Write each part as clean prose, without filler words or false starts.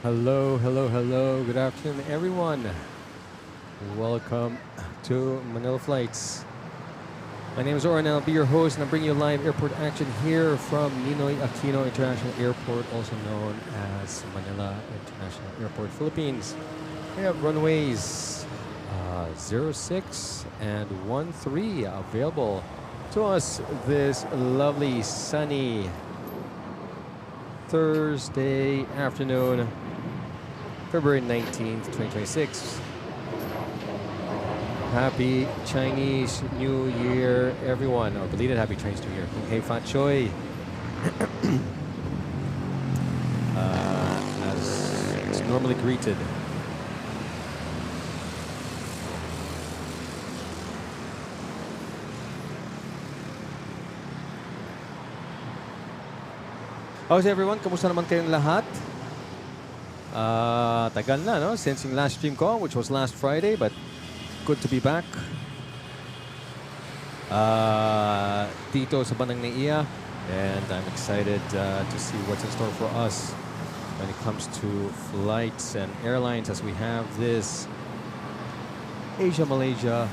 Hello, hello, hello. Good afternoon, everyone. Welcome to Manila Flights. My name is Oren, and I'll be your host, and I'm bringing you live airport action here from Ninoy Aquino International Airport, also known as Manila International Airport, Philippines. We have runways 06 and 13 available to us this lovely sunny Thursday afternoon, February 19th, 2026. Happy Chinese New Year, everyone, or belated Happy Chinese New Year. Kung Hei Fat Choi. As it's normally greeted. How's everyone? Kamusta naman kayong lahat? Tagal na, no? Since yung last stream ko, which was last Friday, but good to be back. Dito sa bandang NAIA, and I'm excited to see what's in store for us when it comes to flights and airlines, as we have this Asia Malaysia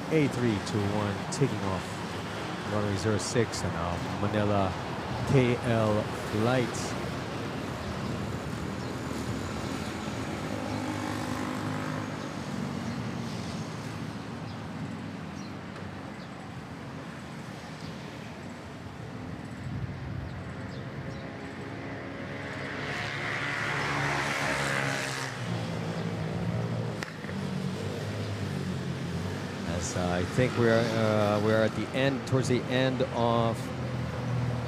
A321 taking off runway 06 and Manila KL flights. I think we're at the end, towards the end of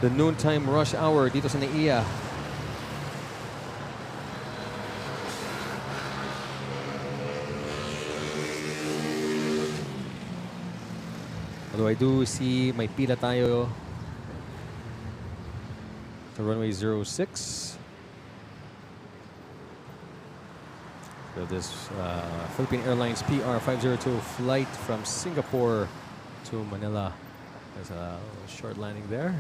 the noontime rush hour dito sa NAIA. Although I do see may pila tayo to runway 06. So this Philippine Airlines PR502 flight from Singapore to Manila. There's a short landing there.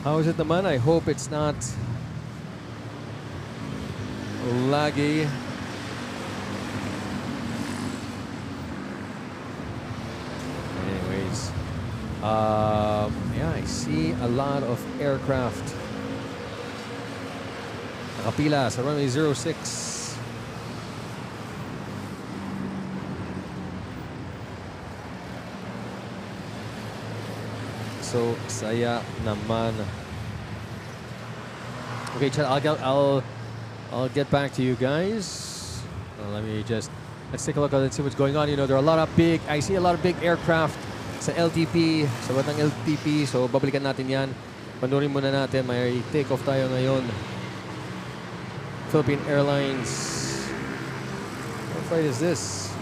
How is it naman? I hope it's not laggy. Anyways, yeah, I see a lot of aircraft nakapila sa runway 06. So saya naman. Okay, Chad, I'll get back to you guys. Let's take a look at it and see what's going on. You know, there are I see a lot of big aircraft sa LTP, sa batang LTP. So babalikan natin yan. Panoorin muna natin, may takeoff tayo ngayon. Philippine Airlines. What flight is this?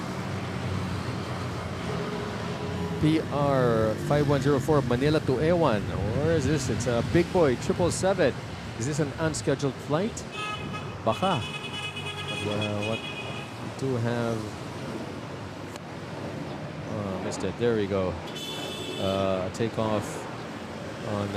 PR5104 Manila to A1. Where is this? It's a big boy, 777. Is this an unscheduled flight? Baka. What we do have... missed it. There we go. Takeoff on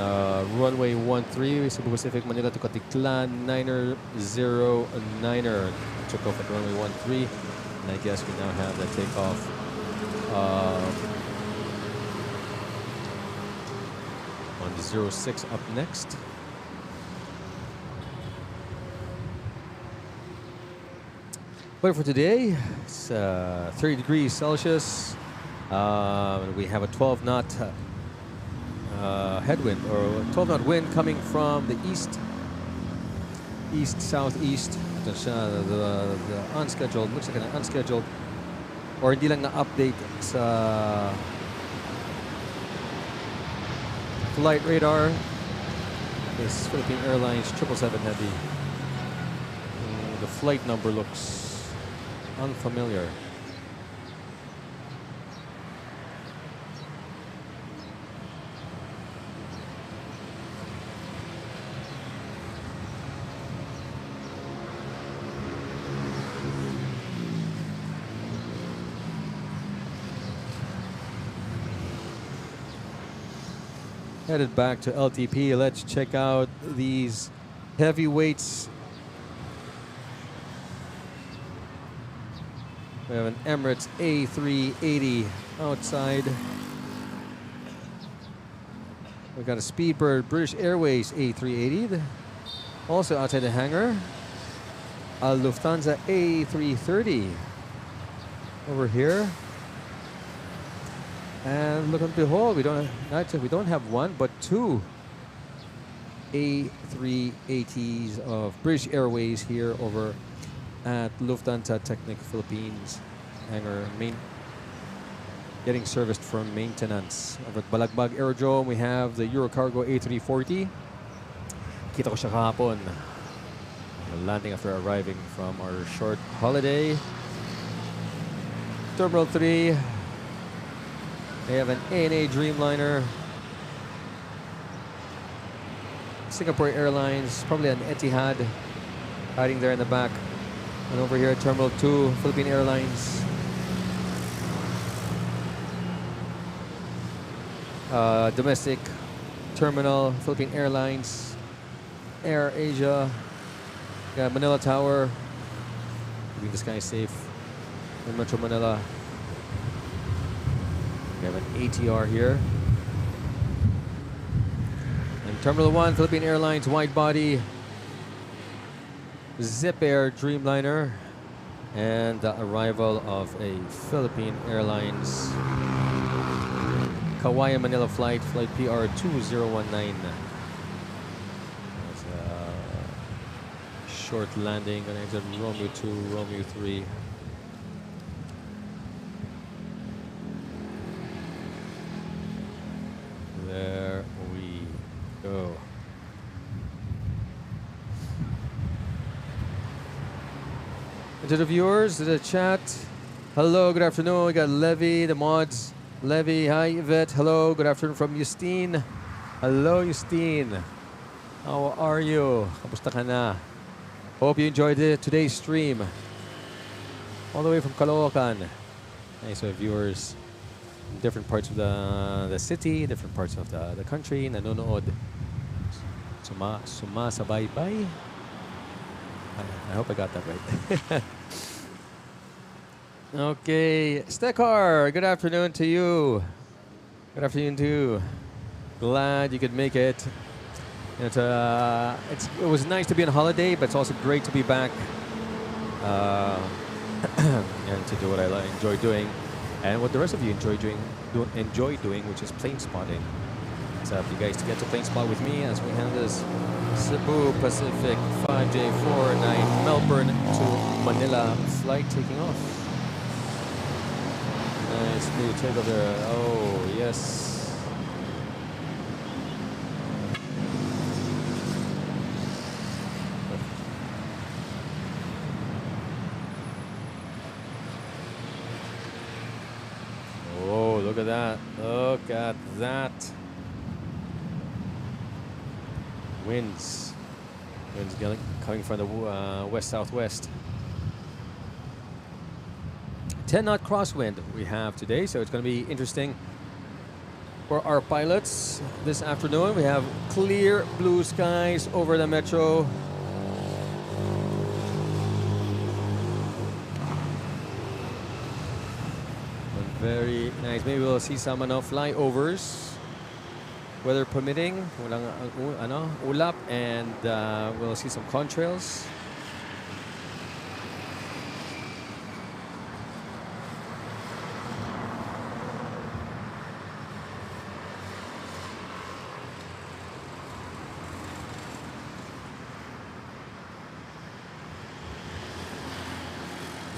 runway 13, Cebu Pacific, Manila to Katiklan, 909er. Took off at runway 13. And I guess we now have the takeoff on the 06 up next. Weather for today, it's 30 degrees Celsius. We have a 12-knot headwind, or 12-knot wind coming from the east-southeast. The unscheduled, looks like an unscheduled, or hindi lang na-update sa flight radar. This Philippine Airlines 777 Heavy. The flight number looks unfamiliar. headed back to LTP. Let's check out these heavyweights. We have an Emirates A380 outside. We got a Speedbird British Airways A380 also outside the hangar. A Lufthansa A330 over here. And look and behold, we don't have one but two A380s of British Airways here over at Lufthansa Technic Philippines hangar, getting serviced from maintenance. Over at Balagbag Aerodrome, we have the Eurocargo A340. Kita ko siya kahapon. Landing after arriving from our short holiday. Terminal 3, they have an ANA Dreamliner. Singapore Airlines, probably an Etihad, hiding there in the back. And over here at Terminal 2, Philippine Airlines. Domestic terminal, Philippine Airlines, Air Asia, got Manila Tower, keeping the sky safe in Metro Manila. We have an ATR here. And Terminal 1, Philippine Airlines, wide body, Zip Air Dreamliner, and the arrival of a Philippine Airlines Kauai Manila flight PR 2019. That's a short landing on exit Romeo 2, Romeo 3. There we go. And to the viewers, to the chat, hello, good afternoon. We got Levy, the mods. Levy, hi Yvette, hello, good afternoon from Justine. Hello Justine, how are you? Kamusta ka na? Hope you enjoyed today's stream. All the way from Caloocan. Nice viewers in different parts of the city, different parts of the country, nanonood. Sumasabaybay. I hope I got that right. Okay, Stekar, good afternoon to you. Good afternoon to you. Glad you could make it. It was nice to be on holiday, but it's also great to be back and to do what I enjoy doing, and what the rest of you enjoy doing, which is plane spotting. So if you guys to get to plane spot with me as we have this Cebu Pacific 5J49 Melbourne to Manila flight taking off. Nice smooth takeoff there. Oh, yes. Oh, look at that. Look at that. Winds coming from the west-southwest. 10-knot crosswind we have today, so it's going to be interesting for our pilots this afternoon. We have clear blue skies over the metro. Very nice. Maybe we'll see some flyovers, weather permitting. Walang ulap, and we'll see some contrails.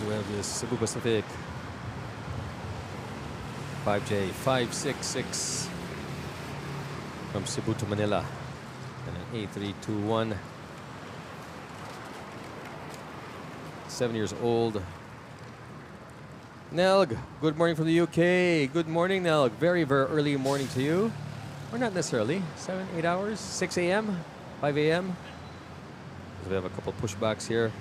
We have the Cebu Pacific 5J566 from Cebu to Manila, and an A321, 7 years old. Nelg, good morning from the UK. Good morning, Nelg. Very, very early morning to you. Or not necessarily. 7, 8 hours, 6 a.m., 5 a.m. We have a couple pushbacks here.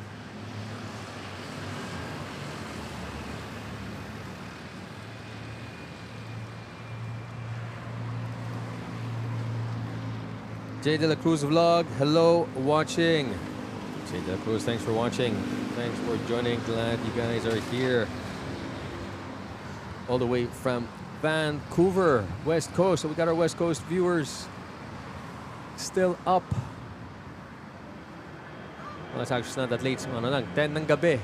Jay De La Cruz vlog, hello watching. Jay De La Cruz, thanks for watching. Thanks for joining. Glad you guys are here. All the way from Vancouver, West Coast. So we got our West Coast viewers still up. Well, it's actually not that late. Ano lang, 10 ng gabi.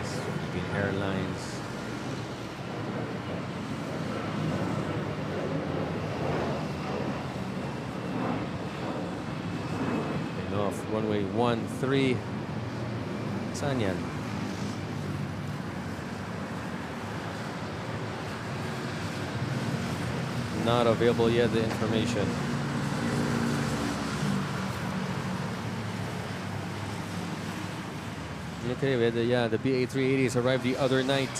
Philippine Airlines. Off runway 13. Saan yan? Not available yet, the information. Okay, the BA380s arrived the other night.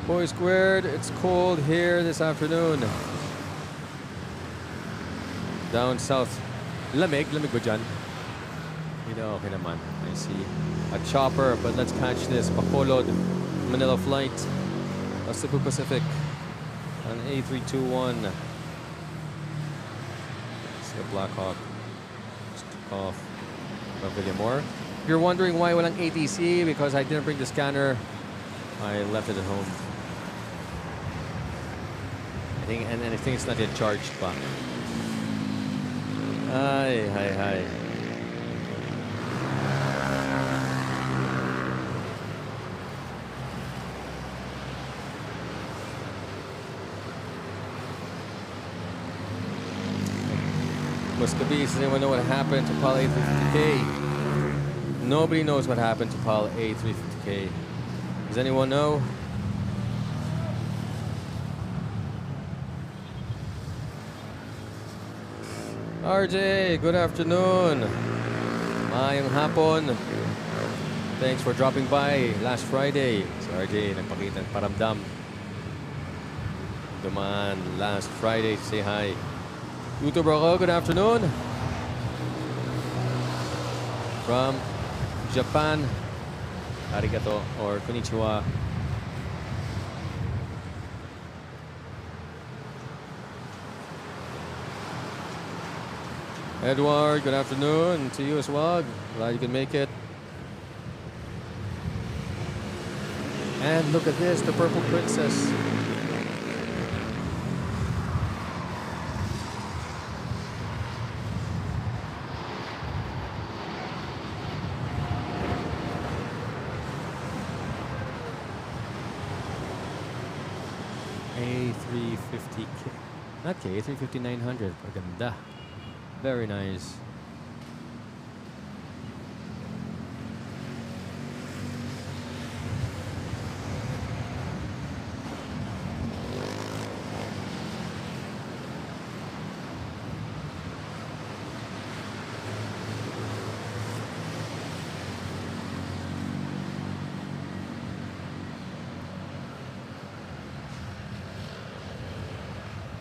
Boys Squared, it's cold here this afternoon. Down south. Lamig ba dyan? Okay naman. I see a chopper, but let's catch this. Bacolod, Manila flight. Cebu Pacific. An A321. It's the Black Hawk. Just took off. More. If you're wondering why walang ATC, because I didn't bring the scanner. I left it at home. And I think it's not yet charged pa. Hi. Muscovy, does anyone know what happened to PAL A350K? Nobody knows what happened to PAL A350K. Does anyone know? RJ, good afternoon. Mayang hapon. Thanks for dropping by last Friday. So RJ, nagpakita ng paramdam. Dumaan last Friday to say hi. YouTuber ako, good afternoon. From Japan. Arigato or konnichiwa. Edward, good afternoon to you as well. Glad you can make it. And look at this, the Purple Princess. A350K. Not K, A350-900. Maganda. Very nice.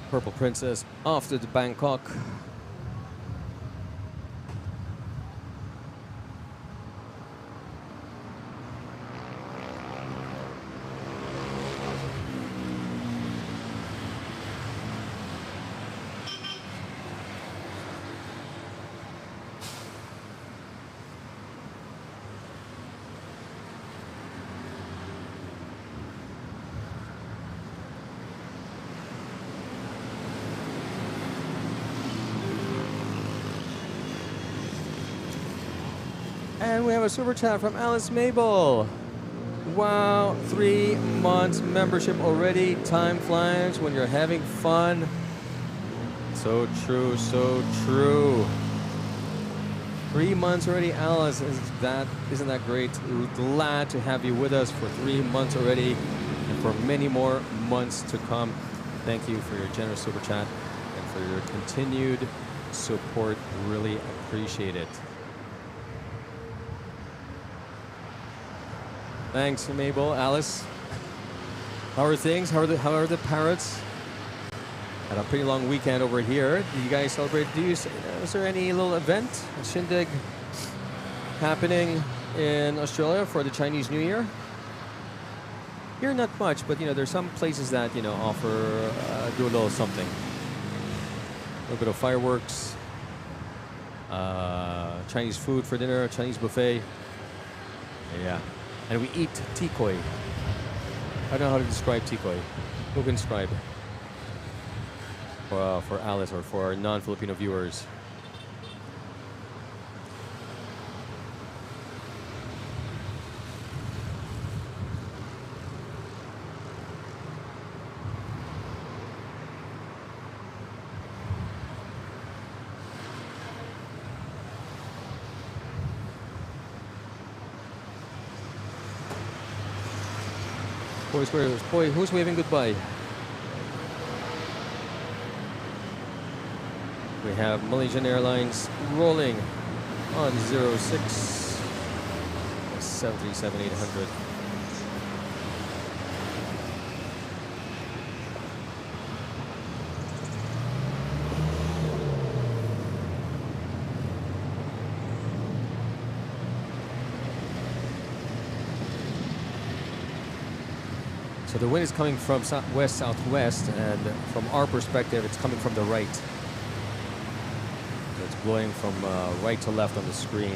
Purple Princess off to the Bangkok. And we have a super chat from Alice Mabel. Wow, 3 months membership already. Time flies when you're having fun. So true, so true. 3 months already, Alice. Isn't that great? We're glad to have you with us for 3 months already and for many more months to come. Thank you for your generous super chat and for your continued support. Really appreciate it. Thanks, Mabel. Alice, how are things? How are the parrots? Had a pretty long weekend over here. Do you guys celebrate? Is there any little event, a shindig, happening in Australia for the Chinese New Year? Here, not much, but there's some places that offer do a little something. A little bit of fireworks, Chinese food for dinner, Chinese buffet. Yeah, and we eat tikoy. I don't know how to describe tikoy. Who can describe? For Alice or for our non-Filipino viewers. Boy, who's waving goodbye? We have Malaysian Airlines rolling on 06 737-800. So the wind is coming from west-southwest, and from our perspective, it's coming from the right. So it's blowing from right to left on the screen.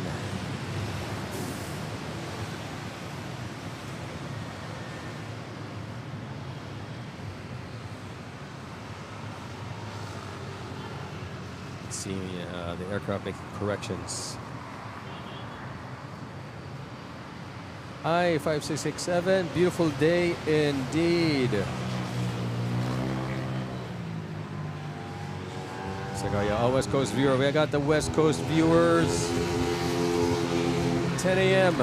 Let's see the aircraft making corrections. Hi, 5667. Beautiful day indeed. Sagaya, West Coast viewer. We got the West Coast viewers. 10 a.m.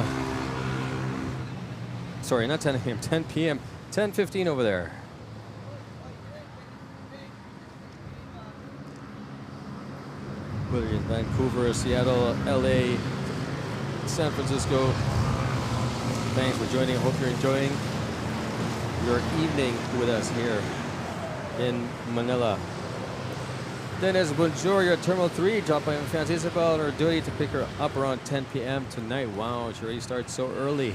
Sorry, not 10 a.m. 10 p.m. 10:15 over there. Whether you're in Vancouver, Seattle, LA, San Francisco. Thanks for joining. I hope you're enjoying your evening with us here in Manila. Dennis, bonjour. You're at Terminal 3. Drop by my fiancée Isabel on her duty to pick her up around 10 p.m. tonight. Wow, she already starts so early.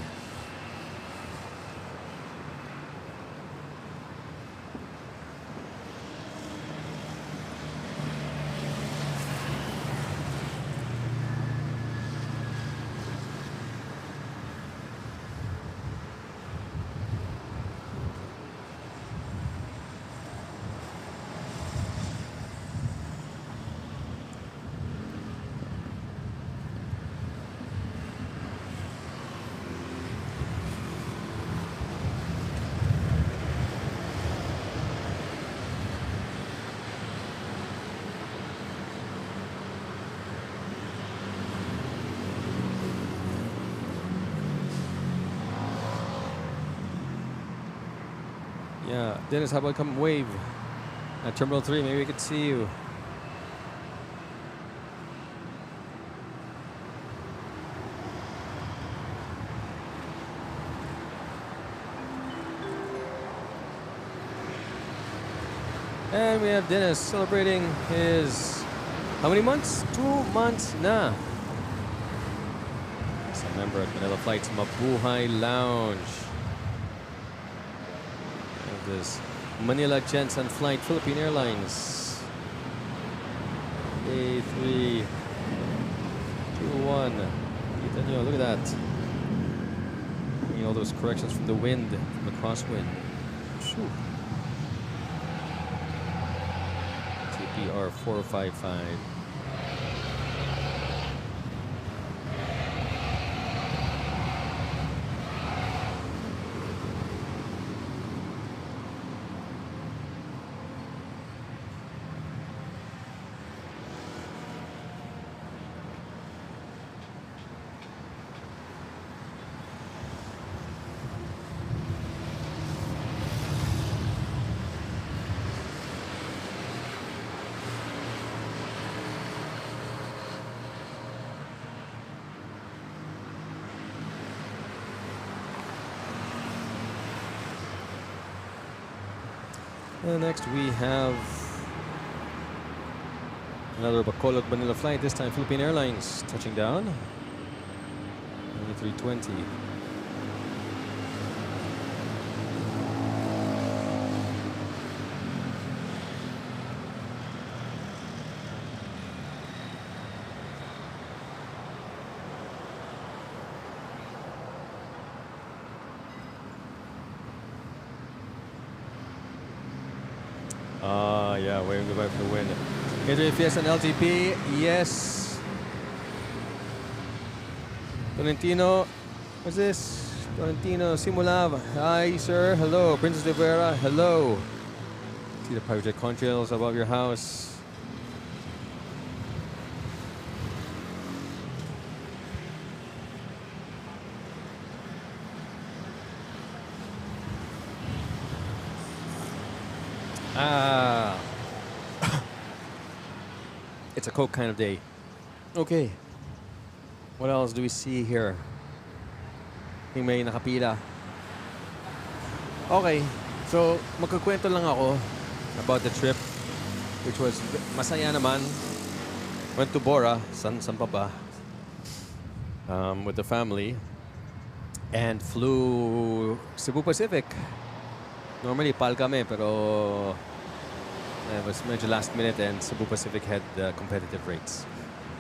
Yeah, Dennis, how about come wave at Terminal 3? Maybe we could see you. And we have Dennis celebrating his, how many months? 2 months na. He's a member at MNL.FLIGHTS Mabuhai Lounge. This Manila Gents and Flight Philippine Airlines A380. Kita nyo, look at that. Bringing all those corrections from the wind, from the crosswind. TPR 455. And next we have Another Bacolod Manila flight, this time Philippine Airlines touching down. 320. Yeah, waving goodbye for the win. Fiesta and LTP, yes. Tolentino, what's this? Tolentino Simulav, hi sir, hello. Princess de Vera, hello. See the private jet contrails above your house. It's a Coke kind of day. Okay. What else do we see here? Yung may nakapila. Okay. So, magkukwento lang ako about the trip, which was masaya naman. Went to Bora, san pa ba? With the family. And flew Cebu Pacific. Normally, PAL kami, pero it was medyo last minute and Cebu Pacific had competitive rates.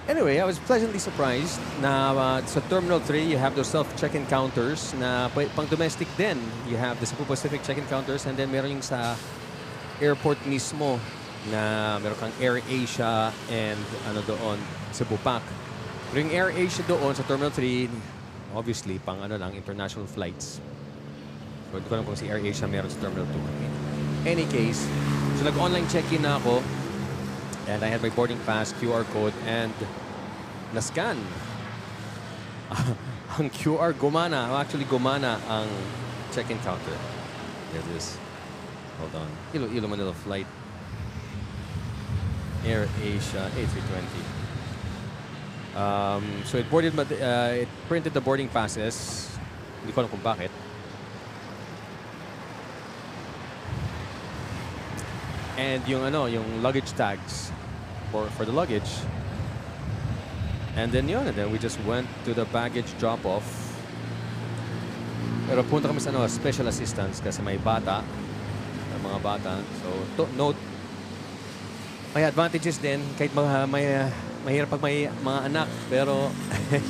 Anyway, I was pleasantly surprised na sa Terminal 3, you have those self-check-in counters na pang domestic din. You have the Cebu Pacific check-in counters and then meron yung sa airport mismo na meron kang AirAsia and ano doon, Cebu Pac. Pero yung AirAsia doon sa Terminal 3, obviously, pang ano lang, international flights. So, hindi ko alam kung si AirAsia meron sa Terminal 2. Any case, so nag-online check-in na ako and I had my boarding pass, QR code, and na-scan. Ang QR gumana. Actually, gumana ang check-in counter. Here it is. Hold on. Iloilo Manila flight. AirAsia A320. So it printed the boarding passes. Hindi ko alam kung bakit. And yung luggage tags for the luggage. And then we just went to the baggage drop-off. Pero punta kami sa special assistance kasi may bata, mga bata. So note, may advantages din kahit mahirap pag may mga anak, pero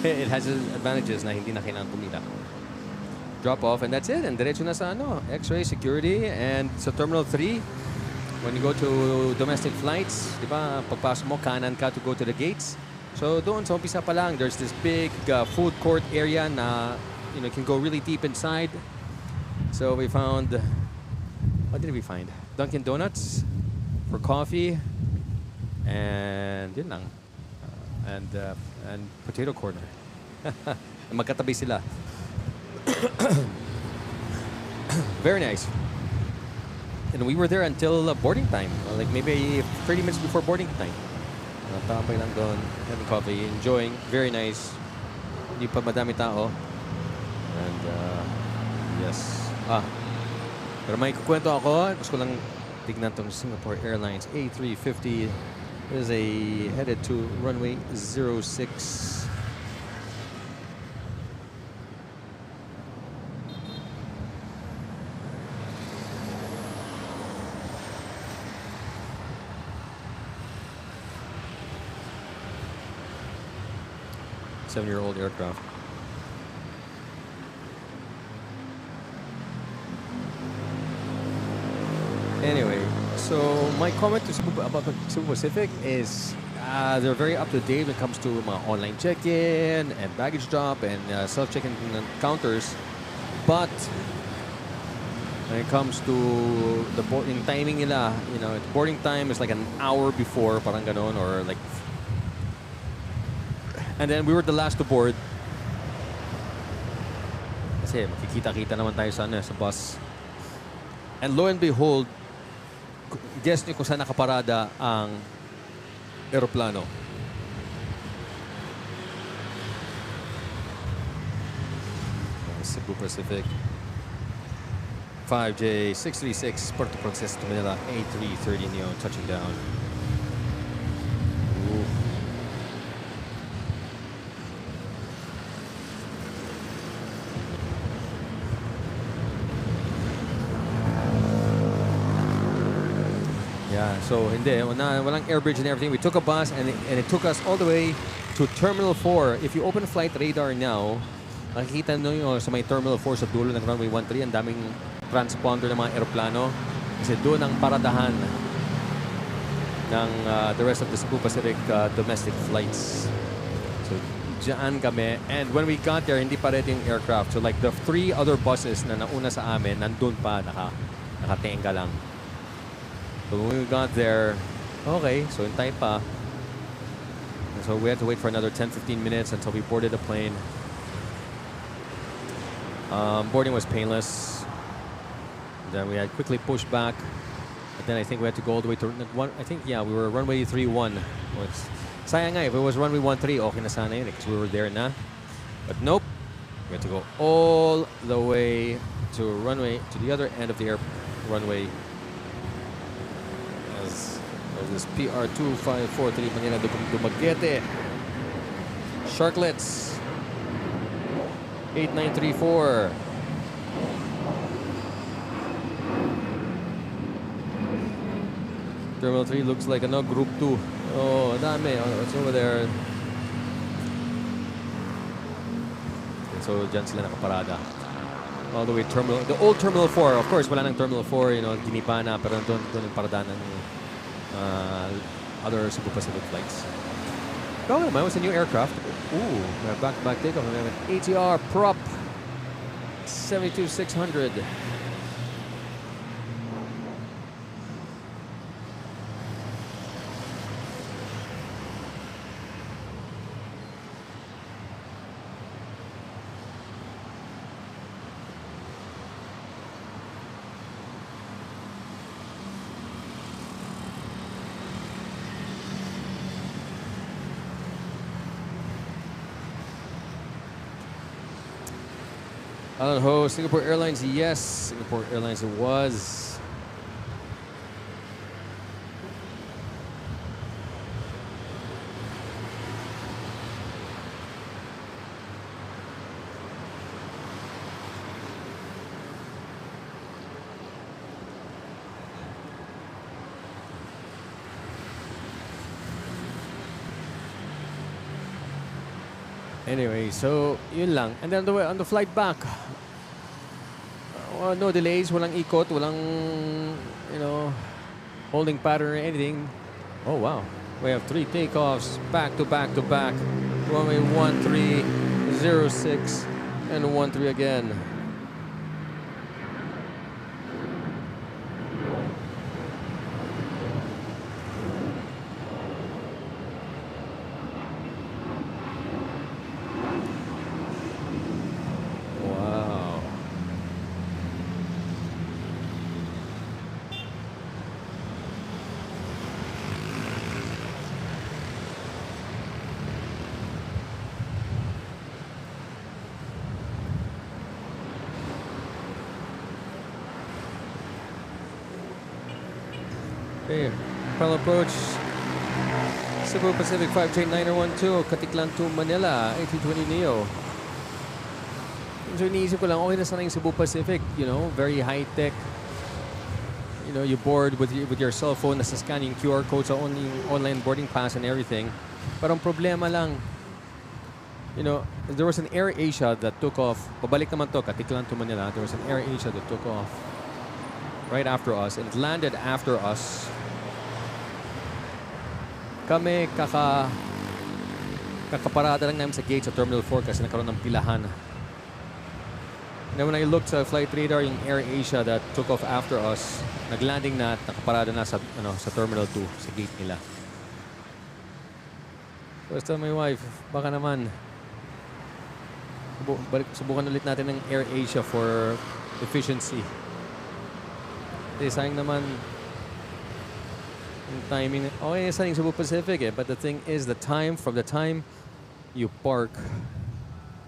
it has advantages na hindi na kailangan pumila. Drop-off and that's it. And diretso na sa X-ray security and sa Terminal 3. When you go to domestic flights, di ba, pagpasok mo, kanan ka to go to the gates. So doon sa umpisa pa lang, there's this big food court area na, you can go really deep inside. So we found, what did we find? Dunkin' Donuts for coffee. And yun lang. And potato corner. Magkatabi sila. Very nice. And we were there until boarding time, like maybe 30 minutes before boarding time. Tambay lang doon, having coffee, enjoying. Very nice. Hindi pa madami tao. And yes. Pero may kukwento ako. Gusto ko lang tignan tong Singapore Airlines A350. This is headed to runway 06. Seven-year-old aircraft. Anyway, so my comment about Cebu Pacific is they're very up to date when it comes to online check-in and baggage drop and self-check-in counters. But when it comes to the boarding timing nila, boarding time is like an hour before, parang ganon, or like. And then we were the last to board. Kasi makikita-kita naman tayo sa bus. And lo and behold, guess nyo kung saan nakaparada ang aeroplano. Cebu Pacific 5J636 Puerto Princesa to Manila A330 Neo touching down. Yeah, so hindi, walang air bridge and everything. We took a bus and it took us all the way to Terminal 4. If you open flight radar now, makikita nyo yung sa may Terminal 4 sa dulo ng Runway 13, ang daming transponder ng mga aeroplano. Kasi doon ang paradahan ng the rest of the Cebu Pacific domestic flights. So, dyan kami. And when we got there, hindi pa ready yung aircraft. So, like the 3 other buses na nauna sa amin, nandun pa, nakatenga lang. So when we got there, okay, so hintay pa. And so we had to wait for another 10-15 minutes until we boarded the plane. Boarding was painless. Then we had quickly pushed back. But then I think we had to go all the way to we were runway 31. Sayang nga, if it was runway 13, okay na sana yun because we were there na. But nope, we had to go all the way to the other end of the runway. This PR2543 Manila Dumaguete. Sharklets 8934. Terminal 3 looks like Group 2. Oh, dami. Oh, it's over there. And so dyan sila nakaparada. All the way the old Terminal 4. Of course, wala nang Terminal 4, giniba na, pero doon yung parada ng other Cebu Pacific flights. Oh, it was a new aircraft. Ooh, we have back-to-back takeoff. We have an ATR prop 72600. Alan Ho, Singapore Airlines, yes. Singapore Airlines it was. Anyway, so yun lang. And then on the flight back, no delays, walang ikot, walang, holding pattern or anything. Oh, wow. We have 3 takeoffs back to back to back. Runway 13, 06, and 13 again. Okay, final approach. Cebu Pacific 53912, Katiklan to Manila, A320neo. So iniisip ko lang, okay na sana yung Cebu Pacific, very high-tech. You board with your cell phone, nasa-scan yung QR code sa online boarding pass and everything. Parang problema lang, there was an AirAsia that took off. Pabalik naman to, Katiklan to Manila. There was an AirAsia that took off right after us, and it landed after us. Kami kakaparada lang namin sa gate sa Terminal 4 kasi nagkaroon ng pilahan. And then when I looked sa flight radar, yung AirAsia that took off after us, naglanding na at nakaparada na sa Terminal 2, sa gate nila. So I told my wife, baka naman subukan ulit natin ng AirAsia for efficiency. Kasi sayang naman yung timing. Okay, sayang Cebu Pacific but the thing is, from the time you park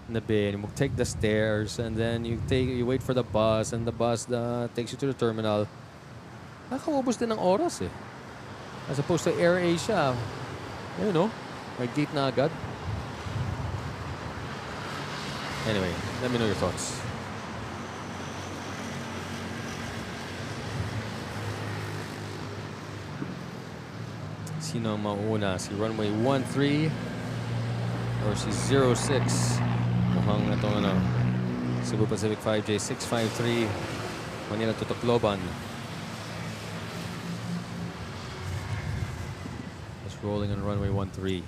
in the bay, you take the stairs, and then you wait for the bus, and the bus takes you to the terminal. Nakakaubos din ng oras as opposed to AirAsia, may gate na agad. Anyway, let me know your thoughts. Sino ang mauna? Si Runway 13 or si 06? Mukhang itong ano, Cebu Pacific 5J 653 Manila to Tacloban. Just rolling on runway 13.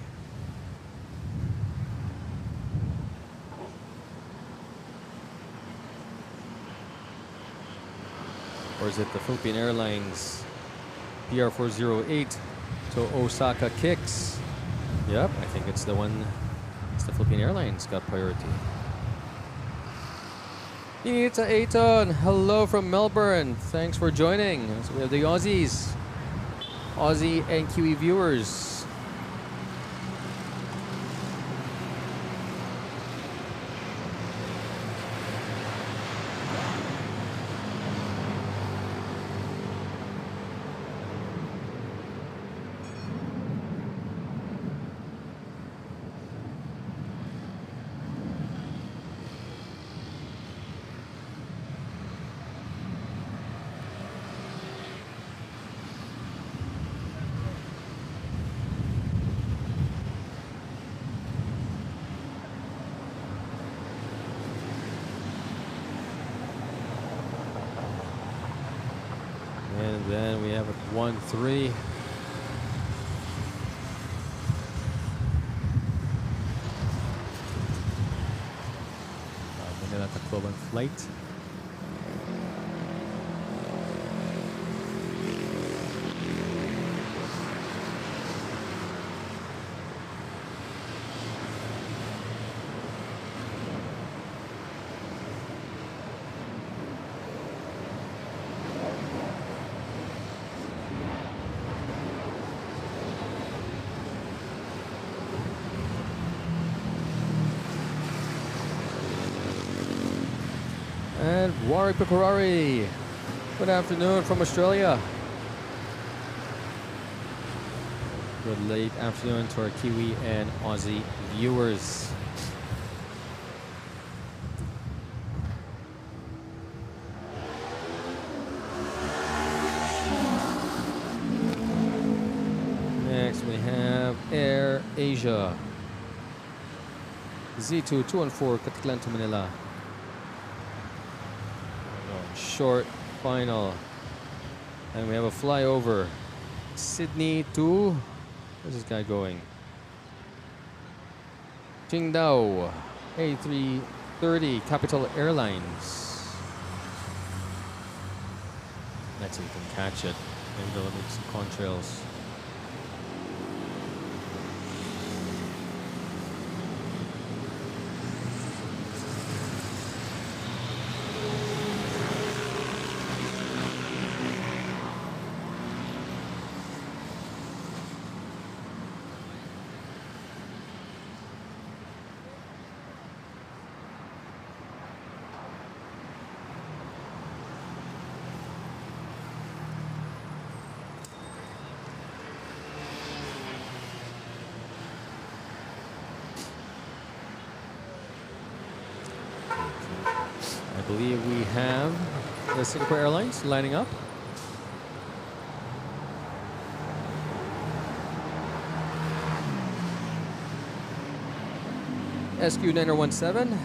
Or is it the Philippine Airlines PR408 to Osaka kicks? Yep, I think it's the one. It's the Philippine Airlines got priority. It's Aiton. Hello from Melbourne. Thanks for joining. So we have the Aussies, Aussie and Kiwi viewers. And then we have a 1-3. Manila Tacloban flight. And Warwick Pecorari, good afternoon from Australia. Good late afternoon to our Kiwi and Aussie viewers. Next we have Air Asia. Z2 214 Katiklan to Manila. Short final, and we have a flyover Sydney to, where's this guy going? Qingdao A330 Capital Airlines. Let's see if we can catch it. Maybe they'll make some contrails. I believe we have the Singapore Airlines lining up. SQ9017.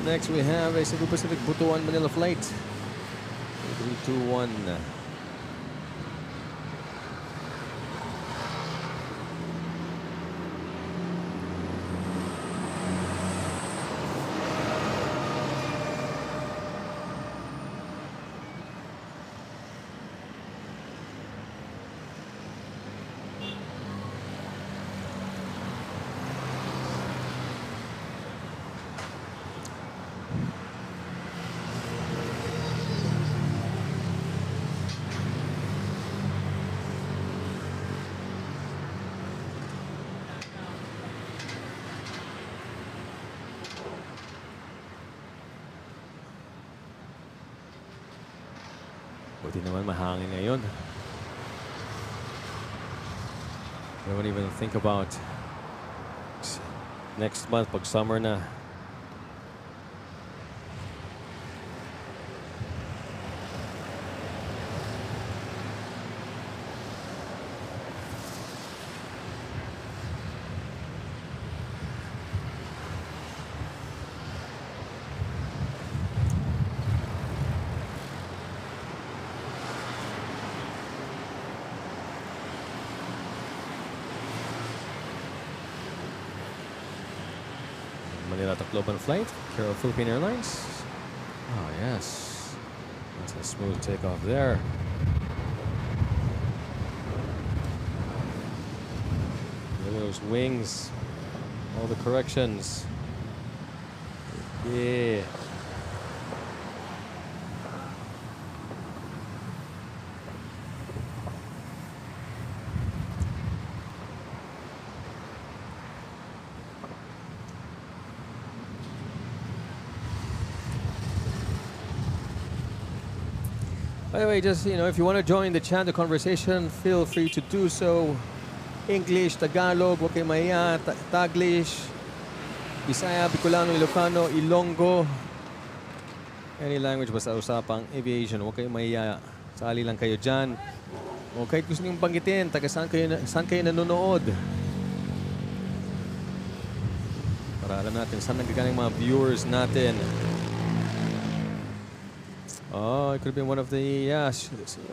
Next we have a Cebu Pacific Butuan Manila flight. 321. Buti naman mahangin ngayon. I don't even think about next month pag summer na. Manila Tacloban flight, Carol Philippine Airlines. Oh, yes. That's a smooth takeoff there. Look at those wings. All the corrections. Yeah. By the way, just, if you want to join the chat, the conversation, feel free to do so. English, Tagalog, huwag kayong mahiya, Taglish, Bisaya, Bicolano, Ilocano, Ilonggo. Any language basta usapang aviation, huwag kayong mahiya. Sali lang kayo dyan. O kahit gusto niyong banggitin, taga saan kayo nanonood. Para alam natin saan nagkakaling mga viewers natin. Oh, it could have been one of the,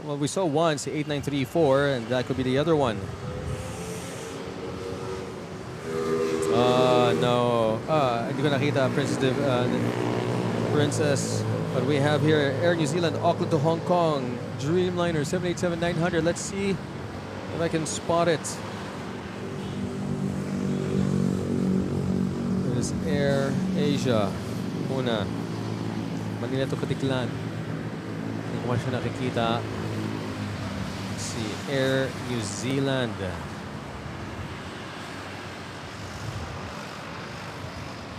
well, we saw once, the 8934, and that could be the other one. No. Hindi ko nakita, Princess. But we have here Air New Zealand, Auckland to Hong Kong, Dreamliner 787-900. Let's see if I can spot it. It is Air Asia. Una. Manila to Katiklan. Hindi ko siya nakikita. Let's see. Air New Zealand.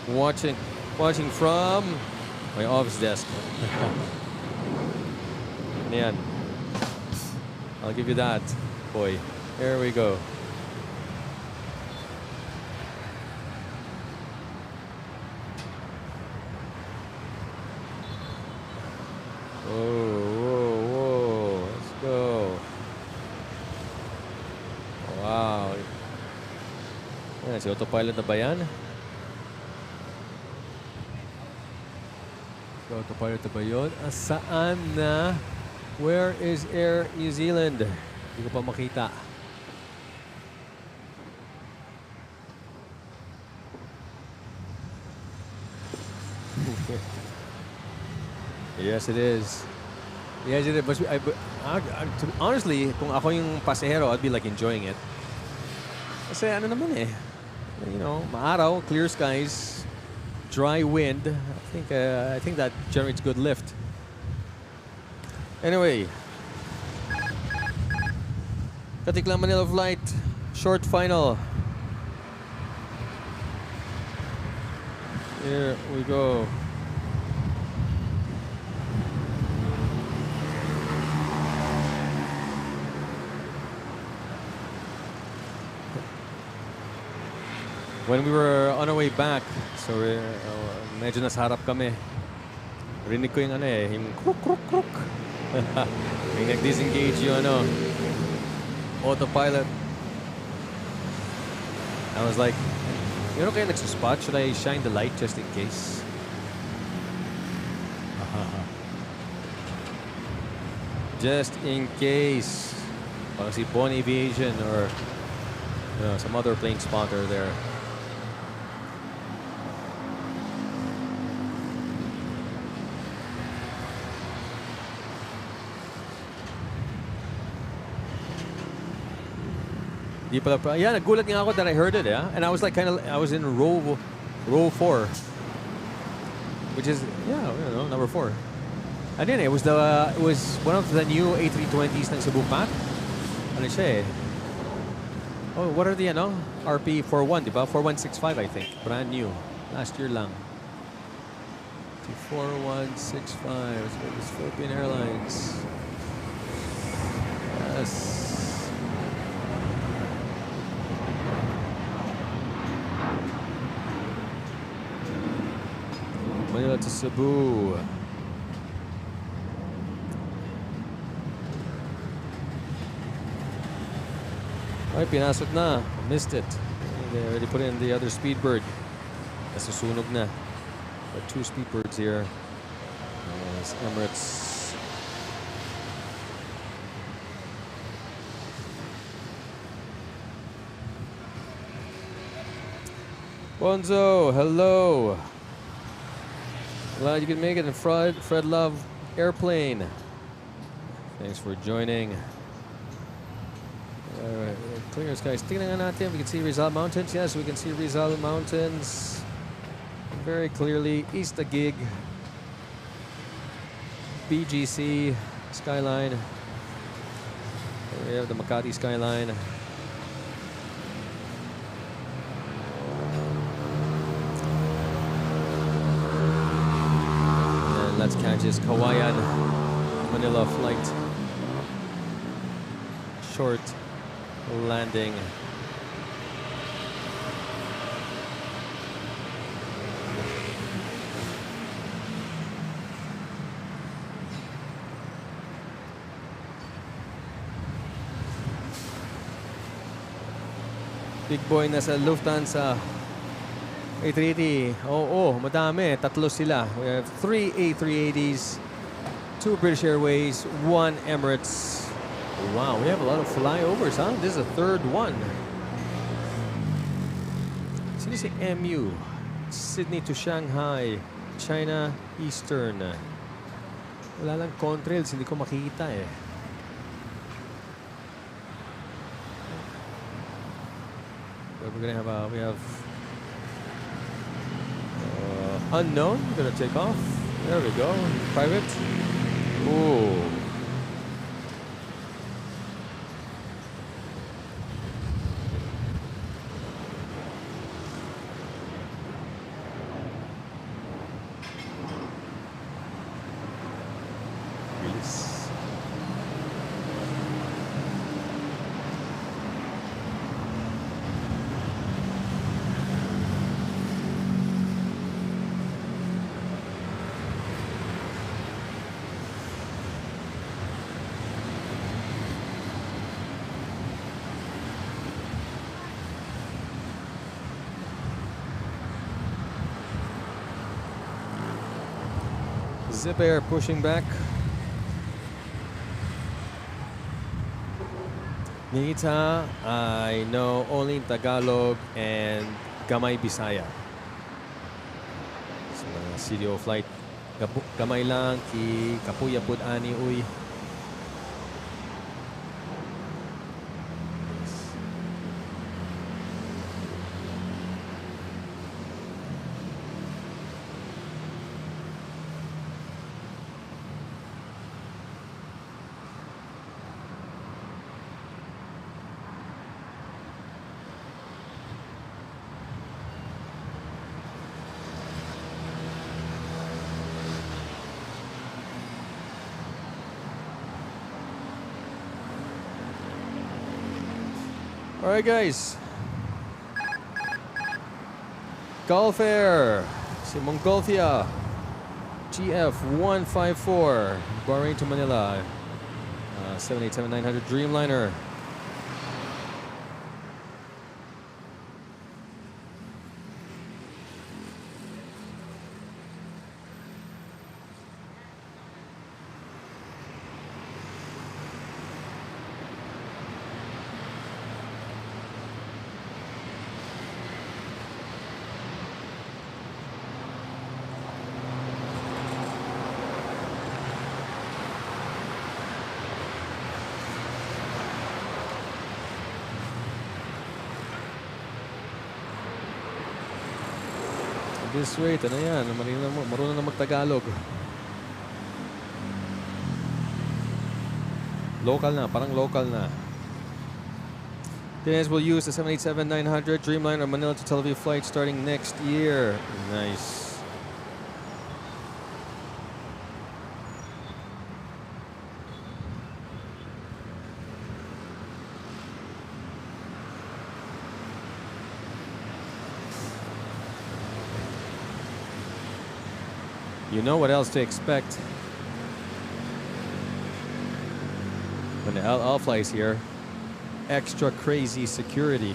Watching from my office desk. Yan. I'll give you that, boy. Here we go. Whoa. Let's go. Wow. Yan, si autopilot na ba yan? Autopilot na ba yun? Saan na? Where is Air New Zealand? Hindi ko pa makita. Yes, it is. Yes, it is. But honestly, kung ako yung pasahero, I'd be like enjoying it. Kasi ano naman eh. Maaraw, clear skies, dry wind. I think that generates good lift. Anyway, Katiklan Manila flight, short final. Here we go. When we were on our way back, so medyo nasa harap kami. Rinig ko yung yung kruk. May nag-disengage yung autopilot. I was like, kaya nagsuspot? Should I shine the light just in case? Just in case. Si Bon Aviation or some other plane spotter there. Di pala, yeah, nagulat nga ako that I heard it, yeah. And I was like I was in row 4. Which is, number 4. And then it was one of the new A320s ng Cebu Pac. Ano siya eh? Oh, what are the RP41, di ba? 4165, I think. Brand new. Last year lang. 4165. It's Philippine Airlines. Yes. Manila to Cebu. Ay, pinasok na. Missed it. They already put in the other speedbird. Nasusunog na. But 2 speedbirds here. Yes, Emirates. Bonzo, hello. Glad you could make it in Fred Love Airplane. Thanks for joining. Alright, clear skies. Tingnan nga natin. We can see Rizal Mountains. Yes, we can see Rizal Mountains very clearly. East Taguig. BGC skyline. We have the Makati skyline. Let's catch this Kawayan Manila flight. Short landing. Big boy na sa Lufthansa. A380. Madami. Tatlo sila. We have 3 A380s, 2 British Airways, 1 Emirates. Wow, we have a lot of flyovers, huh? This is the 3rd one. Sino si MU? Sydney to Shanghai, China Eastern. Wala lang contrails, hindi ko makita eh. But we're gonna have we have unknown. Gonna take off. There we go. Private. Ooh. Release. Zip Air pushing back. Nita, I know only Tagalog and Gamay Bisaya. So, CDO flight. Gamay lang ki Kapuya Pud Ani Uy. All right, guys. Gulf Air, si Montgolfia, GF 154, Bahrain to Manila, 787-900 Dreamliner. This way, ito na yan. Marunong na mag-Tagalog. Local na, parang local na. Players will use the 787-900 Dreamliner Manila to Tel Aviv flight starting next year. Nice. You know what else to expect when the LL flies here. Extra crazy security.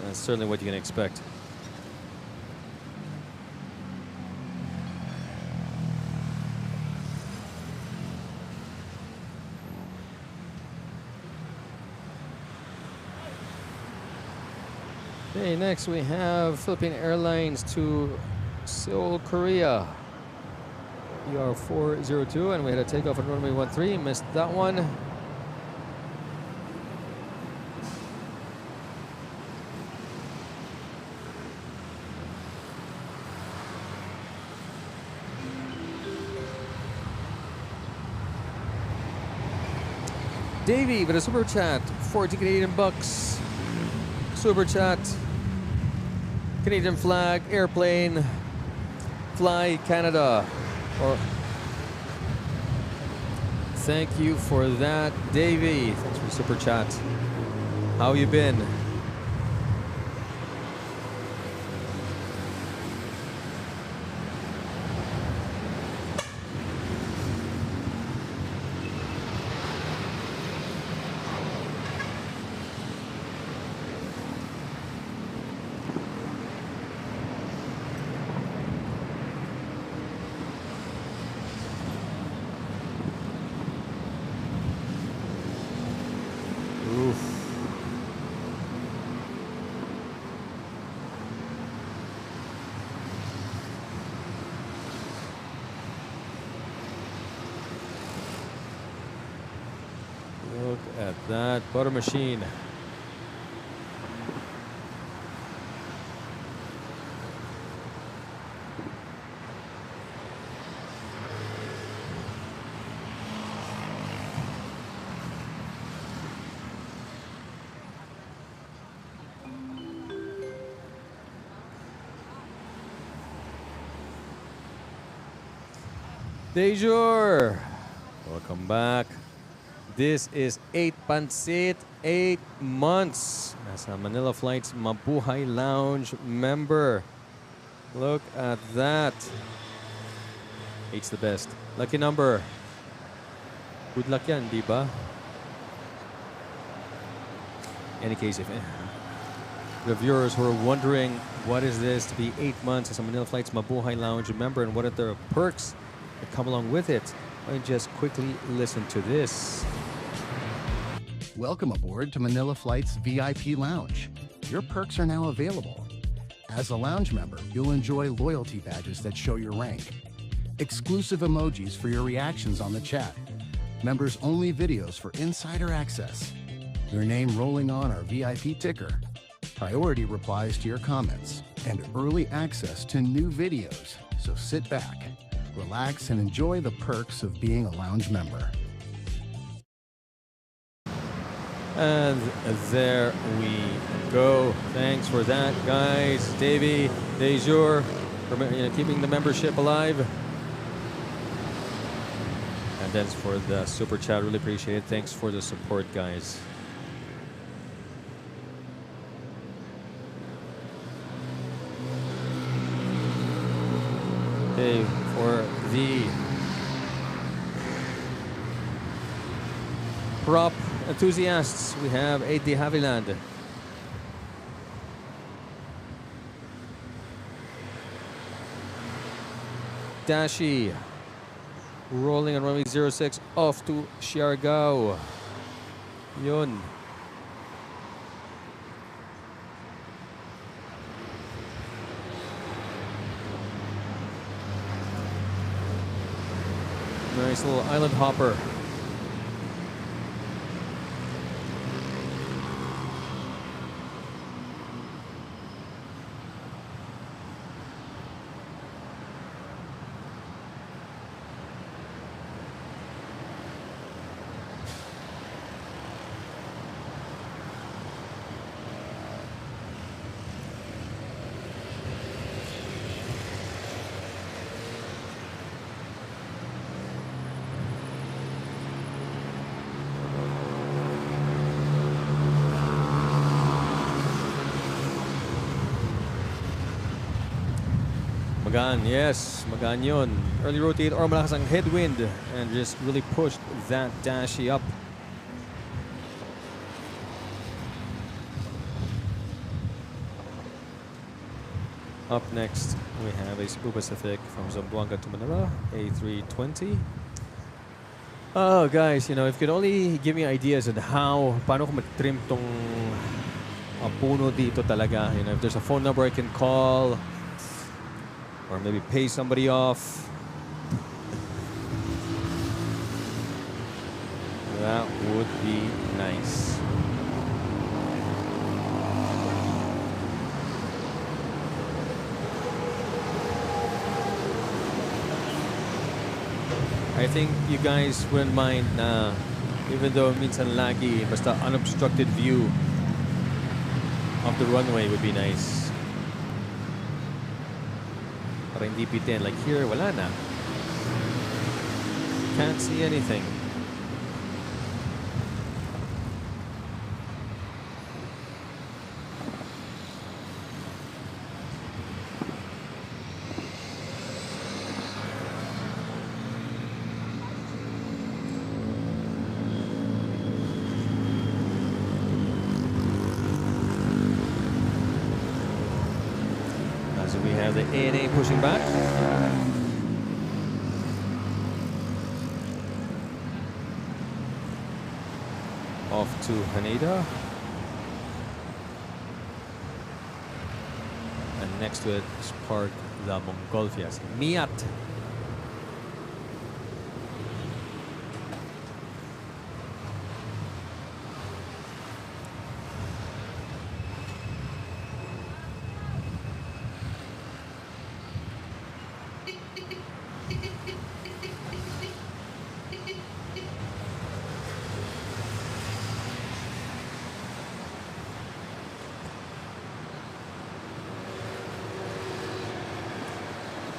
That's certainly what you can expect. Okay, next we have Philippine Airlines to Seoul, Korea. ER 402, and we had a takeoff on runway 13. Missed that one. Davey with a super chat, 40 Canadian bucks. Super chat. Canadian flag, airplane, fly Canada. Or thank you for that, Davey. Thanks for the super chat. How you been? Look at that butter machine. Dejour, welcome back. This is 8 Pansit, 8 months as a Manila Flights Mabuhai Lounge member. Look at that. 8's the best. Lucky number. Good luck yan, di ba? Any case, if the viewers who are wondering what is this to be 8 months as a Manila Flights Mabuhai Lounge member and what are the perks that come along with it, why don't you just quickly listen to this. Welcome aboard to Manila Flight's VIP Lounge. Your perks are now available. As a lounge member, you'll enjoy loyalty badges that show your rank, exclusive emojis for your reactions on the chat, members-only videos for insider access, your name rolling on our VIP ticker, priority replies to your comments, and early access to new videos. So sit back, relax, and enjoy the perks of being a lounge member. And there we go. Thanks for that, guys. Davey, Dejour, for keeping the membership alive. And thanks for the super chat. Really appreciate it. Thanks for the support, guys. Okay, for the prop enthusiasts, we have AD Haviland. Dashi rolling on runway 06 off to Siargao. Yun. Nice little island hopper. Magaan, yes. Magaan yun. Early rotate or malakas ang headwind and just really pushed that dashi up. Up next, we have a Cebu Pacific from Zamboanga to Manila, A320. Oh, guys, you know, if you could only give me ideas on paano ko mag-trim tong puno dito talaga. You know, if there's a phone number I can call or maybe pay somebody off. That would be nice. I think you guys wouldn't mind na even though minsan lagi basta unobstructed view of the runway would be nice. Para hindi pitin. Like here, wala na. Can't see anything. We have the ANA pushing back. Off to Haneda. And next to it is parked the Montgolfias. Miat.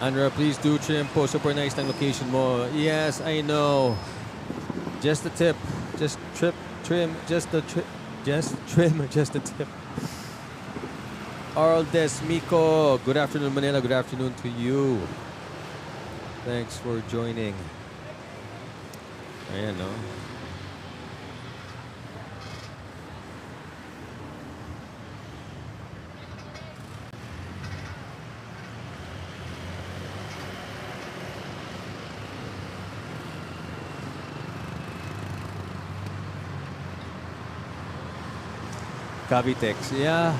Andrea, please do trim po. Super nice ng location mo. Yes, I know. Just the tip. Just trim. Just the tip. Arl Desmico. Good afternoon, Manila. Good afternoon to you. Thanks for joining. Ayan, no? Cavitex, yeah.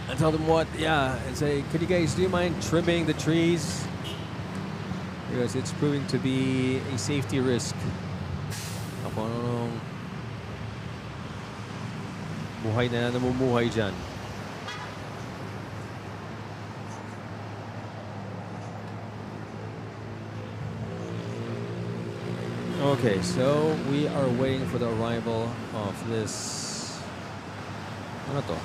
I told them what, and say, could you guys, do you mind trimming the trees? Because it's proving to be a safety risk. Ako anong buhay na namumuhay dyan. Okay, so we are waiting for the arrival of this. Ano to?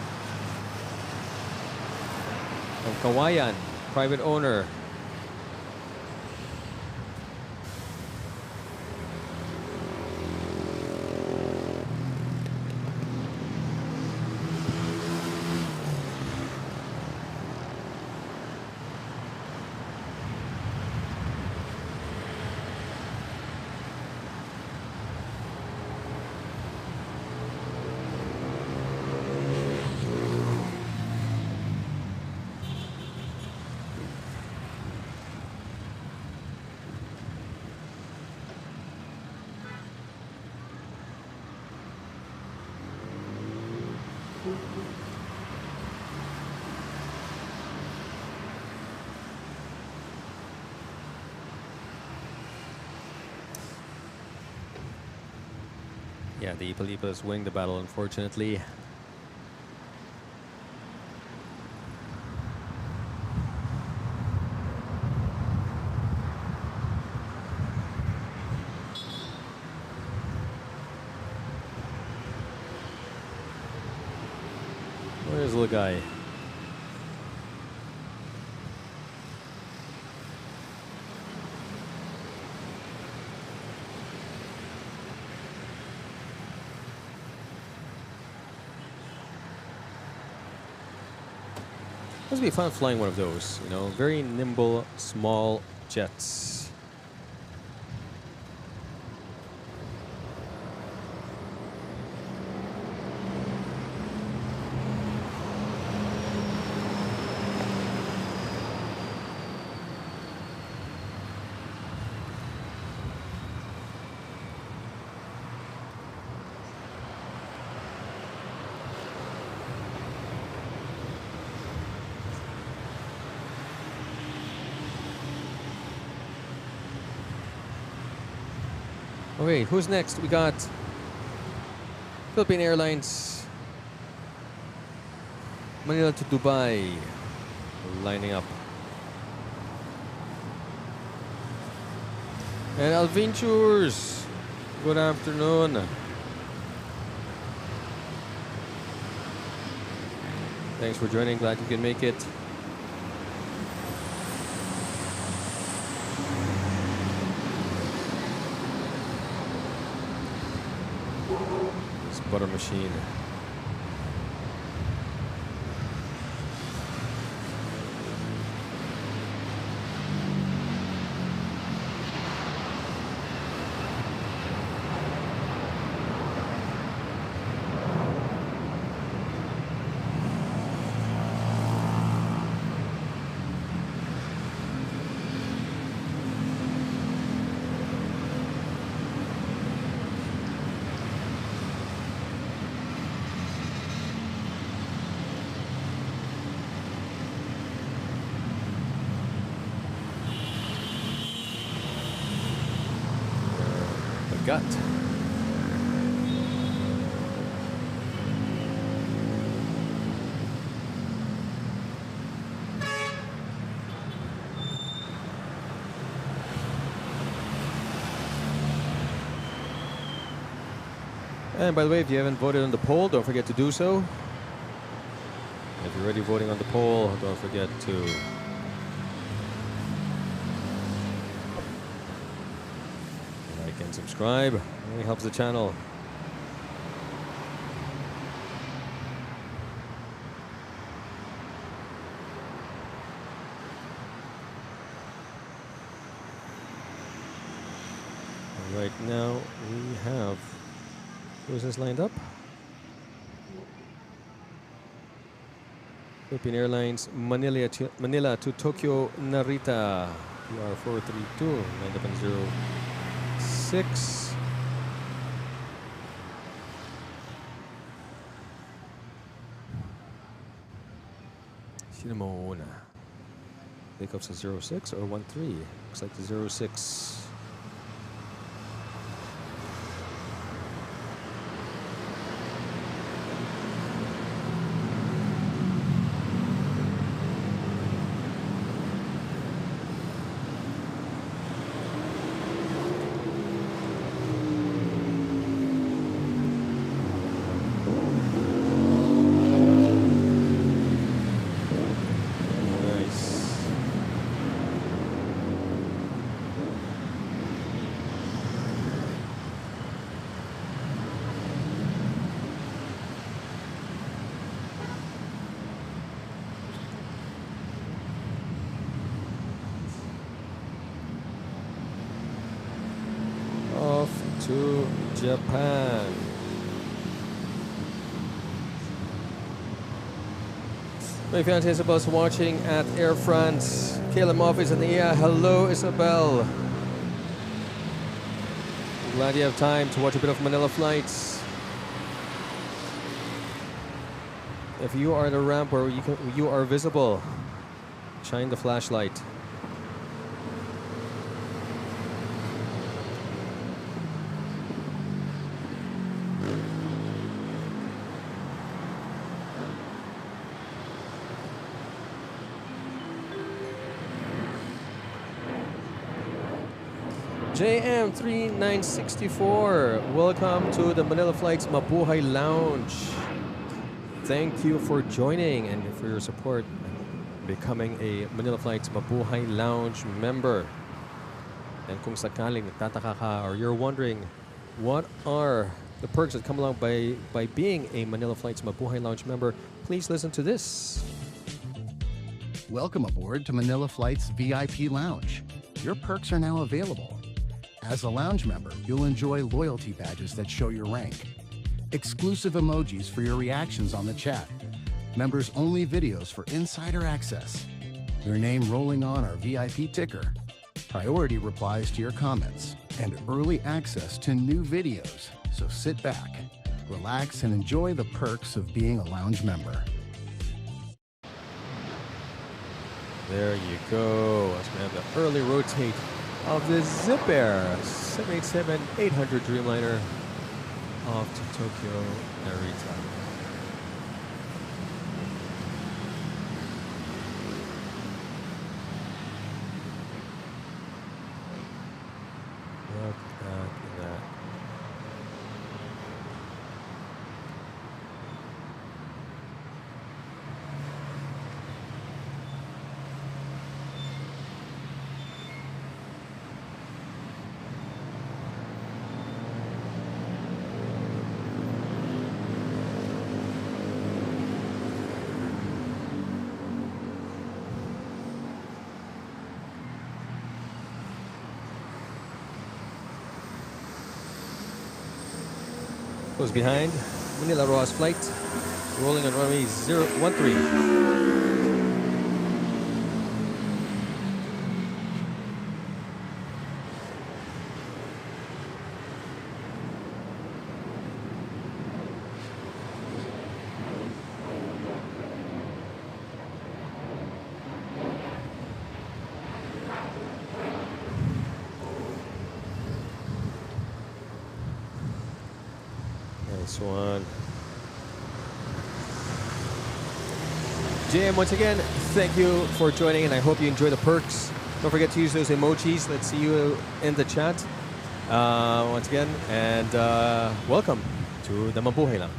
Of Kawayan, private owner. Yeah, the Ipalipas winning the battle, unfortunately. Where's the guy? Must be fun flying one of those, you know, very nimble, small jets. Okay, who's next? We got Philippine Airlines, Manila to Dubai, lining up. And Adventures, good afternoon. Thanks for joining, glad you can make it. Butter machine. Gut. And by the way, if you haven't voted on the poll, don't forget to do so. If you're already voting on the poll, don't forget to like and subscribe. It really helps the channel. Right now we have cruises lined up. Philippine Airlines, Manila to Tokyo, Narita. PR 432, 9706. Cinnamon. Takeoffs at 06 or 13. Looks like the 06. To Japan. My fiance Isabel's watching at Air France. KLM office in NAIA. Hello, Isabel. Glad you have time to watch a bit of Manila flights. If you are at a ramp where you are visible, shine the flashlight. JM3964, welcome to the Manila Flights Mabuhai Lounge. Thank you for joining and for your support becoming a Manila Flights Mabuhai Lounge member. And kung sakaling nagtataka ka or you're wondering what are the perks that come along by being a Manila Flights Mabuhai Lounge member, please listen to this. Welcome aboard to Manila Flight's VIP Lounge. Your perks are now available. As a lounge member, you'll enjoy loyalty badges that show your rank, exclusive emojis for your reactions on the chat, members-only videos for insider access, your name rolling on our VIP ticker, priority replies to your comments, and early access to new videos. So sit back, relax, and enjoy the perks of being a lounge member. There you go. As we have the early rotate of the Zip Air 787-800 Dreamliner off to Tokyo Narita. Look at that. Goes behind Manila Rojas flight, rolling on runway 013. Nice one. Jim, once again, thank you for joining, and I hope you enjoy the perks. Don't forget to use those emojis. Let's see you in the chat once again, and welcome to the Mabuhai Lounge.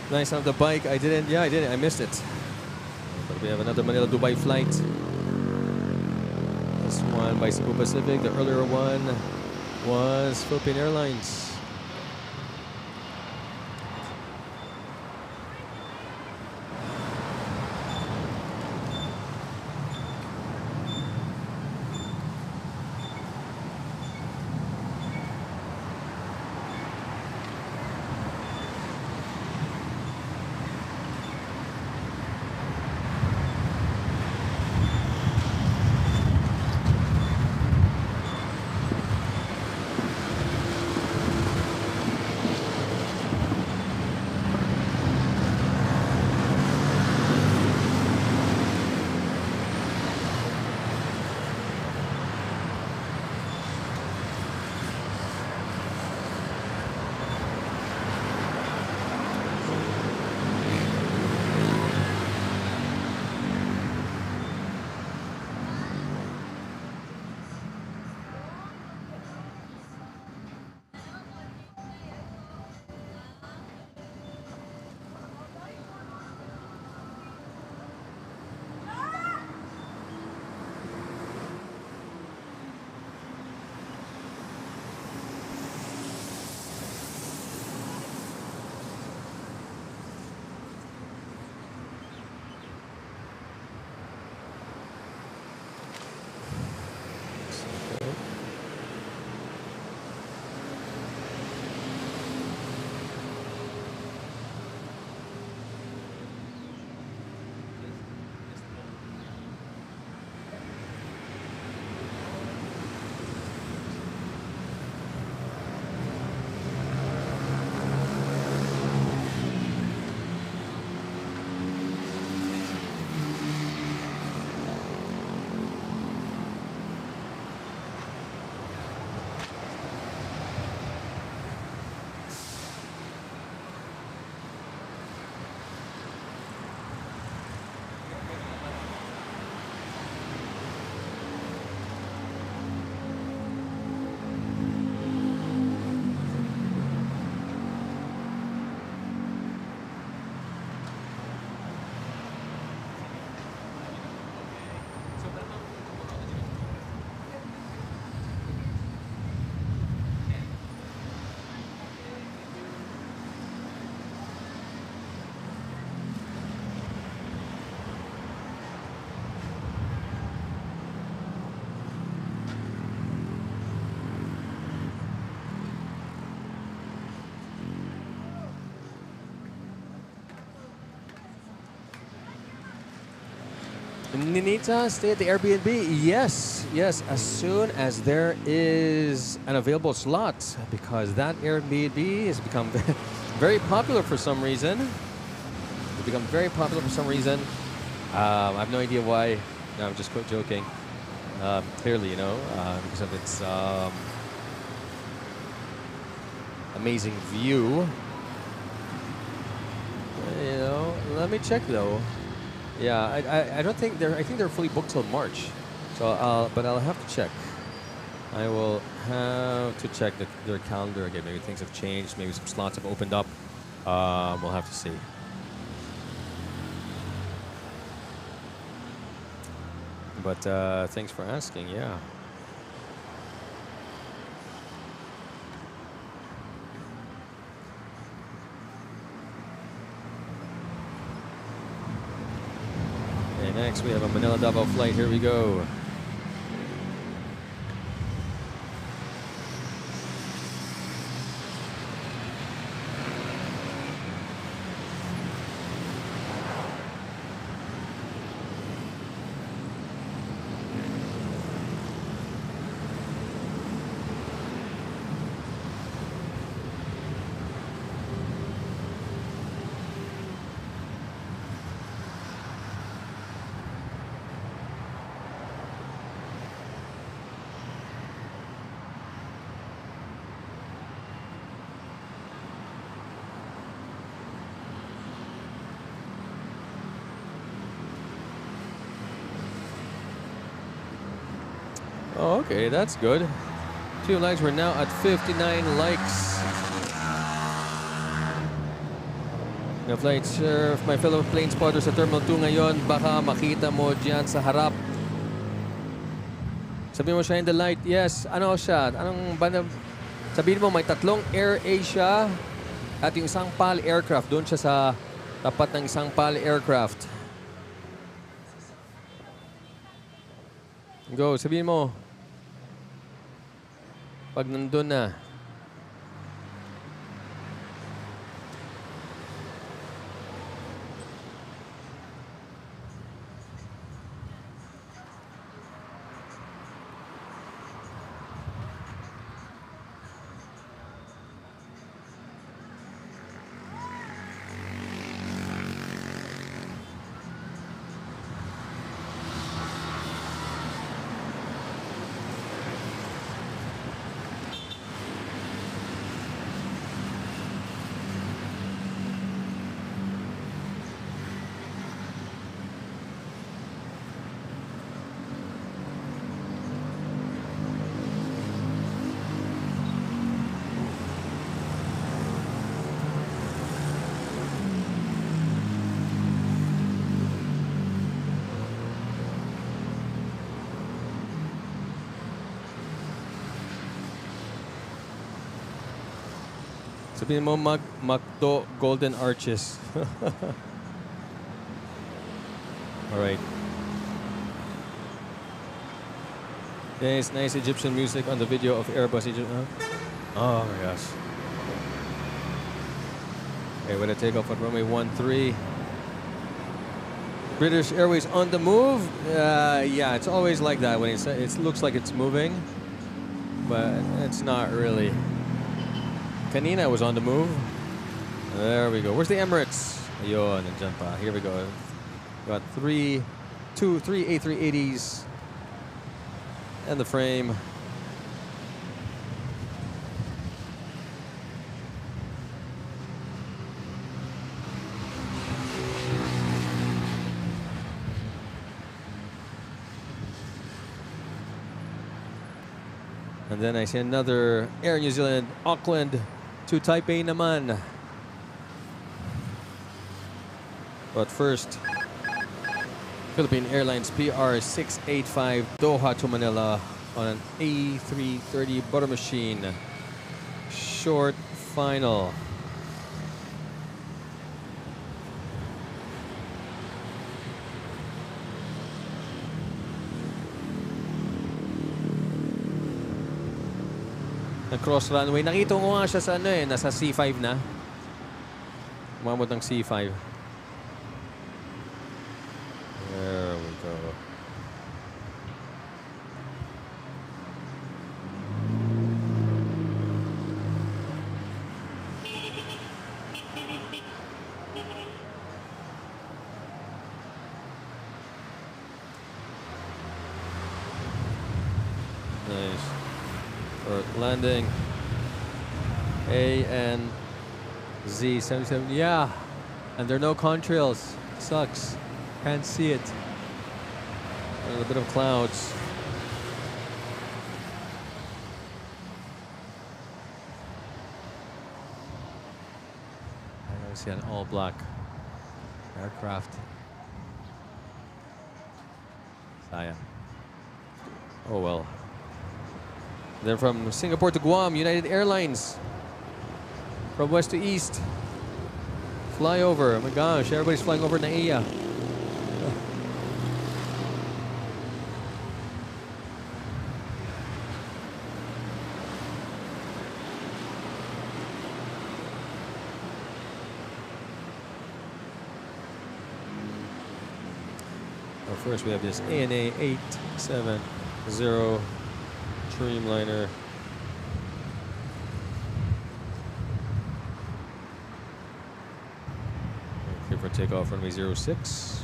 Nice on the bike. I didn't. I missed it. But we have another Manila Dubai flight. This one by Cebu Pacific. The earlier one was Philippine Airlines. Ninita, stay at the Airbnb? Yes, yes, as soon as there is an available slot, because that Airbnb has become very popular for some reason. It's become very popular for some reason. I have no idea why. No, I'm just joking. Clearly, you know, because of its amazing view. You know, let me check though. Yeah, I don't think I think they're fully booked till March. So, but I'll have to check. I will have to check their calendar again. Maybe things have changed. Maybe some slots have opened up. We'll have to see. But thanks for asking. Yeah. Okay, next we have a Manila Davao flight. Here we go. Oh, okay, that's good. 2 likes. We're now at 59 likes. Now, flight surf, my fellow plane spotters sa Terminal 2 ngayon, baka makita mo dyan sa harap. Sabihin mo, shine the light. Yes, ano siya? Anong banda? Sabihin mo, may 3 Air Asia at yung isang PAL aircraft. Doon siya sa tapat ng isang PAL aircraft. Go, sabihin mo. Pag nandun na. Sabihin mo, Magdo Golden Arches. All right. There's nice Egyptian music on the video of Airbus. Oh my gosh. Okay, we're gonna take off at runway 13. British Airways on the move. Yeah, it's always like that when it looks like it's moving, but it's not really. Kanina was on the move. There we go. Where's the Emirates? Ayun, nandiyan pa. Here we go. Got three A380s and the frame. And then I see another Air New Zealand, Auckland to Taipei naman. But first, Philippine Airlines PR685 Doha to Manila on an A330 butter machine. Short final. Cross runway. Nakita ko nga siya sa ano nasa C5 na. Umabot ng C5. There we go. Nice. Or landing. A and Z 77. Yeah. And there are no contrails. Sucks. Can't see it. A little bit of clouds. I see an all black aircraft. Sayang. Oh well. Then from Singapore to Guam, United Airlines. From west to east. Flyover. Oh my gosh, everybody's flying over NAIA. First, we have this ANA 870 Dreamliner. Clear for takeoff, runway 06.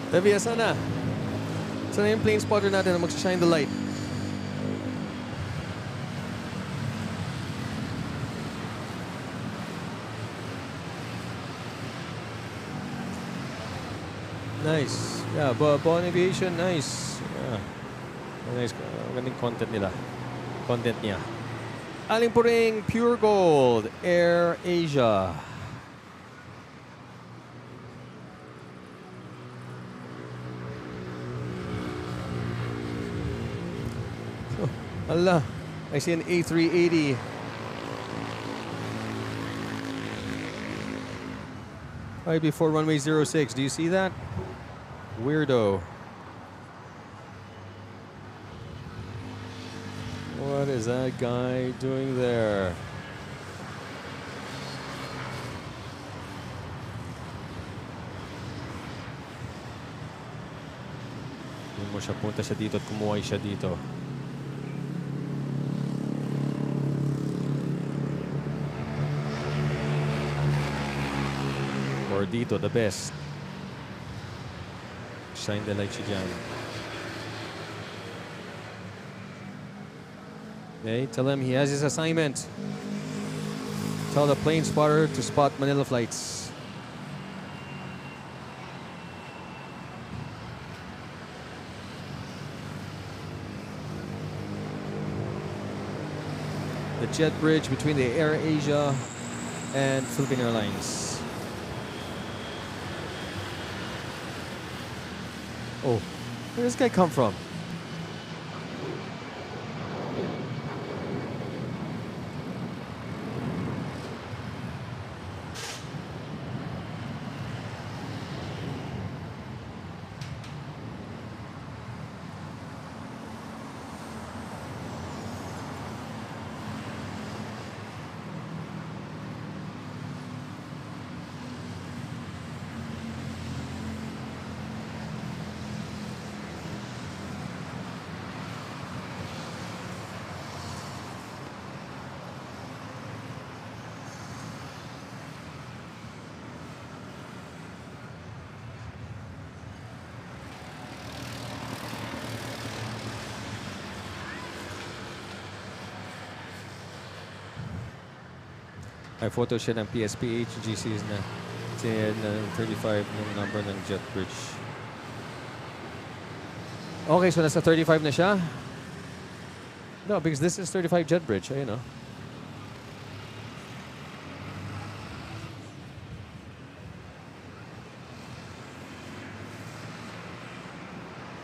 Tabi, sana. Sana yung plane spotter natin na mag-shine the light. Nice. Yeah, Boeing Aviation, nice. Yeah. Nice. Magandang content nila. Content niya. Aling puring Pure Gold, Air Asia. Allah, I see an A380. Right before runway 06. Do you see that? Weirdo. What is that guy doing there? Hindi mo siya, punta siya dito at kumuhay siya dito. Or dito, the best. Shine the light siya dyan. Okay, tell him he has his assignment. Tell the plane spotter to spot Manila flights. The jet bridge between the Air Asia and Philippine Airlines. Oh, where did this guy come from? May photo siya ng PSPH GCs na 35 ng number ng jet bridge. Okay, so nasa 35 na siya. No, because this is 35 jet bridge, you know.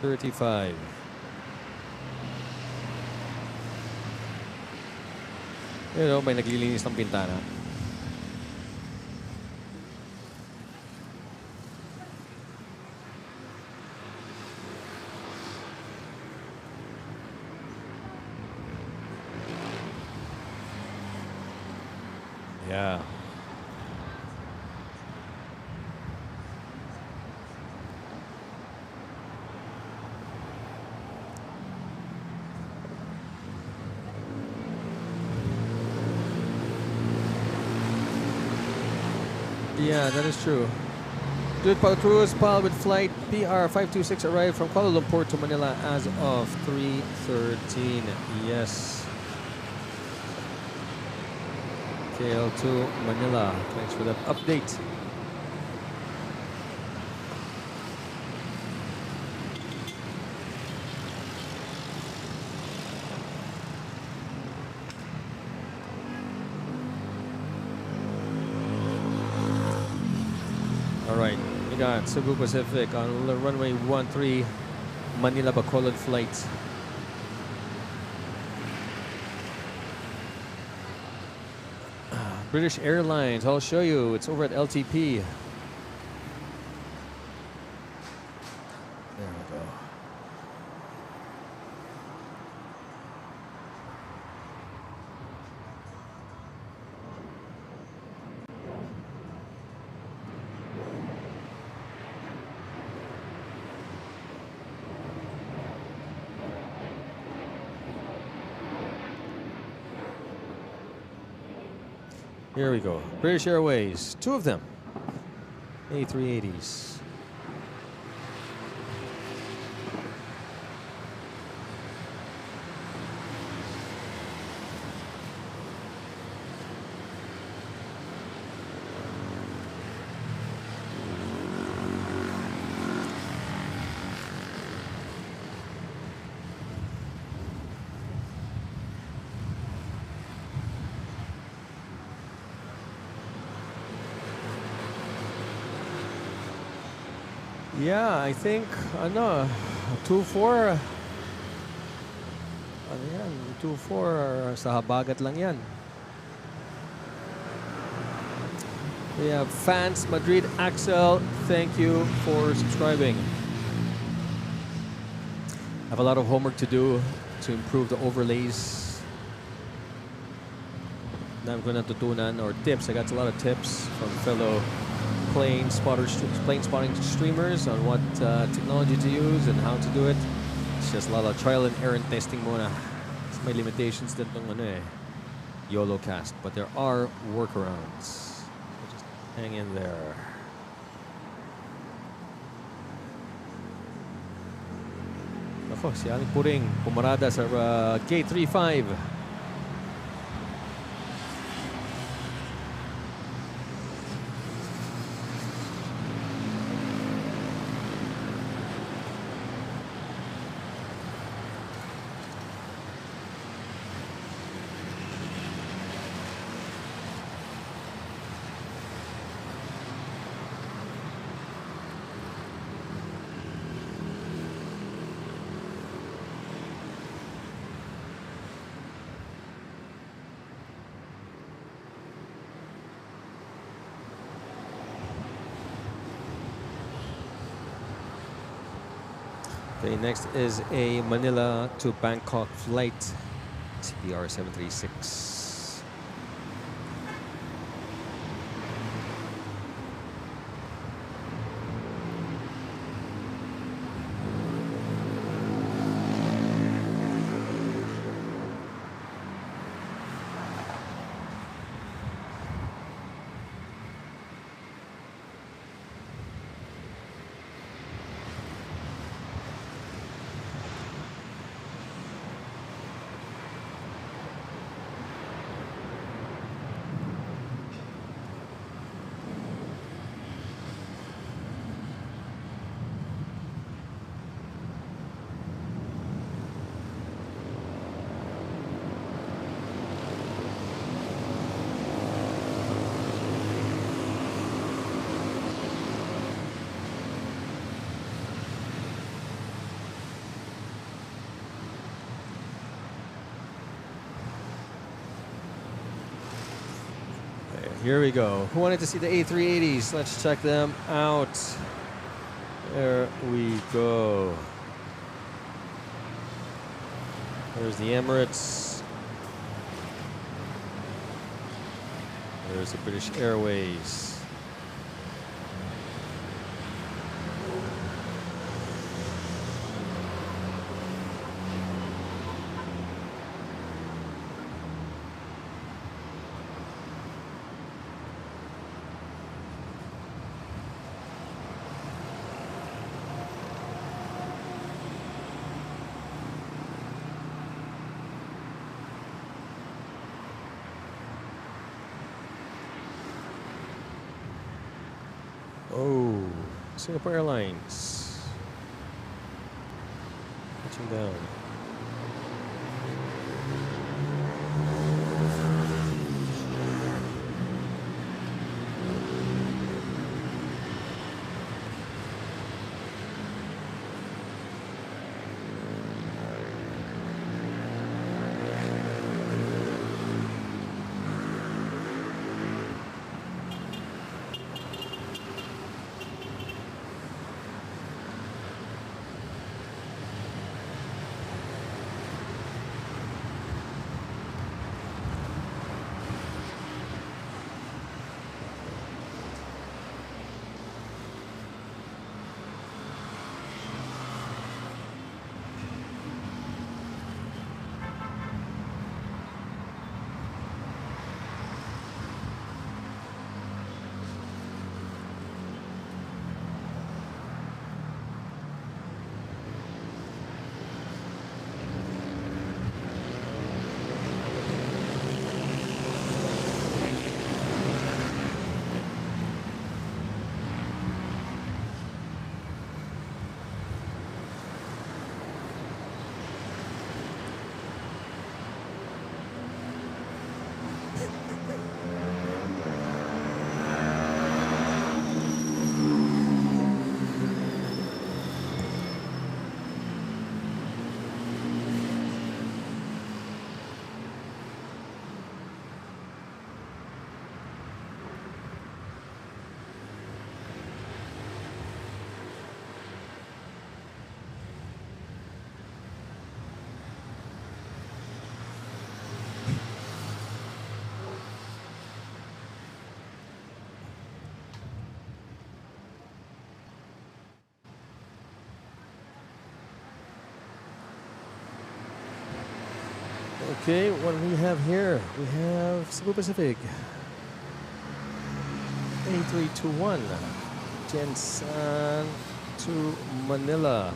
$35. You know, may naglilinis ng bintana. Yeah. Yeah, that is true. Good Pal Cruz, Pal with flight PR526 arrived from Kuala Lumpur to Manila as of 3:13. Yes. KL to Manila. Thanks for that update. All right, we got Cebu Pacific on the runway 13, Manila Bacolod flight. British Airlines, I'll show you. It's over at LTP. There we go. Here we go. British Airways, 2 of them. A380s. Yeah, I think, 2-4. Ano yan? 2-4 sa habagat lang yan. We have Fans Madrid Axel. Thank you for subscribing. I have a lot of homework to do to improve the overlays. Now I'm going to tutunan or tips. I got a lot of tips from fellow plane spotting streamers on what technology to use and how to do it. It's just a lot of trial and error testing muna. It's my limitations din tong YOLO cast, but there are workarounds. So just hang in there. Ako, si Aling Puring pumarada sa gate 35. Okay, next is a Manila to Bangkok flight, CPR 736. Here we go. Who wanted to see the A380s? Let's check them out. There we go. There's the Emirates. There's the British Airways. Oh, Singapore Airlines. Touching down. Okay, what do we have here? We have Cebu Pacific. A321. Jensan to Manila.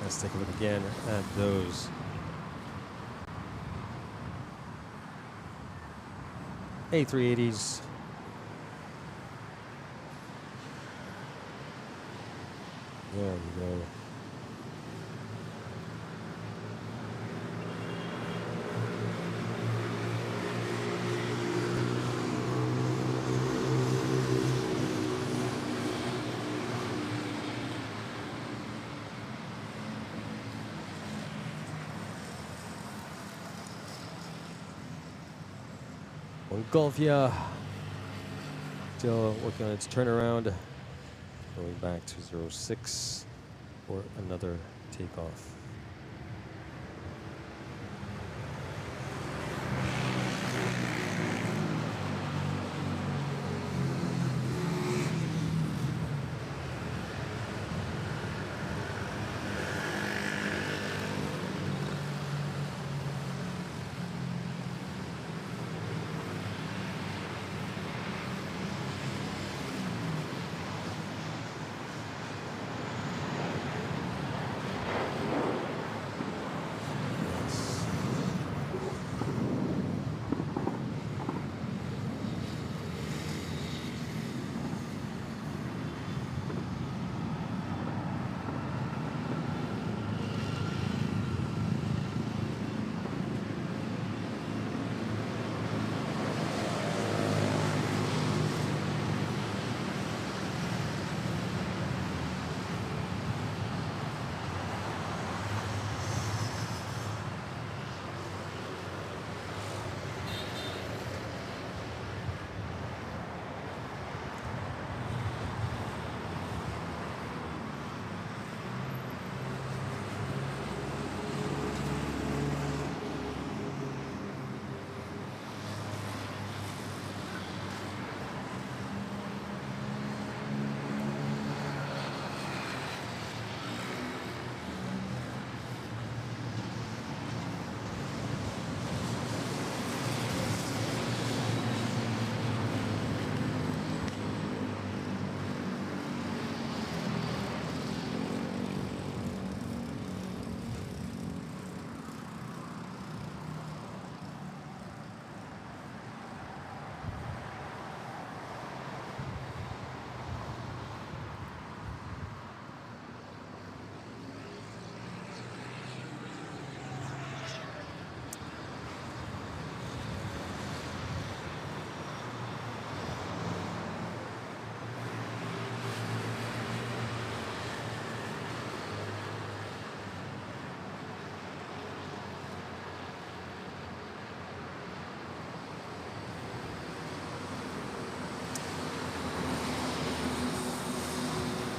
Let's take a look again at those. A380s. There we go. Golfia still working on its turnaround, going back to 06 for another takeoff.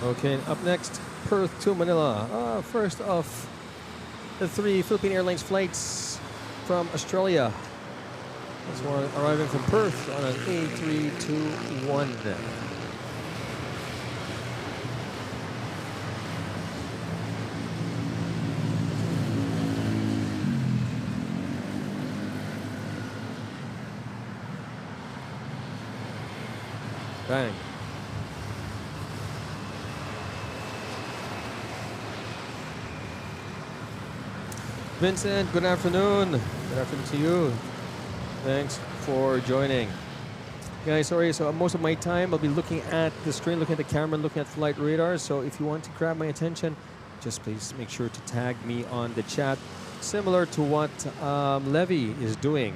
Okay, up next, Perth to Manila. First of the 3 Philippine Airlines flights from Australia. This one arriving from Perth on an A321. Bang. Vincent, good afternoon. Good afternoon to you. Thanks for joining. Guys, sorry, so most of my time I'll be looking at the screen, looking at the camera, looking at flight radars. So if you want to grab my attention, just please make sure to tag me on the chat, similar to what Levy is doing.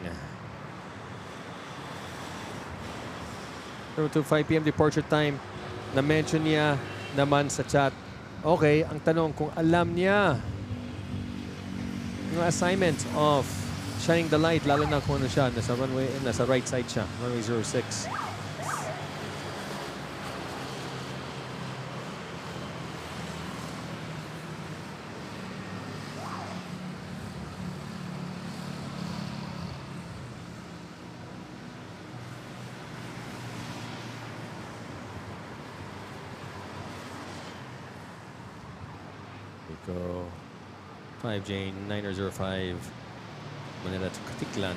5 p.m. departure time, na-mention niya naman sa chat. Okay, ang tanong kung alam niya yung assignment of shining the light, lalo na kung ano siya, nasa runway, nasa right side siya, runway 06. We go 5J905 Manila to Katiklan.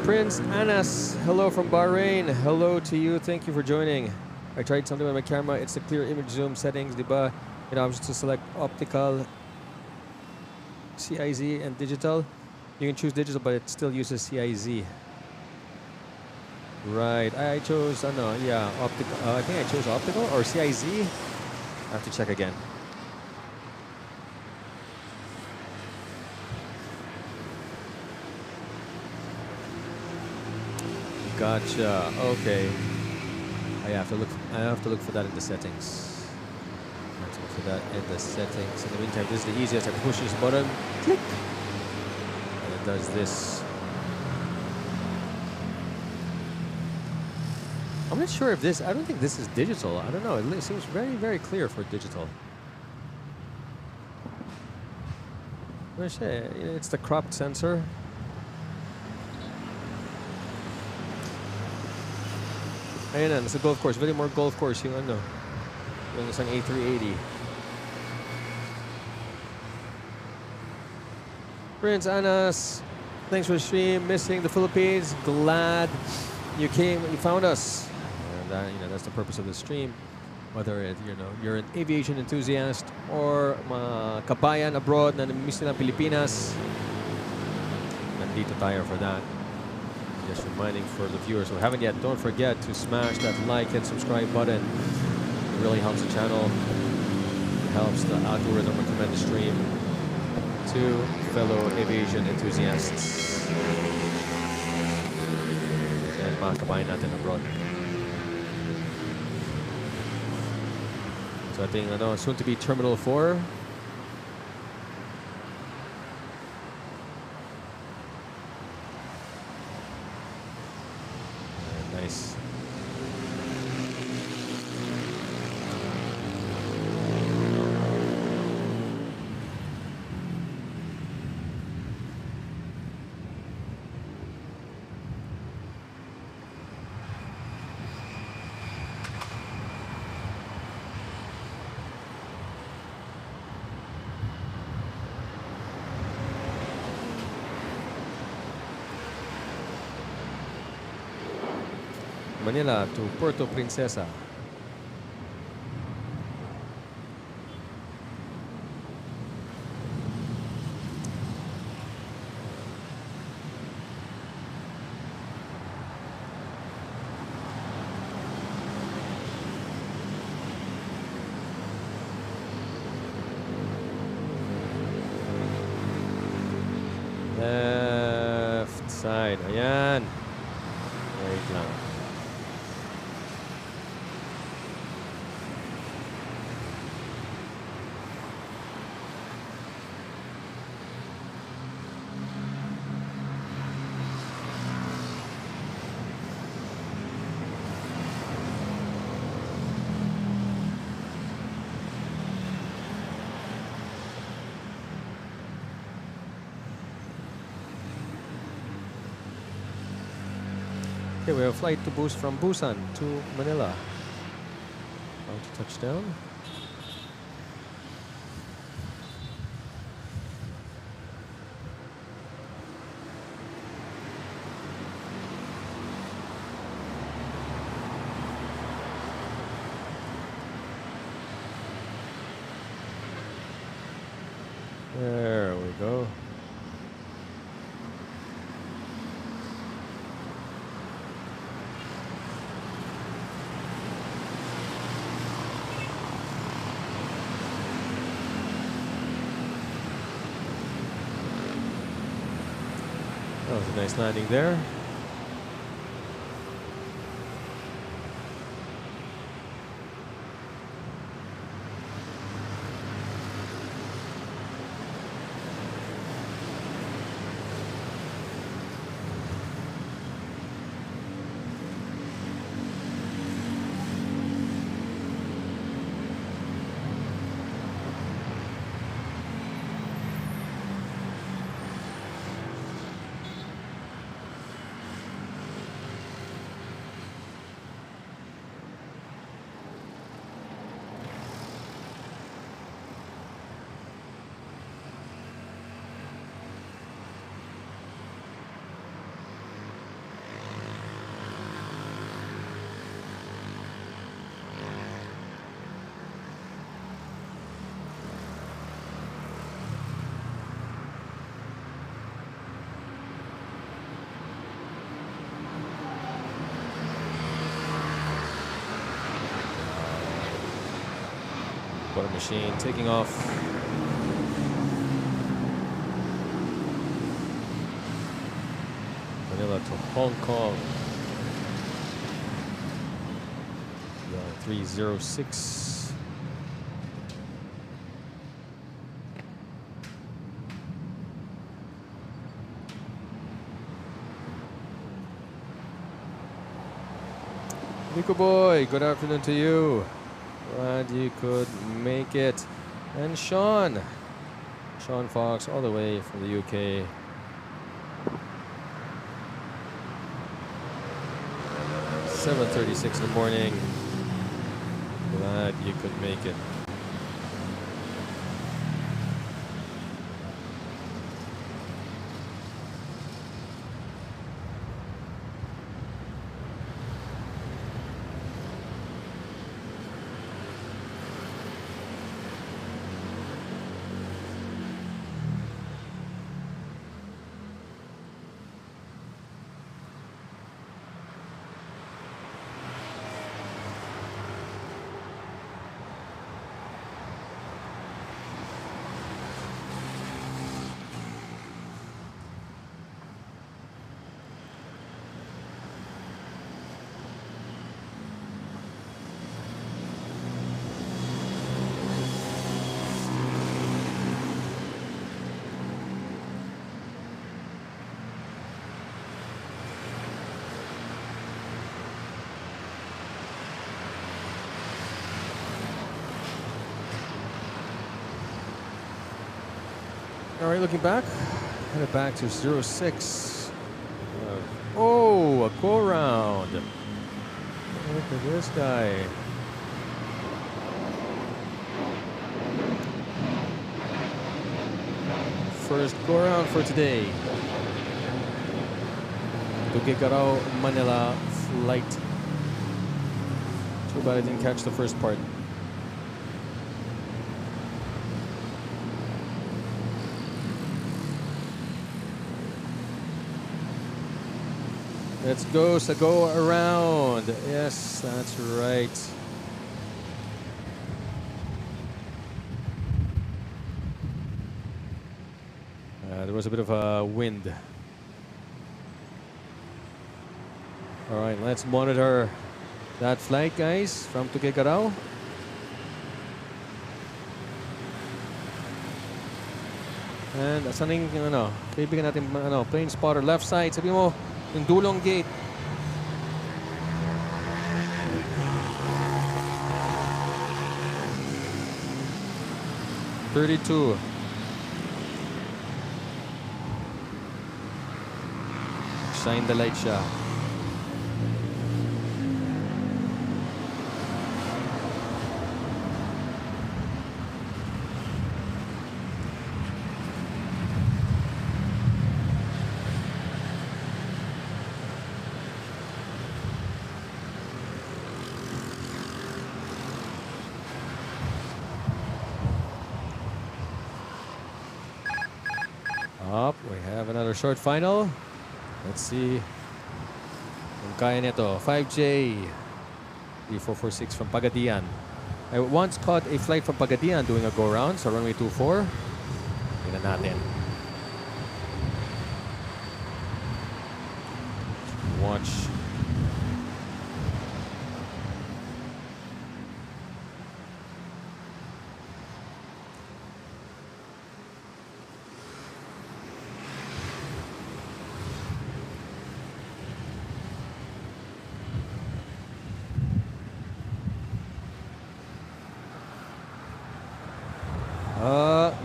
Prince Anas, hello from Bahrain. Hello to you. Thank you for joining. I tried something with my camera. It's the clear image zoom settings, diba? You know, I'm just to select optical, CIZ, and digital. You can choose digital, but it still uses CIZ. Right. I chose, yeah, optical. I think I chose optical or CIZ. I have to check again. Gotcha. Okay. I have to look for that in the settings. I have to look for that in the settings. In the meantime, this is the easiest. I push this button, click, and it does this. I'm not sure if this. I don't think this is digital. I don't know. It seems very, very clear for digital. It's the cropped sensor. Ayan na, nasa golf course. Very more golf course yung ano. Yung isang A380. Prince Anas, thanks for the stream. Missing the Philippines. Glad you came, you found us. And that's the purpose of the stream. Whether you're an aviation enthusiast or mga kabayan abroad na namiss nila Pilipinas, nandito tayo for that. Just reminding for the viewers who haven't yet, don't forget to smash that like and subscribe button. It really helps the channel. It helps the algorithm recommend the stream to fellow aviation enthusiasts and mga kabayan natin abroad. So I think soon to be Terminal 4. Nice. Manila to Puerto Princesa. Left side. Ayan. Wait lang. Okay, we have a flight to boost from Busan to Manila. About to touch down. There we go. That was a nice landing there. Water machine taking off. Manila to Hong Kong. 306. Nico boy, good afternoon to you. Glad you could make it. And Sean Fox, all the way from the UK. "7:36 in the morning. Glad you could make it." All right, looking back, headed back to 06. Oh, a go-round. Look at this guy. First go-round for today. Tuguegarao, Manila flight. Too bad I didn't catch the first part. Let's go, so go around. Yes, that's right. There was a bit of a wind. All right, let's monitor that flight, guys, from Tuguegarao. And asan yung kaibigan natin, plane spotter, left side. Sabi mo, yung dulong gate. .32. Shine the light siya. Up, we have another short final. Let's see kung kaya nito. 5J 3446 from Pagadian. I once caught a flight from Pagadian doing a go-round sa runway 24. Tingnan natin. Watch.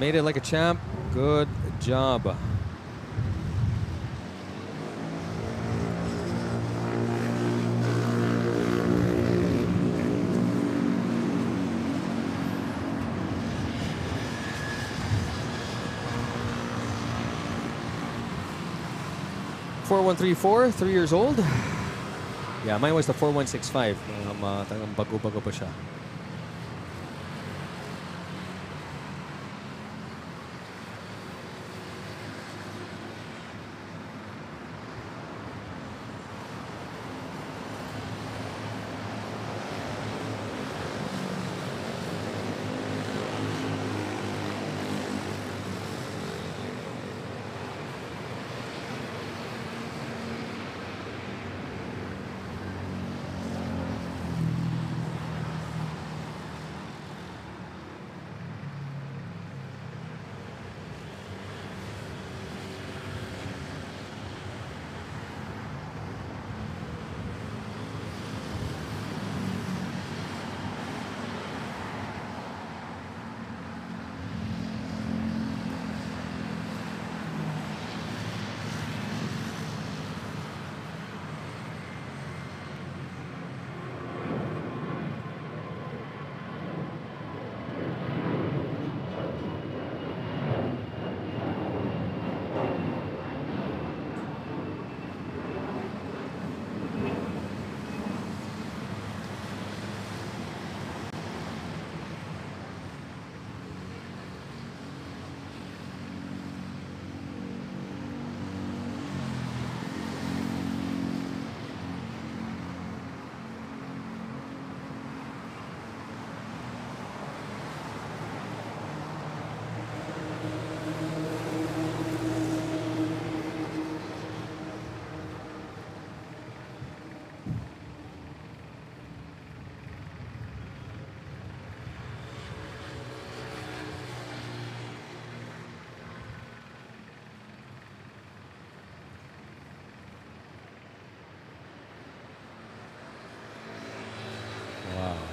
Made it like a champ. Good job. .4134, 3 years old. Yeah, mine was the 4165. Talagang bago-bago pa siya.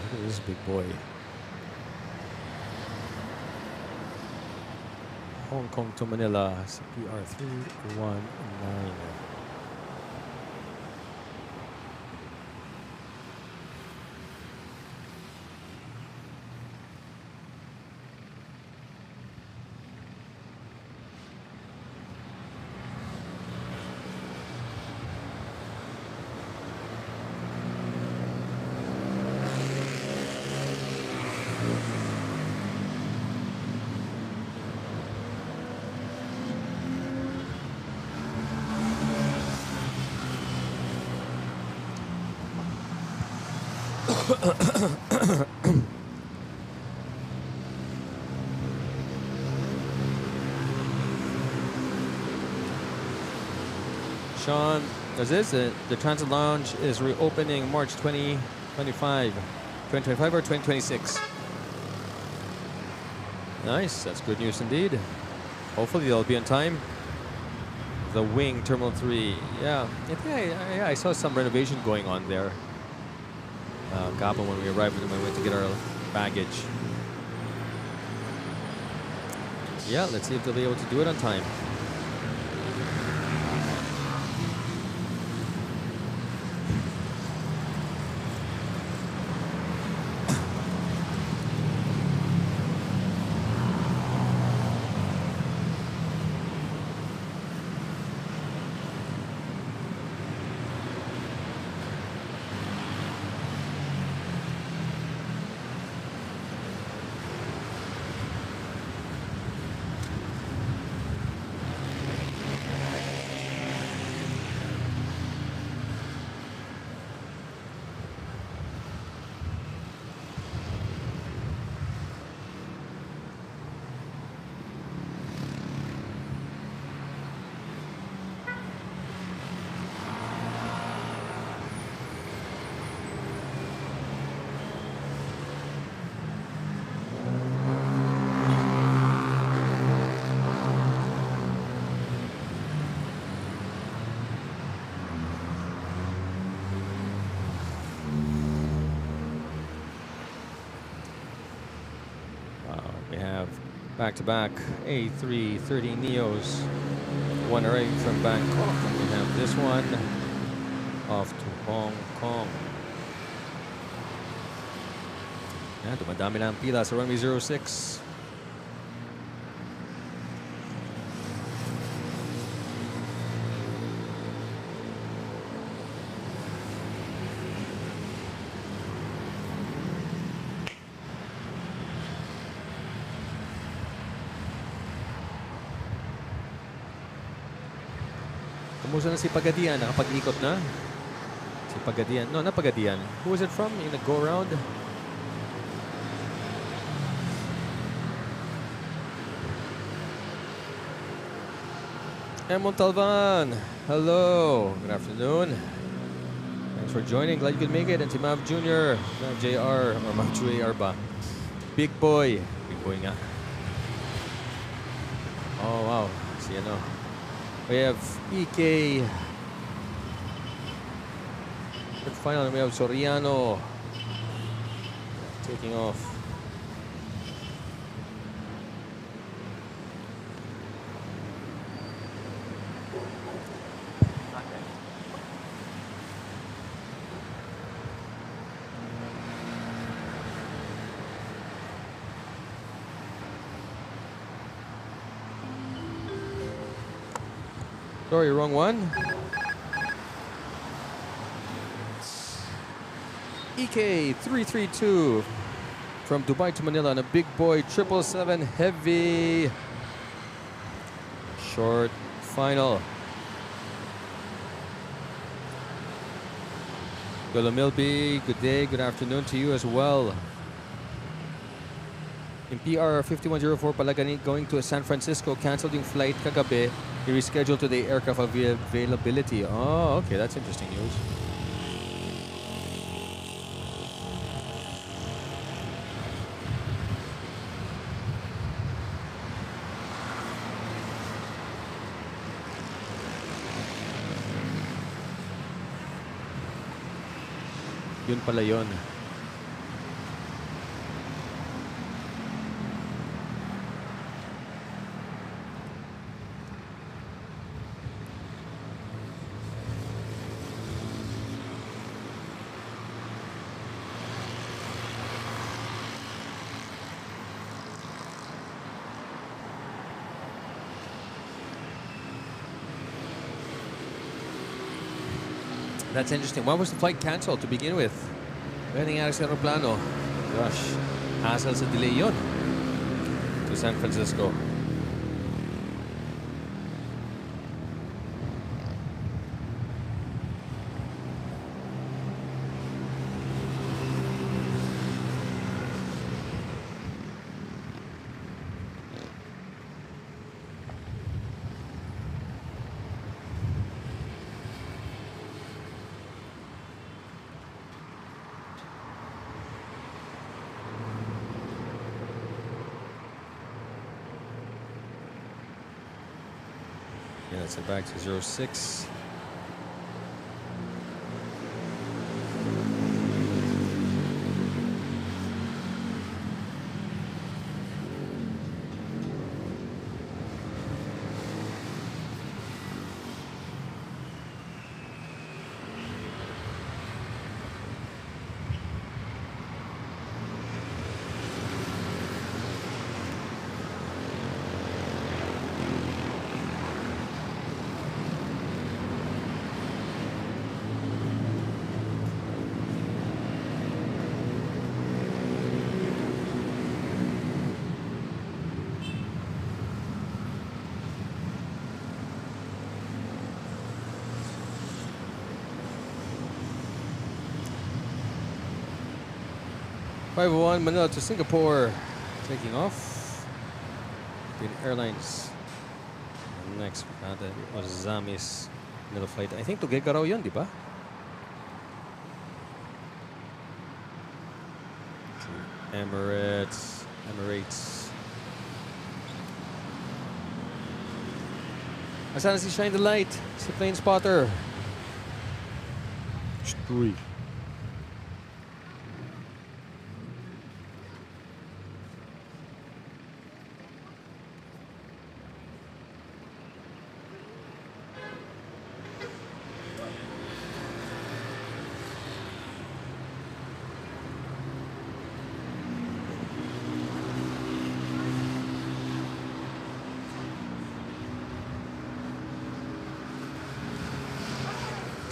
Look at this big boy. Hong Kong to Manila, CPR 319. Sean, is this the Transit Lounge is reopening March 2025 or 2026? Nice, that's good news indeed. Hopefully they'll be on time. The Wing Terminal 3, yeah, I saw some renovation going on there. Kapon when we arrived when we went to get our baggage. Yeah, let's see if they'll be able to do it on time. Back-to-back A330 Neos. One arriving from Bangkok. And we have this one off to Hong Kong. Yan, dumadami na ang pila sa runway 06. Kumusta na si Pagadian? Nakapag-ikot na? Si Pagadian. No, not Pagadian. Who was it from in the go-round? Montalvan. Hello. Good afternoon. Thanks for joining. Glad you could make it. And si Mav Jr. Mav JR. Or Mav JR ba? Big boy. Big boy nga. Oh, wow. Si ano. We have EK. Third final, we have Soriano taking off. Sorry, wrong one. EK332 from Dubai to Manila on a big boy 777 heavy short final. Golo Milby, good day, good afternoon to you as well. In PR 5104 pala going to San Francisco, canceled yung flight kagabi. He rescheduled today aircraft availability. Oh, okay, that's interesting news. Yun pala yun. That's interesting. Why was the flight canceled to begin with? Ano nangyari sa aeroplano? Gosh, hassle sa delay yun to San Francisco. Yeah, let's head back to 06. One Manila to Singapore, taking off. Between Airlines. And next, that was Zami's Manila flight. I think to Gegaraw yun, di ba? Emirates. Asan na si Shine the Light? Si plane spotter. Three.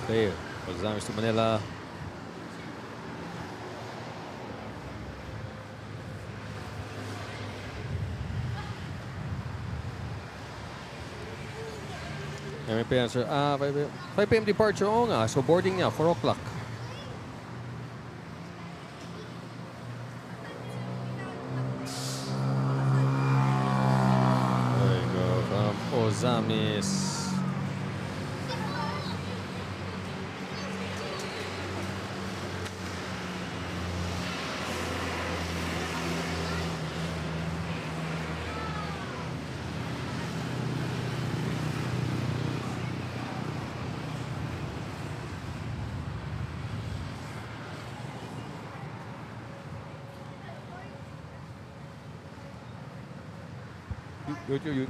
Clear. Zamis to Manila. MNP answer. 5 p.m. departure. Oo nga. So boarding niya, 4 o'clock. There you go. From Ozamis. YouTube.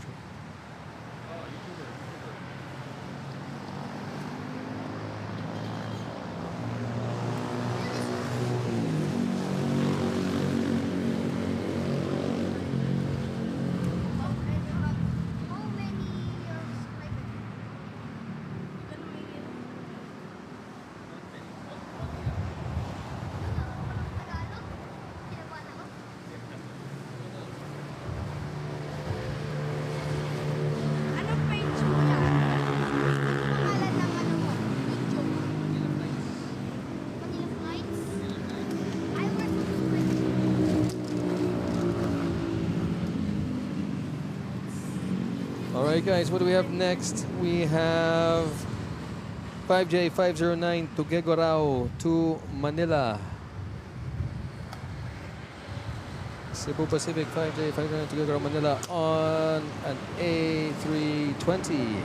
Alright guys, what do we have next? We have 5J509 to Gegorao to Manila. Cebu Pacific 5J509 to Gegorao, Manila on an A320.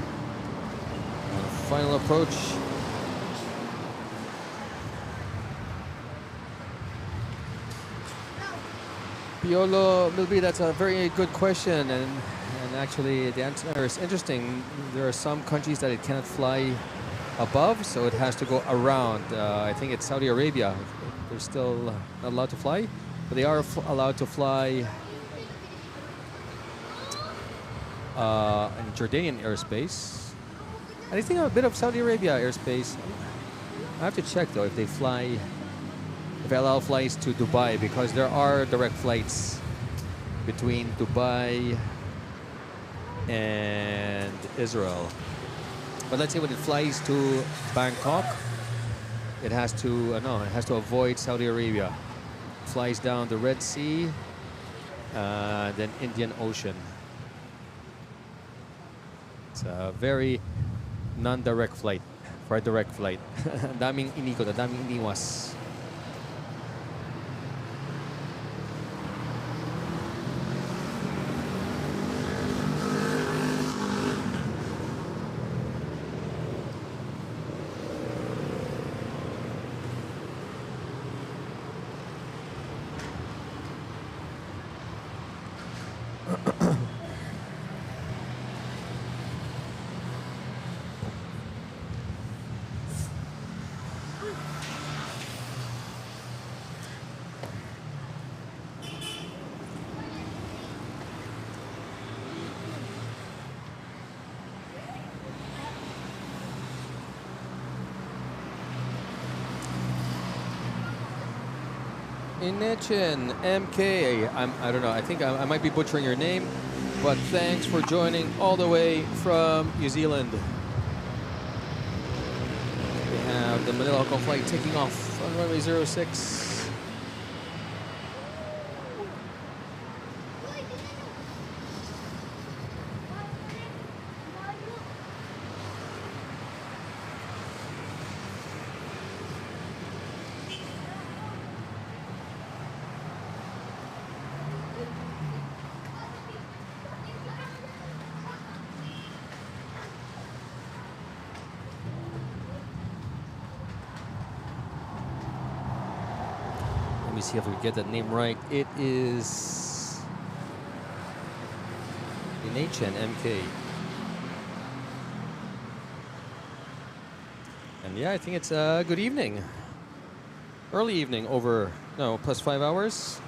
Final approach. Piolo Milby, that's a very good question, and actually the answer is interesting. There are some countries that it cannot fly above, so it has to go around. I think it's Saudi Arabia. They're still not allowed to fly, but they are allowed to fly in Jordanian airspace. And I think a bit of Saudi Arabia airspace. I have to check though if they fly, if LL flies to Dubai, because there are direct flights between Dubai and Israel. But let's say when it flies to Bangkok, it has to avoid Saudi Arabia. Flies down the Red Sea, then Indian Ocean. It's a very non-direct flight for a direct flight. Daming inikot, daming iniwas. Inechen MK. I don't know. I think I might be butchering your name, but thanks for joining all the way from New Zealand. We have the Manila flight taking off on runway 06. Let me see if we get that name right. It is Inechen MK. And yeah, I think it's a good evening. Early evening over, no, plus 5 hours.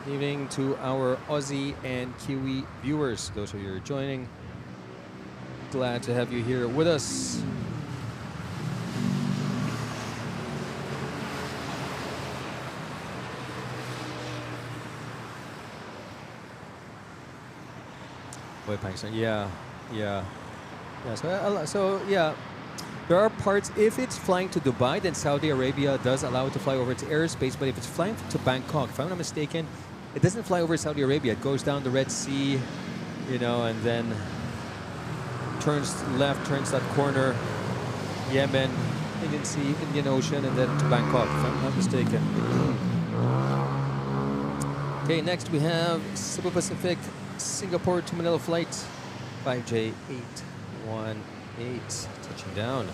Evening to our Aussie and Kiwi viewers. Those of you who are joining, glad to have you here with us. Yeah. So yeah, there are parts. If it's flying to Dubai, then Saudi Arabia does allow it to fly over its airspace. But if it's flying to Bangkok, if I'm not mistaken, it doesn't fly over Saudi Arabia. It goes down the Red Sea, you know, and then turns left, turns that corner, Yemen, Indian Sea, Indian Ocean, and then to Bangkok, if I'm not mistaken. Okay, next we have Cebu Pacific, Singapore to Manila flight 5J818 touching down.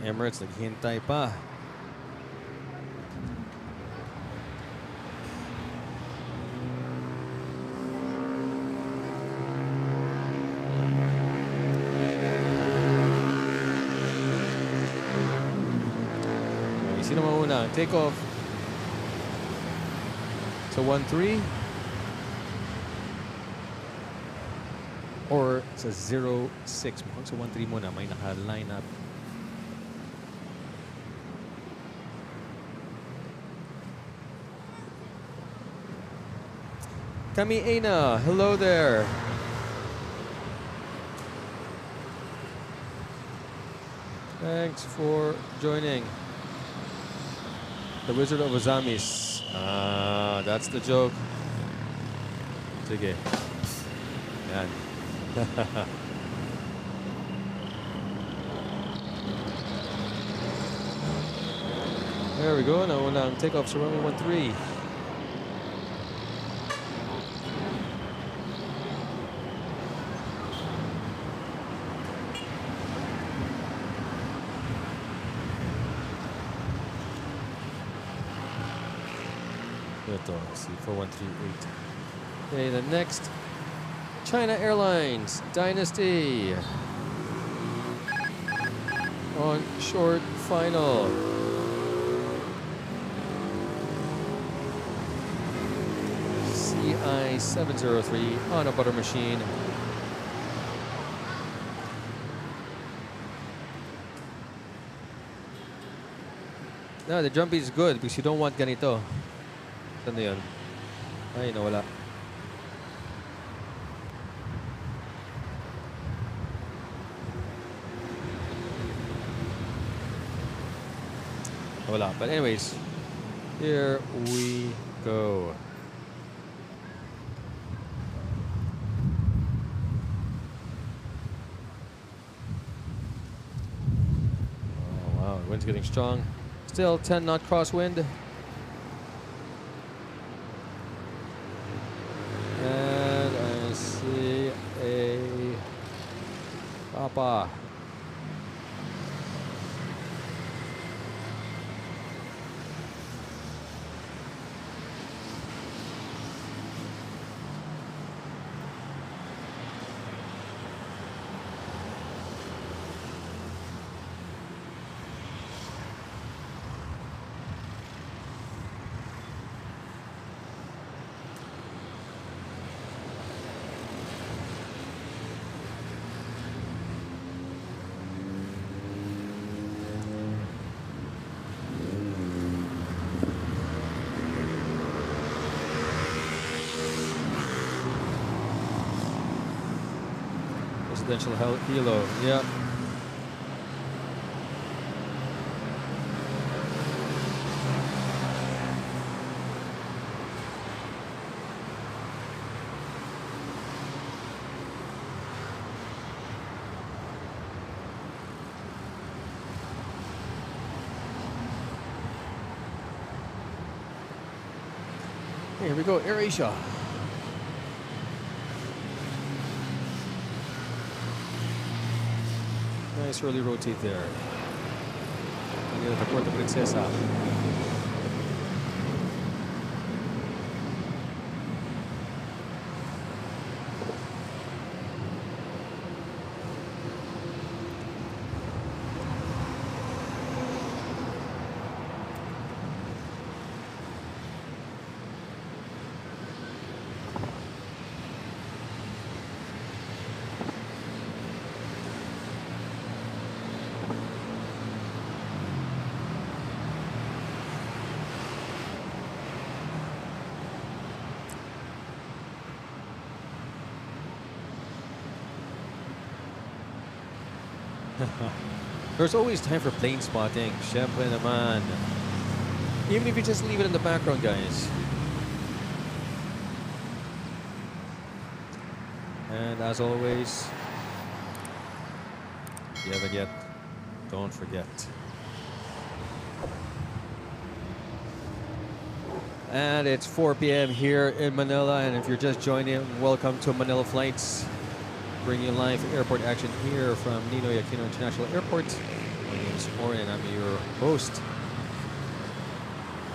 Emirates naghihintay pa. Sino mauna? Takeoff sa 13 or sa 06? Mukhang sa 13 muna, may naka-line up. Kami Aina, hello there. Thanks for joining. The Wizard of Ozamis. Ah, that's the joke. Sige. Yan. There we go. Nauna ang takeoff sa runway 13. C4138. Okay, the next China Airlines Dynasty on short final. CI703 on a butter machine. No, the jumpy is good because you don't want ganito. Ano yun? Ay, nawala. Nawala. But anyways, here we go. Oh, wow, the wind's getting strong. Still 10 knot crosswind. Papa. Residential helo, yeah. Here we go, AirAsia. Nice early rotate there. Manila to Puerto Princesa. There's always time for plane spotting. Syempre naman. Even if you just leave it in the background, guys. And as always, if you haven't yet, don't forget. And it's 4 p.m. here in Manila. And if you're just joining, welcome to Manila Flights. Bringing you live airport action here from Ninoy Aquino International Airport. My name is Oren and I'm your host.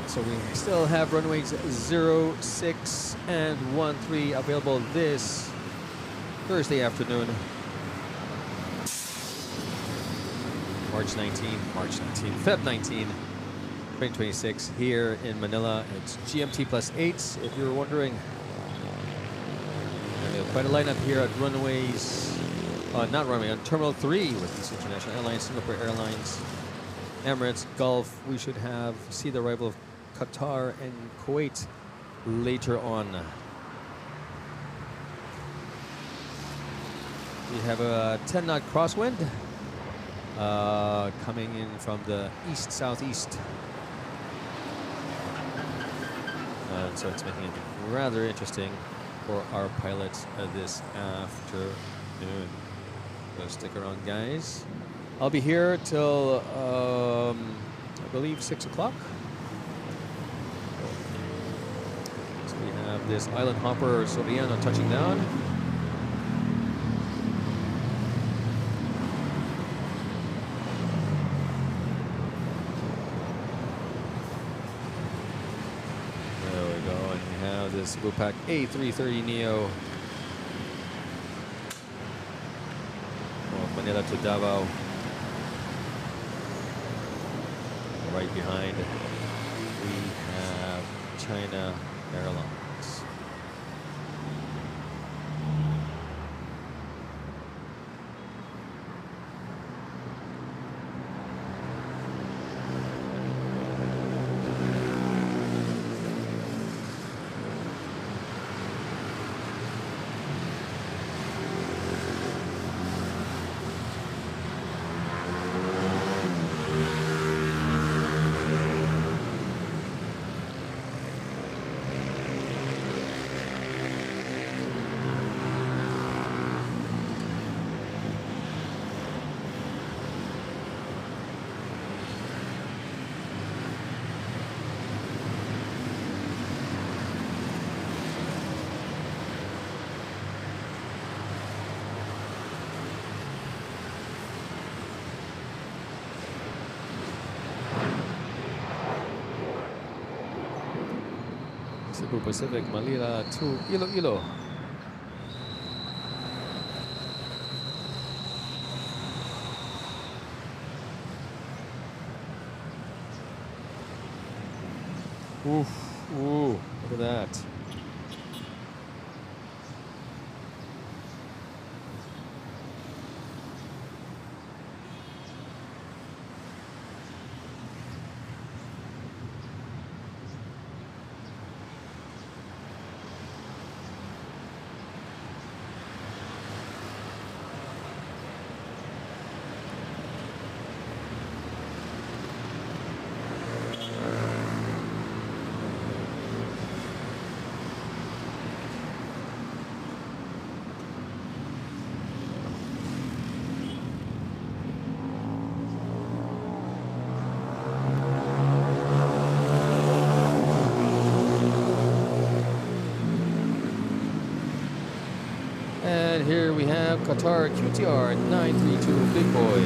So we still have runways 06 and 13 available this Thursday afternoon. Feb 19, 2026 here in Manila. It's GMT +8 if you're wondering. Quite a lineup here at runways, not runway, on Terminal 3 with these international airlines, Singapore Airlines, Emirates, Gulf. We should see the arrival of Qatar and Kuwait later on. We have a 10-knot crosswind coming in from the east-southeast. So it's making it rather interesting for our pilots this afternoon. So stick around, guys. I'll be here till I believe 6 o'clock. So we have this island hopper Soriano touching down. This Cebu A380 Neo from Manila to Davao. Right behind we have China Airlines. Cebu Pacific, Manila to Iloilo. Oof, ooh, look at that. And here we have Qatar QTR 932 Big Boy.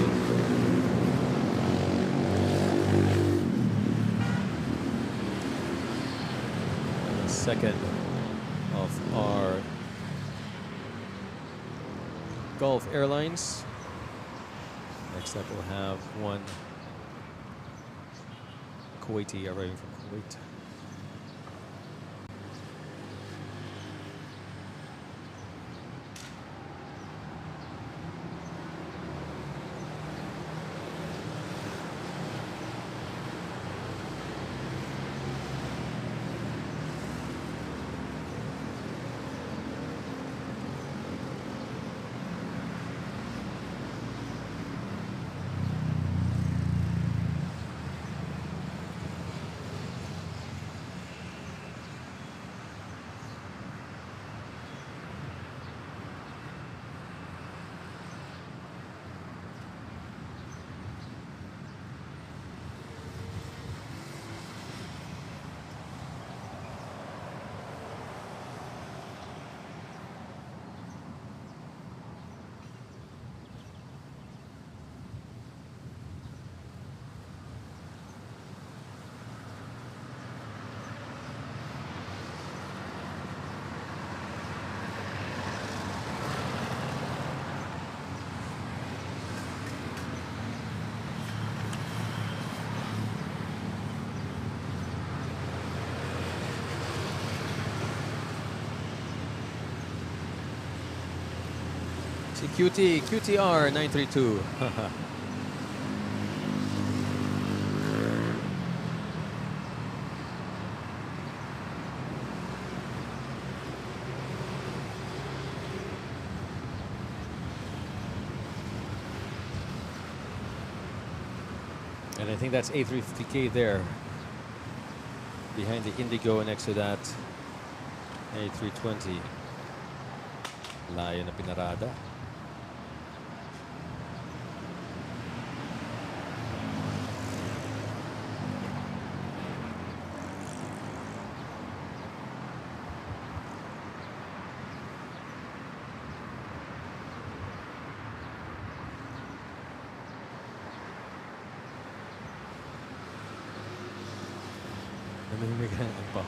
And the second of our Gulf Airlines. Next up we'll have one Kuwaiti arriving from Kuwait. QTR 932. And I think that's A350K there. Behind the Indigo next to that A320. Layo na pinarada. Namimigay ng angpaw.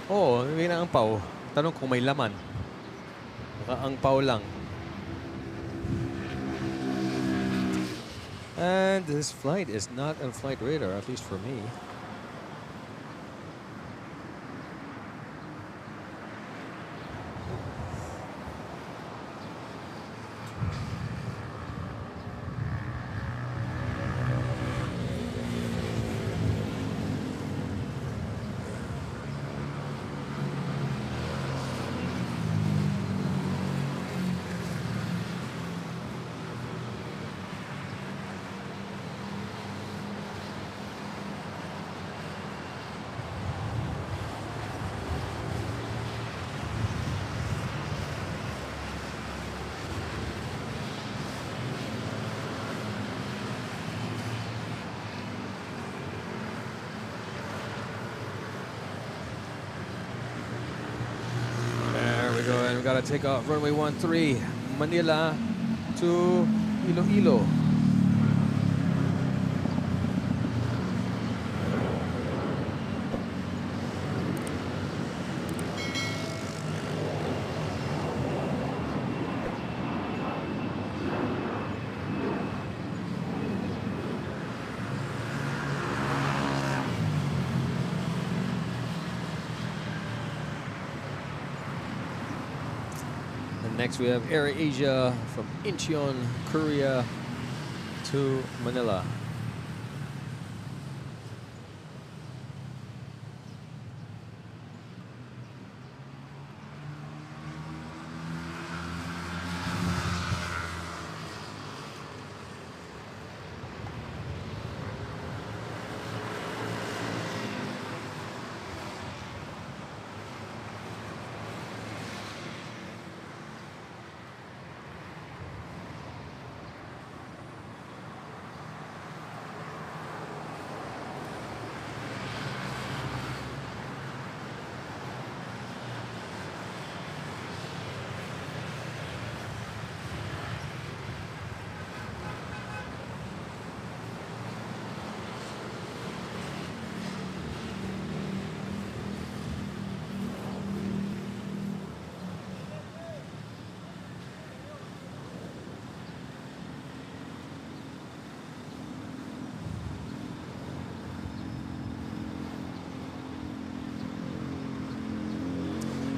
Oo, namimigay ng angpaw. Tanong kung may laman. Naka-angpaw lang. And this flight is not on flight radar, at least for me. We got to take off runway 13, Manila to Iloilo. And next we have AirAsia from Incheon, Korea to Manila.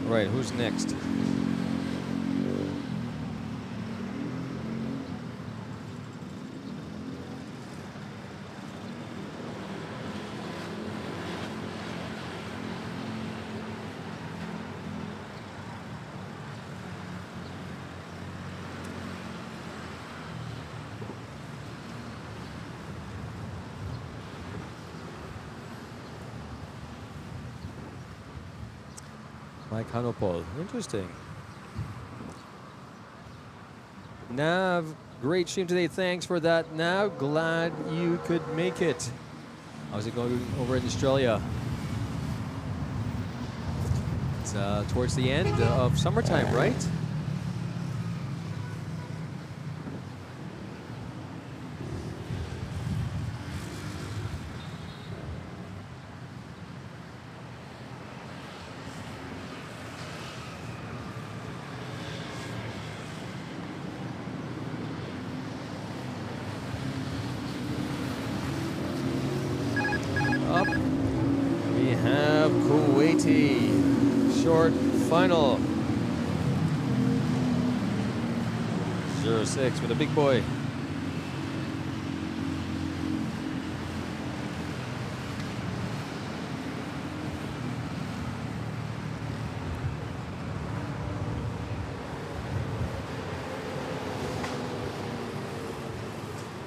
Right, who's next? Mike Hanopol. Interesting. Nav, great stream today. Thanks for that, Nav. Glad you could make it. How's it going over in Australia? It's towards the end of summertime, right? Final 06 with a big boy.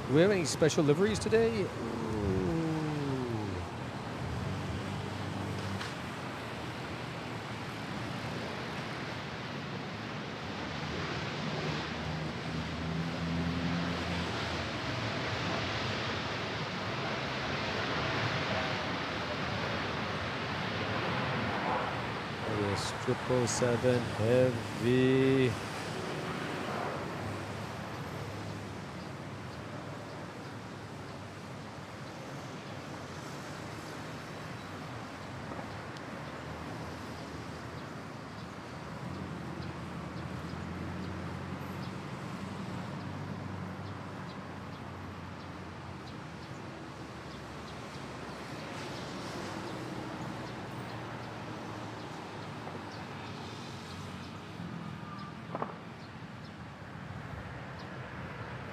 Do we have any special liveries today? Yes, 777 heavy.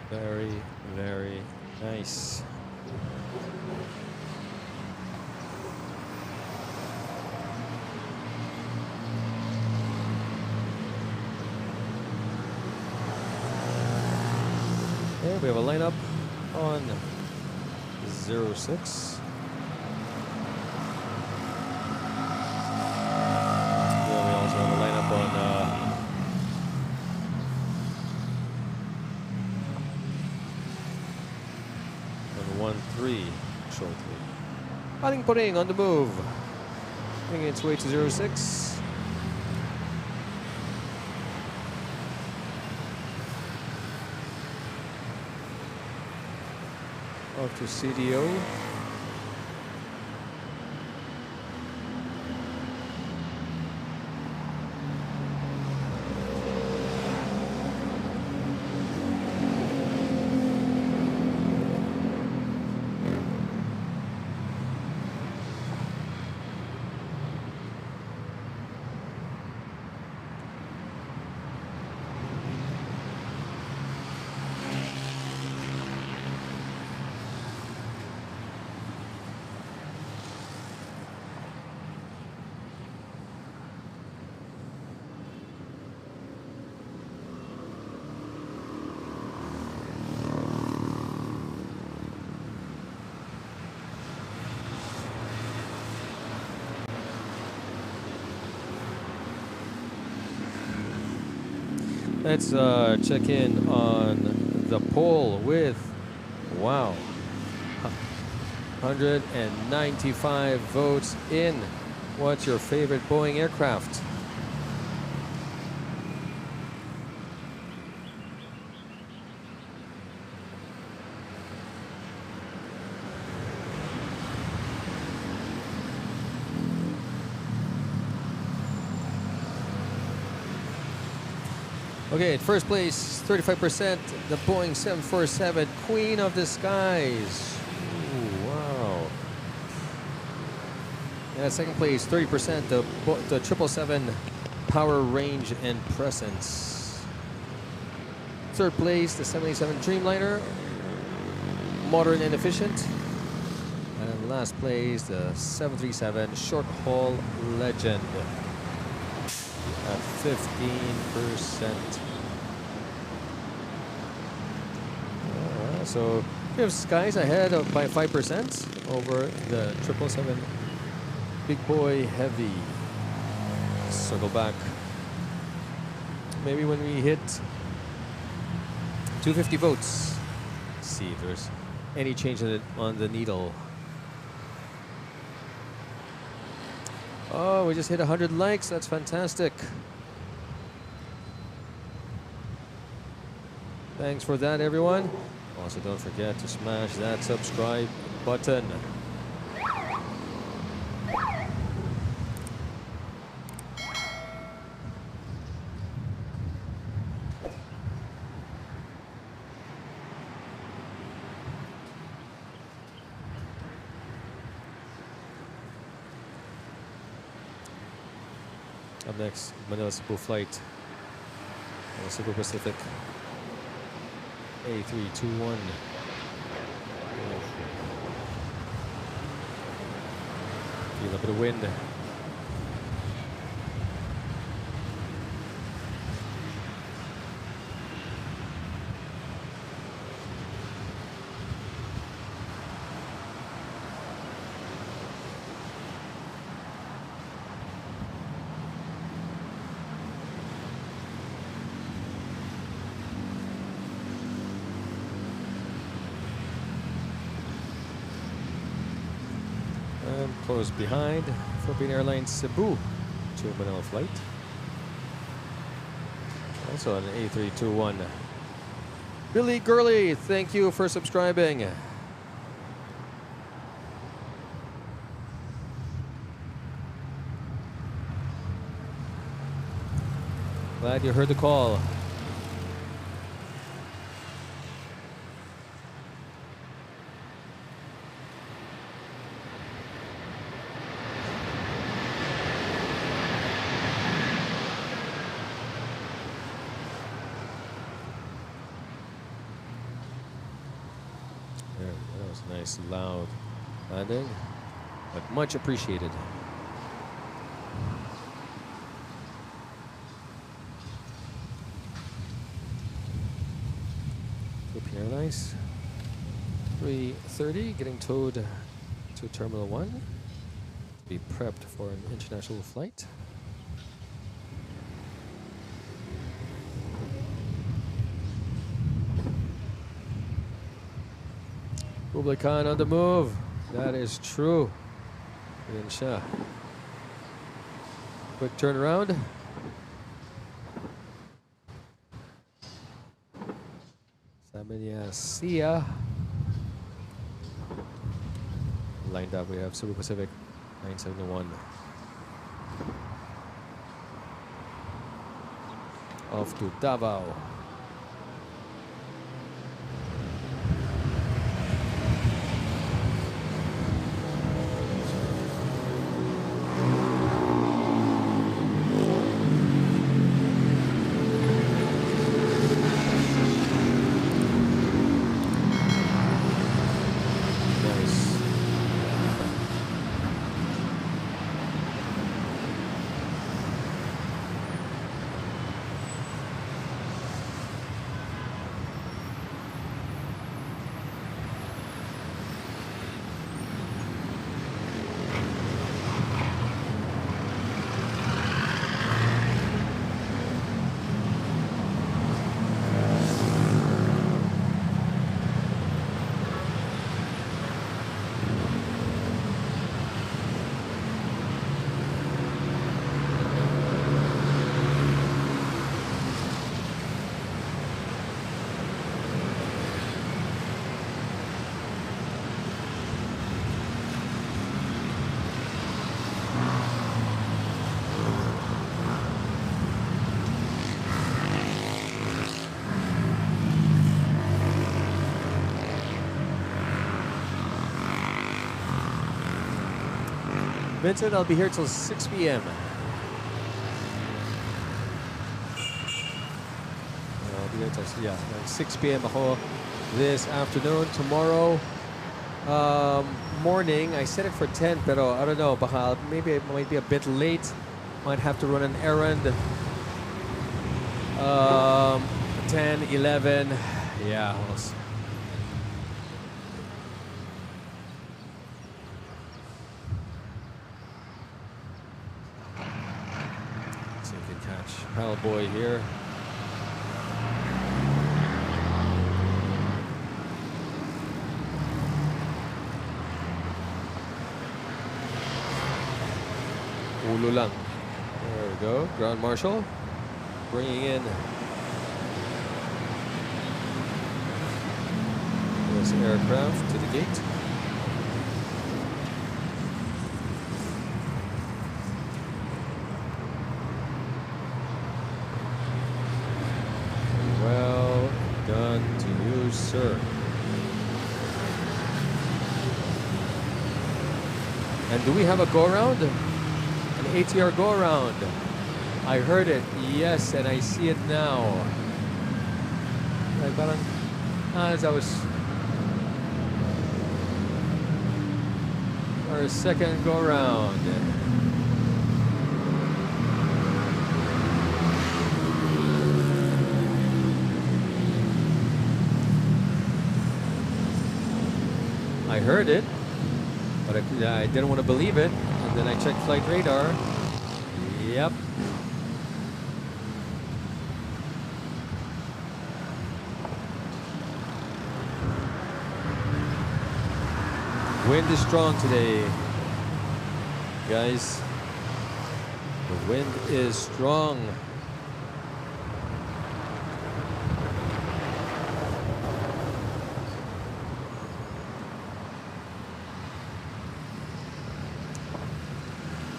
Very, very nice. Okay, we have a lineup on 06. Yeah, we also have a lineup on 1-3 shortly. Aling Poring on the move. Making its way to 06. Off to CDO. Let's check in on the poll with, wow, 195 votes in. What's your favorite Boeing aircraft? Okay, at first place, 35%, the Boeing 747, Queen of the Skies. Ooh, wow. And at second place, 30%, the 777, Power, Range, and Presence. Third place, the 787 Dreamliner, modern and efficient. And last place, the 737 Short Haul Legend at 15%. So we have Skies ahead by 5% over the 777 Big Boy Heavy. Circle back. Maybe when we hit 250 votes, see if there's any change on the needle. Oh, we just hit 100 likes. That's fantastic. Thanks for that, everyone. Also, don't forget to smash that subscribe button. Up next, Manila Cebu flight on the Cebu Pacific A321. Feel a bit of wind. Close behind, Philippine Airlines Cebu to Manila flight. Also an A321. Billy Gurley, thank you for subscribing. Glad you heard the call. That was a nice, loud landing, but much appreciated. Philippine Airlines 330 getting towed to Terminal 1 to be prepped for an international flight. Publican on the move. That is true. Yan siya. Quick turnaround. Sabi niya, see ya. Lined up, we have Cebu Pacific 971. Off to Davao. Vincent, I'll be here till 6 p.m. I'll be here till, yeah, like 6 p.m. ako this afternoon. Tomorrow morning, I set it for 10, pero I don't know, baka maybe it might be a bit late. Might have to run an errand. 10, 11, yeah. We'll see. Let's see if we can catch Pal Boy here. Ulo lang. There we go. Ground Marshal bringing in this aircraft to the gate. Well done to you, sir. And do we have a go-around? An ATR go-around. I heard it, yes, and I see it now. Like, parang, as I was... Our second go-around. I heard it, but I didn't want to believe it. And then I checked flight radar. Yep. Wind is strong today, guys. The wind is strong.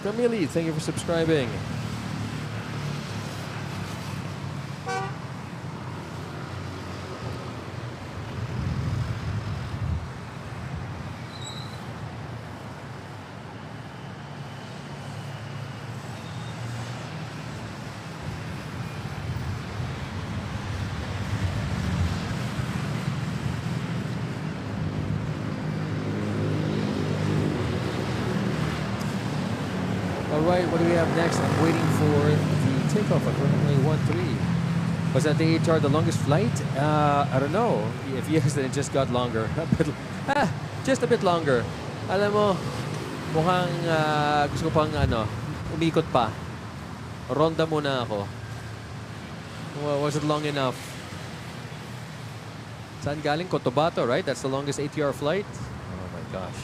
Camille, thank you for subscribing. Alright, what do we have next? I'm waiting for the takeoff at runway 13. Was that the ATR the longest flight? I don't know. If yes, then it just got longer. Just a bit longer. Alam mo, mukhang gusto ko pang umikot pa. Ronda muna ako. Well, was it long enough? Saan galing? Cotabato, right? That's the longest ATR flight? Oh my gosh.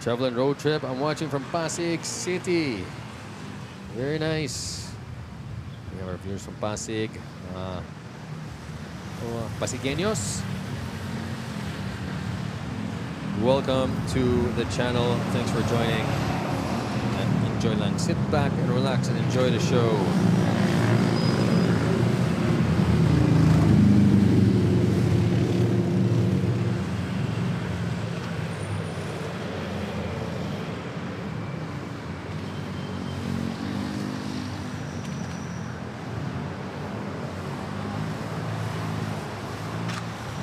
Travel and road trip. I'm watching from Pasig City. Very nice. We have our viewers from Pasig. Pasigueños. Welcome to the channel. Thanks for joining. And enjoy lang. Sit back and relax and enjoy the show.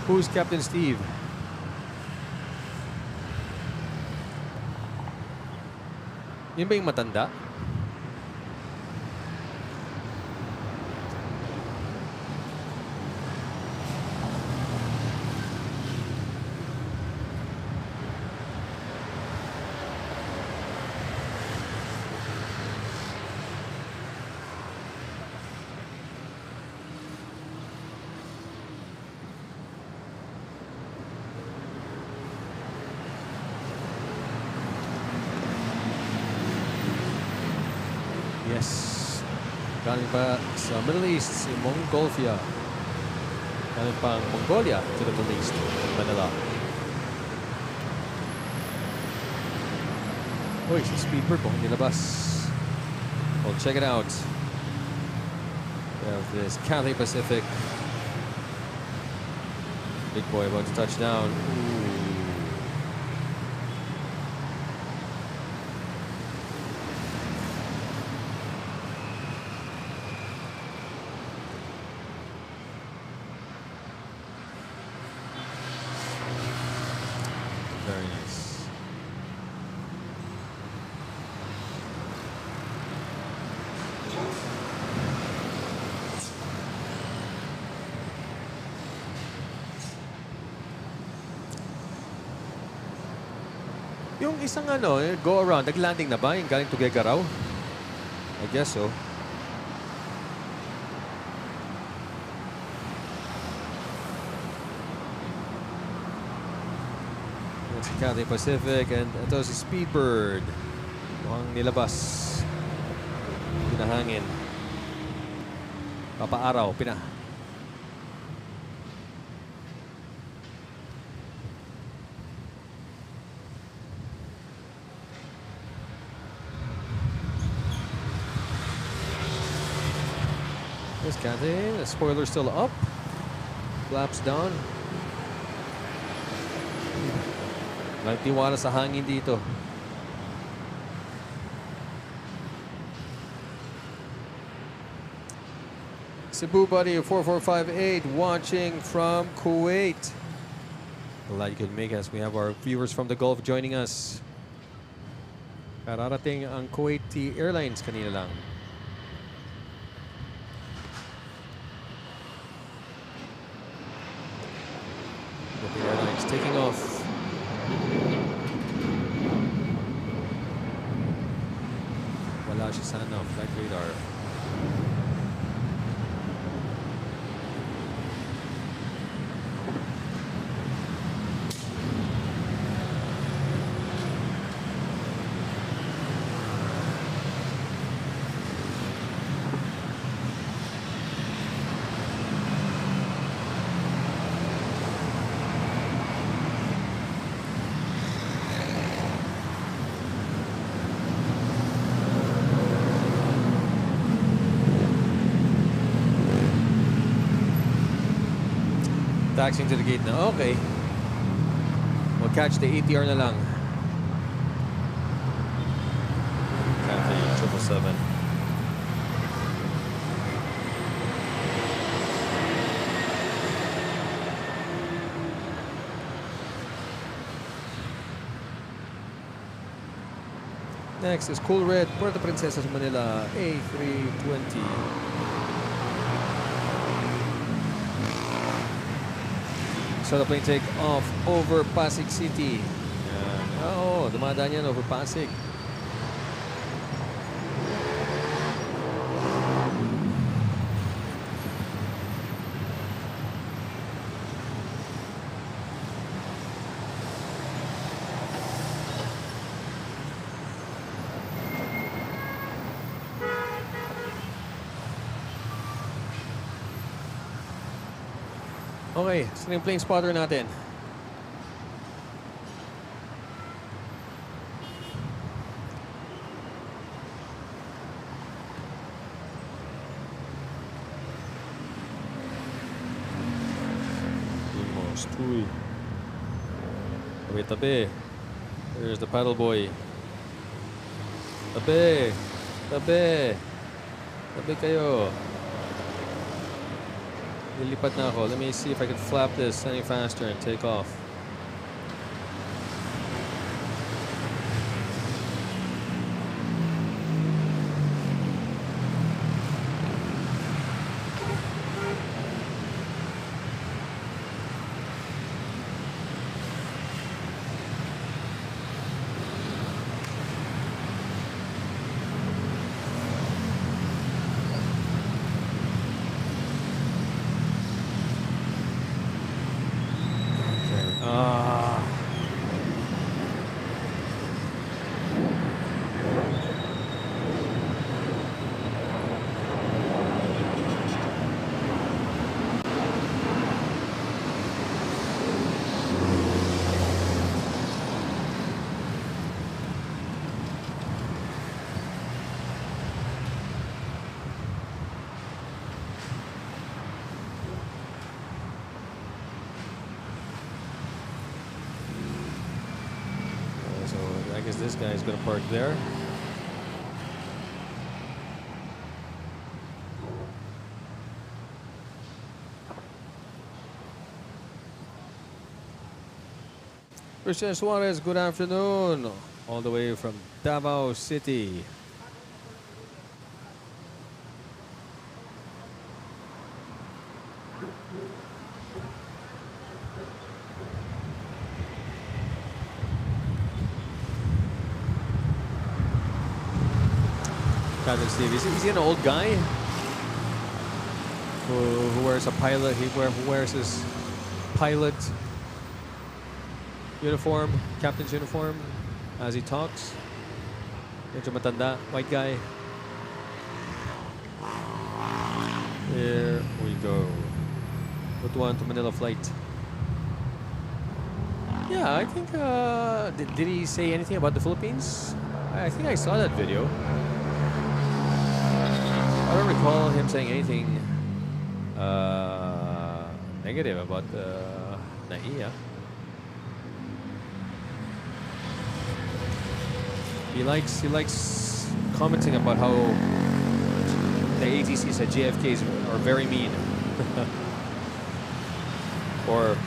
Who's Captain Steve? Yun ba yung matanda? Galing pa sa Middle East, si Mongolia. Meron pang Mongolia to the Middle East, Manila. Uy, si Speedbird po nilabas. Well, check it out. We have this Cathay Pacific. Big boy about to touch down. Ooh. Very nice. Yung isang go around, nag-landing na ba? Yung galing Tuguegarao? I guess so. Yan si Cathay Pacific and ito si Speedbird. Mukhang nilabas. Pinahangin. Papaaraw, There's Cathay. The spoiler's still up. Flaps down. Nagtiwala sa hangin dito. Cebu Buddy 4458 watching from Kuwait. Glad you could make us. We have our viewers from the Gulf joining us. Kararating ang Kuwaiti Airlines kanina lang. The Airlines taking off. Wala siya sa flight radar. Taxiing to the gate na. Okay. We'll catch the ATR na lang. Cathay 777. Next is Cool Red, Puerto Princesa, Manila, A320. So the plane take off over Pasig City. Oh, dumadaan yan over Pasig. Okay, sino yung plane spotter natin? Almost. Uy. Tabi. There's the paddle boy. Tabi. Tabi kayo. Lilipat na ako. Let me see if I can flap this any faster and take off. guess this guy is gonna park there. Christian Suarez, good afternoon. All the way from Davao City. Captain Steve, is he an old guy who wears a pilot? Who wears his pilot uniform, captain's uniform, as he talks. Medyo matanda, white guy. Here we go. Butuan to Manila flight. Yeah, I think. Did he say anything about the Philippines? I think I saw that video. I don't recall him saying anything negative about NAIA. He likes commenting about how the ATCs at JFKs are very mean. Or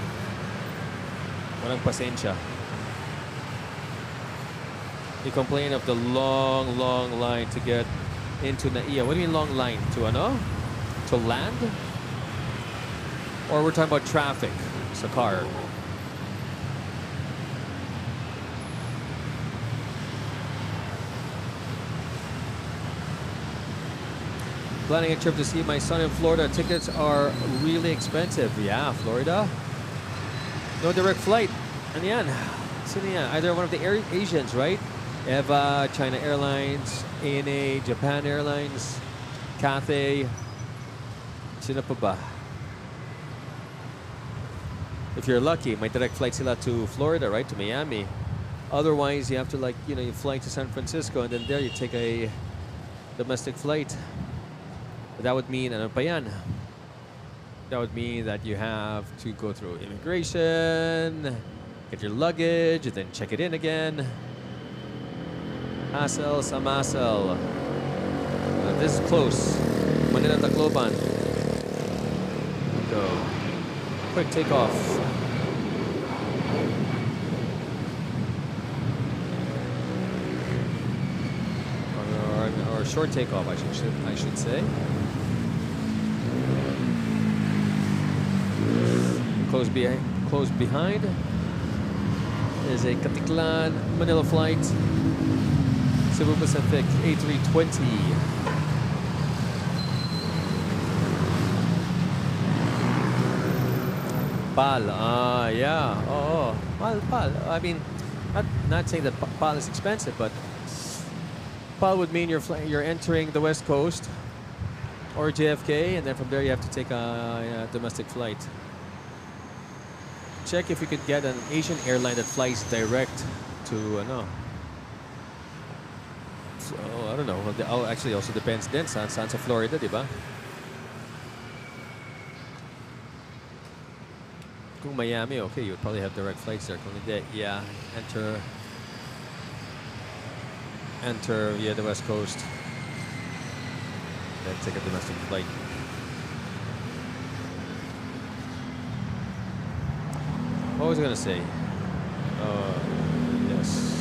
walang pasensya. He complained of the long line to get into NAIA. What do you mean long line? To ano? To land? Or we're talking about traffic? Sa car. Planning a trip to see my son in Florida. Tickets are really expensive. Yeah, Florida. No direct flight. Ano yan? Sino yan? Either one of the Asians, right? Eva, China Airlines, ANA, Japan Airlines, Cathay. Sino pa ba? If you're lucky, may direct flight sila to Florida, right? To Miami. Otherwise, you have to you fly to San Francisco and then there you take a domestic flight. But that would mean, ano pa yan? That would mean that you have to go through immigration, get your luggage, and then check it in again. Hassle, some hassle. This is close. Manila Tacloban. Go. Quick takeoff. Or short takeoff, I should say. Close behind is a Katiklan Manila flight. Cebu Pacific A380. PAL, yeah. Oh, PAL. I mean, not saying that PAL is expensive, but PAL would mean you're entering the West Coast or JFK, and then from there you have to take a domestic flight. Check if you could get an Asian airline that flies direct to So, I don't know. Well, actually, also depends din saan sa Florida, di ba? Kung Miami, okay, you would probably have direct flights there. Kung hindi, yeah, enter via the West Coast, then take a domestic flight. What was I gonna say? Yes.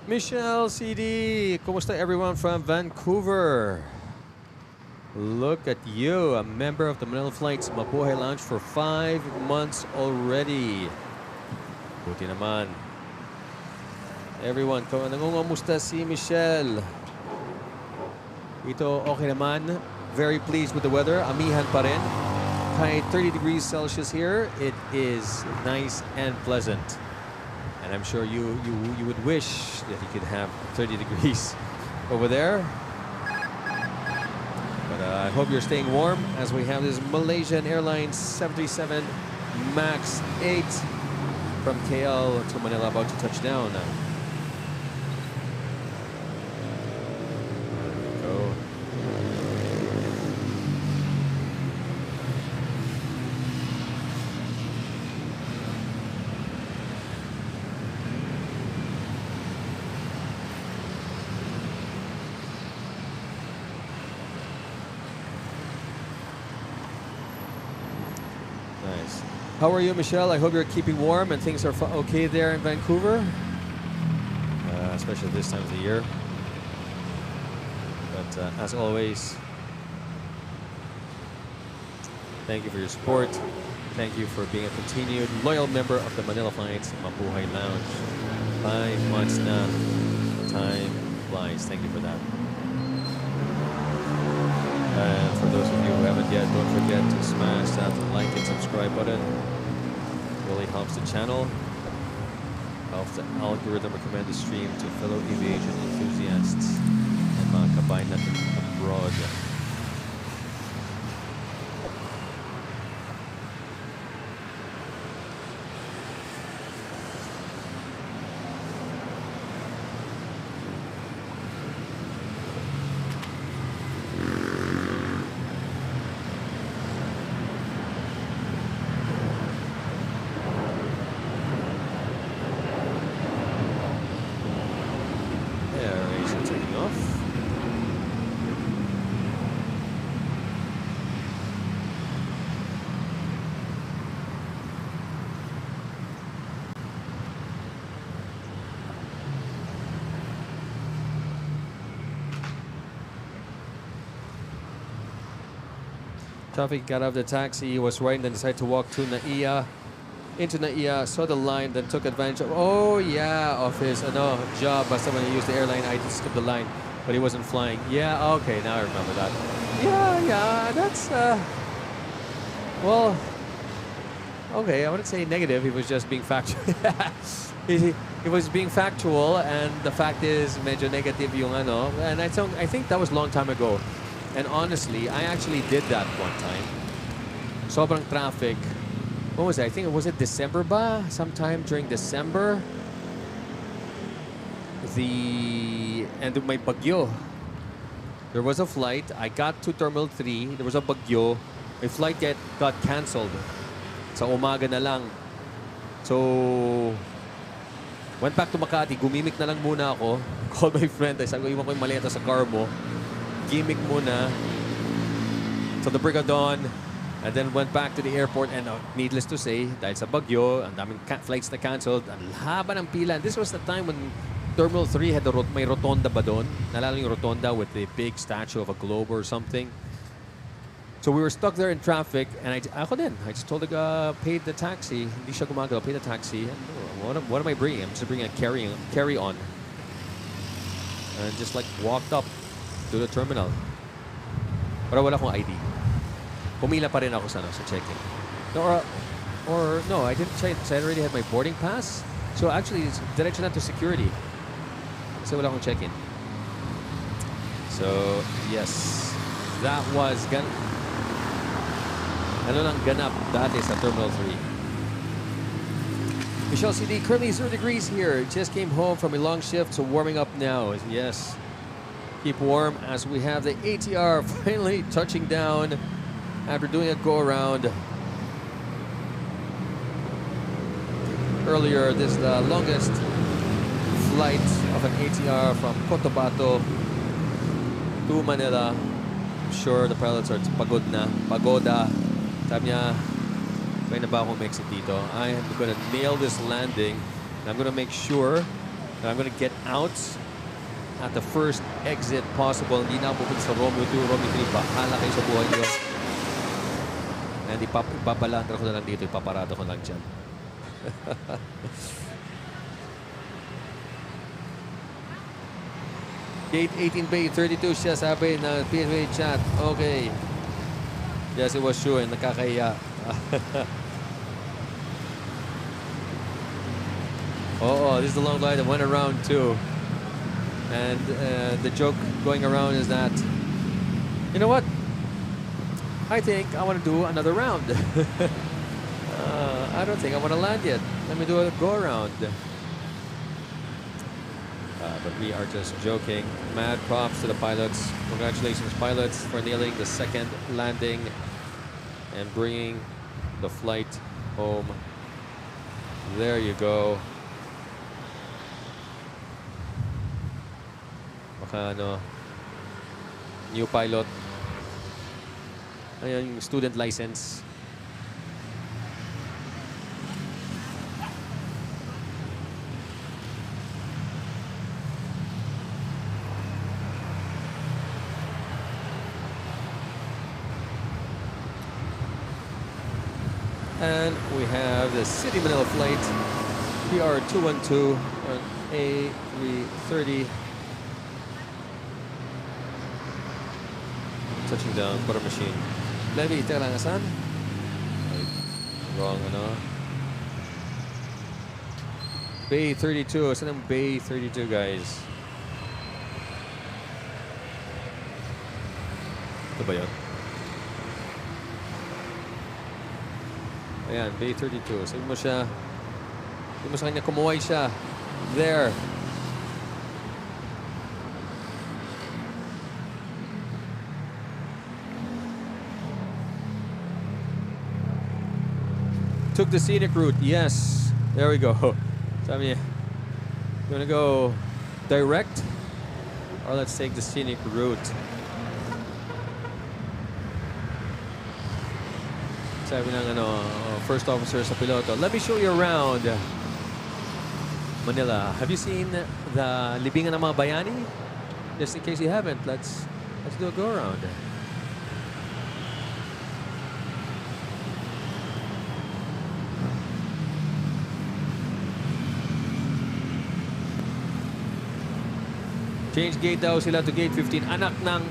Michelle CD, kumusta everyone from Vancouver? Look at you, a member of the Manila Flights Mabuhai Lounge for 5 months already. Buti naman. Everyone, nangungamusta si Michelle? Ito, okay naman. Very pleased with the weather. Amihan pa rin. Kahit 30 degrees Celsius here, it is nice and pleasant. And I'm sure you would wish that you could have 30 degrees over there. But I hope you're staying warm as we have this Malaysian Airlines 737 Max 8 from KL to Manila, about to touch down. Go. Nice. How are you, Michelle? I hope you're keeping warm and things are okay there in Vancouver, especially this time of the year. But as always, thank you for your support. Thank you for being a continued loyal member of the Manila Flights Mabuhai Lounge. 5 months na. Time flies. Thank you for that. And for those of you who haven't yet, don't forget to smash that like and subscribe button. Really helps the channel, helps the algorithm recommend the stream to fellow aviation enthusiasts and mga kabayan natin abroad. Aviation taking off. Traffic got out of the taxi, was right, and then decided to walk to NAIA. Into NAIA, saw the line, then took advantage of, oh yeah, of his job. Basta when he used the airline, I just skipped the line, but he wasn't flying. Yeah, okay, now I remember that. Yeah, that's, well, okay, I wouldn't say negative, he was just being factual. he was being factual, and the fact is, medyo negative yung and I think that was a long time ago. And honestly, I actually did that one time. Sobrang traffic. What was it? I think was it December ba? Sometime during December. And may bagyo. There was a flight. I got to Terminal 3. There was a bagyo. My flight got canceled. Sa umaga na lang. So, went back to Makati. Gumimik na lang muna ako. Called my friend. I said, iwan ko yung maleta sa car mo. Gimmick muna till the break of dawn, and then went back to the airport. And needless to say, dahil sa bagyo, ang daming flights na canceled, ang haba ng pila. And this was the time when Terminal 3 had may rotonda ba doon? Nalala yung rotonda with the big statue of a globe or something. So we were stuck there in traffic, and ako din. I just told the paid the taxi. Hindi siya gumagawa, paid the taxi. And what am I bringing? I'm just bringing a carry-on. And just like walked up to the terminal. Pero wala akong ID. Pumila pa rin ako sa check-in. Or no, I didn't check because I already had my boarding pass. So actually, it's diretso na to security. Kasi wala akong check-in. So, yes. That was ano lang ganap dati sa Terminal 3. Michelle CD, currently 0 degrees here. Just came home from a long shift, so warming up now. Yes. Keep warm as we have the ATR finally touching down after doing a go-around. Earlier, this is the longest flight of an ATR from Cotabato to Manila. I'm sure the pilots are pagoda. Sabi niya, may na ba akong exit dito? I am going to nail this landing. And I'm going to make sure that I'm going to get out at the first exit possible. Hindi na pupunta sa Romeo 2, Romeo 3. Bahala kayo sa buhay niyo. And ipapalandra ko na lang dito. Ipaparado ko lang dyan. Gate 18 Bay 32 siya sabi na PSA chat. Okay. Yes, it was true. And nakakahiya. This is the long line that went around too. And the joke going around is that, you know what? I think I want to do another round. I don't think I want to land yet. Let me do a go around. But we are just joking. Mad props to the pilots. Congratulations, pilots, for nailing the second landing and bringing the flight home. There you go. Baka ano, new pilot. Ayun, yung student license. And we have the City Manila flight, PR212 on A330. Touching down, butter machine. Levy, teka lang, asan? Wrong, ano? Bay 32. Asan ang Bay 32, guys? Ito ba yun? Ayan, Bay 32. Sabi mo siya. Sabi mo sa kanya, kumuhay siya. There. Took the scenic route. Yes. There we go. Sabi niya, you wanna go direct? Or let's take the scenic route. Sabi ng first officer sa piloto, let me show you around Manila. Have you seen the libingan ng mga bayani? Just in case you haven't, let's do a go around. Change gate daw sila to gate 15. Anak ng...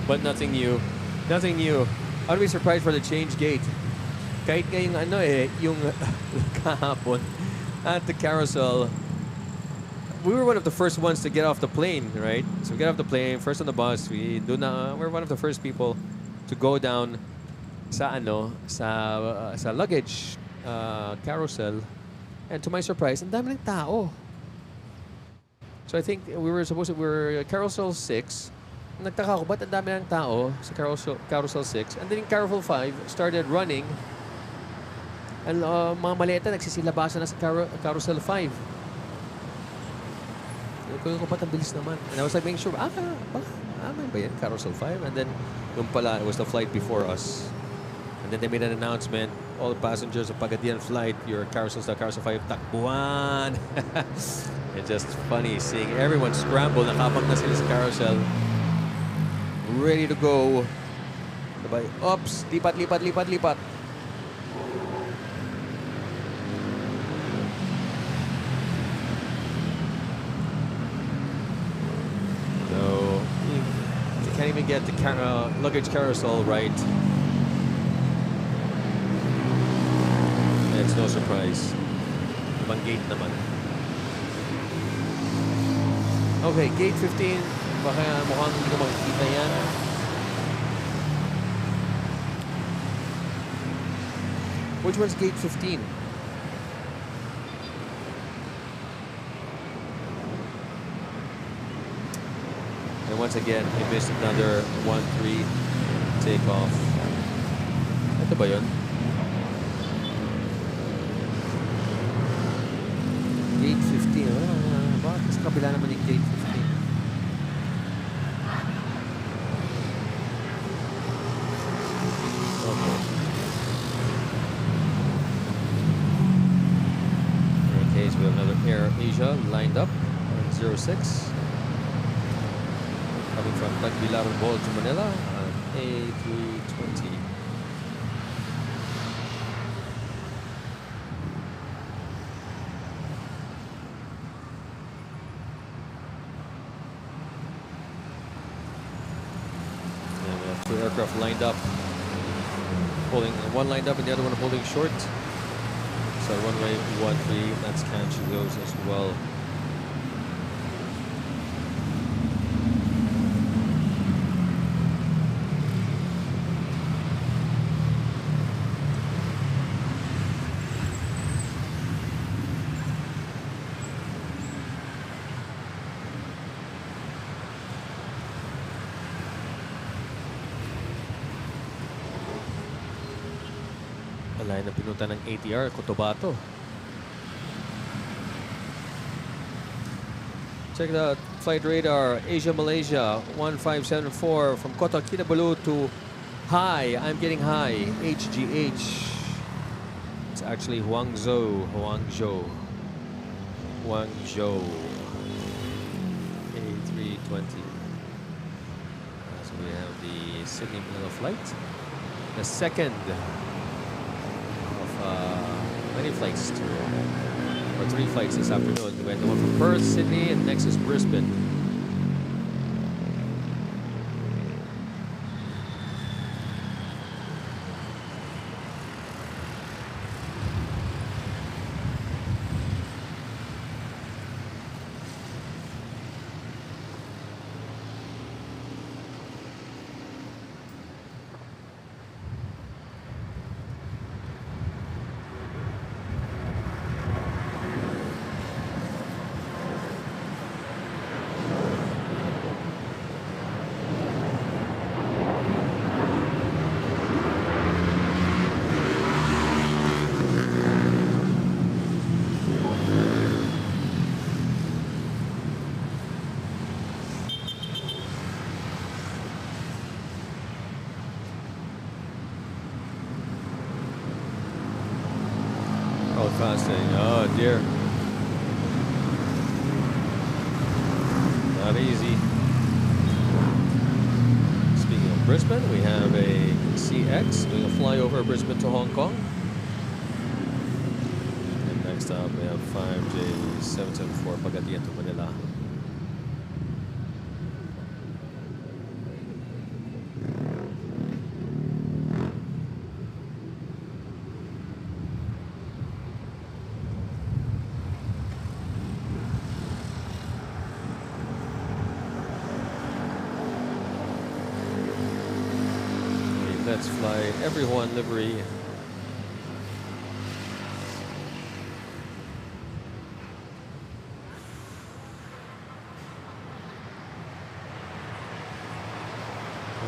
But nothing new. Nothing new. I'd be surprised for the change gate. Kahit ngayong yung kahapon at the carousel, we were one of the first ones to get off the plane, right? So we get off the plane, first on the bus. We're one of the first people to go down sa luggage carousel, and to my surprise, ang dami ng tao. So I think we were carousel 6. Nagtaka ako, ba't ang dami ng tao sa carousel 6? And then yung carousel 5 started running, and mga maleta nagsisilabasan na sa carousel 5. Ko ba't ang bilis naman? And I was like making sure, may ba yan? Carousel 5? And then, yung pala, it was the flight before us. And then they made an announcement, all passengers of Pagadian flight, your carousel 5, takbuhan. It's just funny seeing everyone scramble, nakapag na sila sa carousel, ready to go. Sabay, oops, lipat. So, you can't even get the luggage carousel right. It's no surprise. Ibang gate naman. Okay, gate 15. Baka mukhang hindi ko makikita yan. Which one's gate 15? And once again, we missed another 1-3 takeoff. Ito ba yun? Gate 15. Bakit sa kabila naman yung gate 15? Okay. In any case, we have another AirAsia lined up on 06. Coming from Tagbilaran to Manila on A320. Two aircraft lined up, holding one lined up and the other one holding short. So runway 13, that's catching those as well. Layo na pinunta ng ATR, Cotabato. Check it out. Flight radar, Asia, Malaysia, 1574 from Kota Kinabalu to high. I'm getting high. HGH. It's actually Guangzhou. A320. So we have the Sydney Manila flight. The second of many flights or 3 flights this afternoon. We had the one from Perth, Sydney, and next is Brisbane. Costing. Oh dear. Not easy. Speaking of Brisbane, we have a CX doing a flyover Brisbane to Hong Kong. And next up we have 5J774 Pagadian to Manila. Let's fly everyone livery.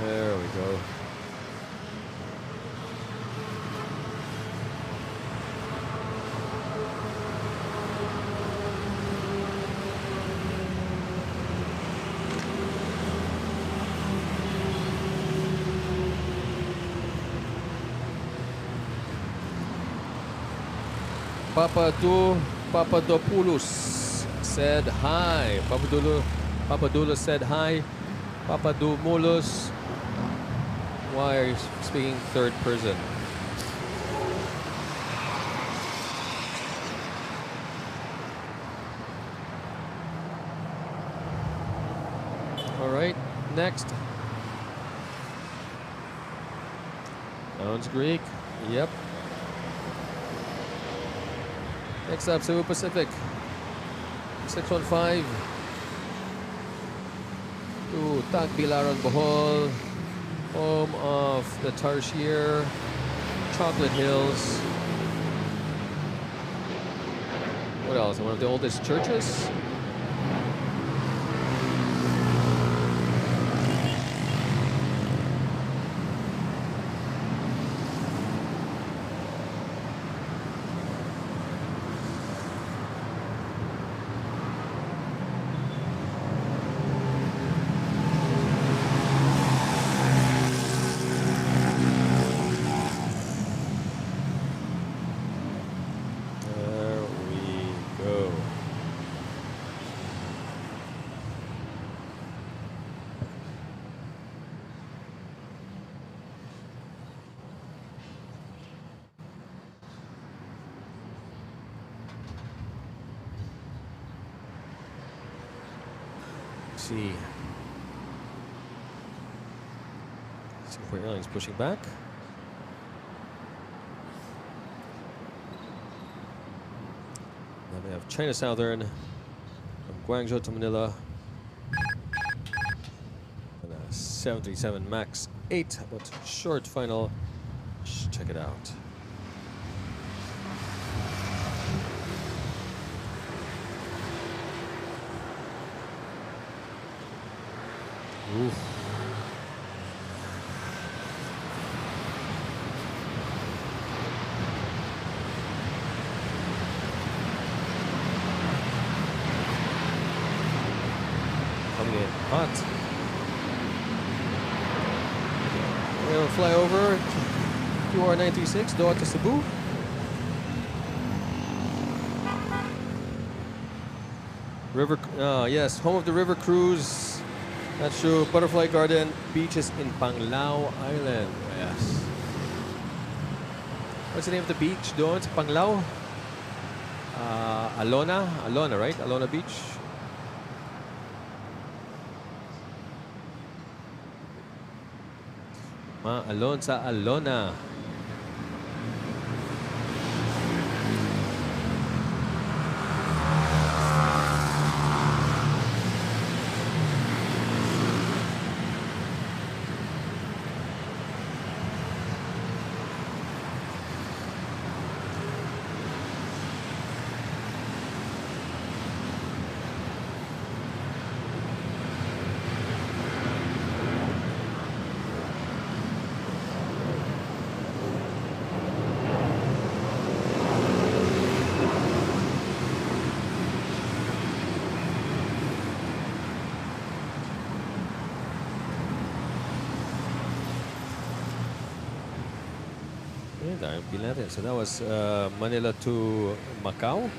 There we go. Papadopoulos said hi. Papadopoulos said hi. Papadopoulos. Why are you speaking third person? All right, next. Sounds Greek. Yep. Next up, Cebu Pacific, 615 to Tagbilaran, Bohol, home of the Tarsier, Chocolate Hills. What else? One of the oldest churches. See. Singapore Airlines pushing back. Now we have China Southern from Guangzhou to Manila. And a 737 MAX 8, but short final. Check it out. Oof. coming in hot. We have a flyover, QR936, Doha to Cebu. River, yes, home of the river cruise. That's true. Butterfly Garden, beaches in Panglao Island. Yes. What's the name of the beach doon sa Panglao? Alona, right? Alona Beach. Alon sa Alona. So that was Manila to Macau.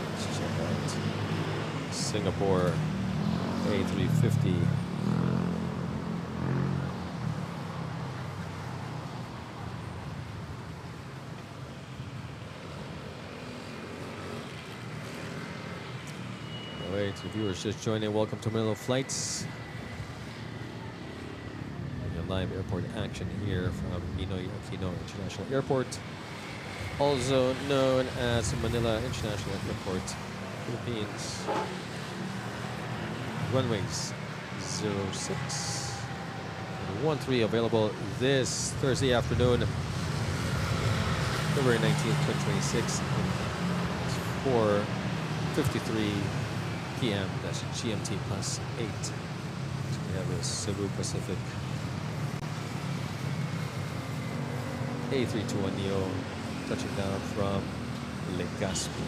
Let's check out Singapore A350. To viewers just joining, welcome to Manila Flights. Live airport action here from Ninoy Aquino International Airport, also known as Manila International Airport, Philippines. Runways 06 and 13 available this Thursday afternoon, February 19th, 2026, 4:53 p.m. That's GMT plus 8. So we have a Cebu Pacific A321neo touching down from Legazpi.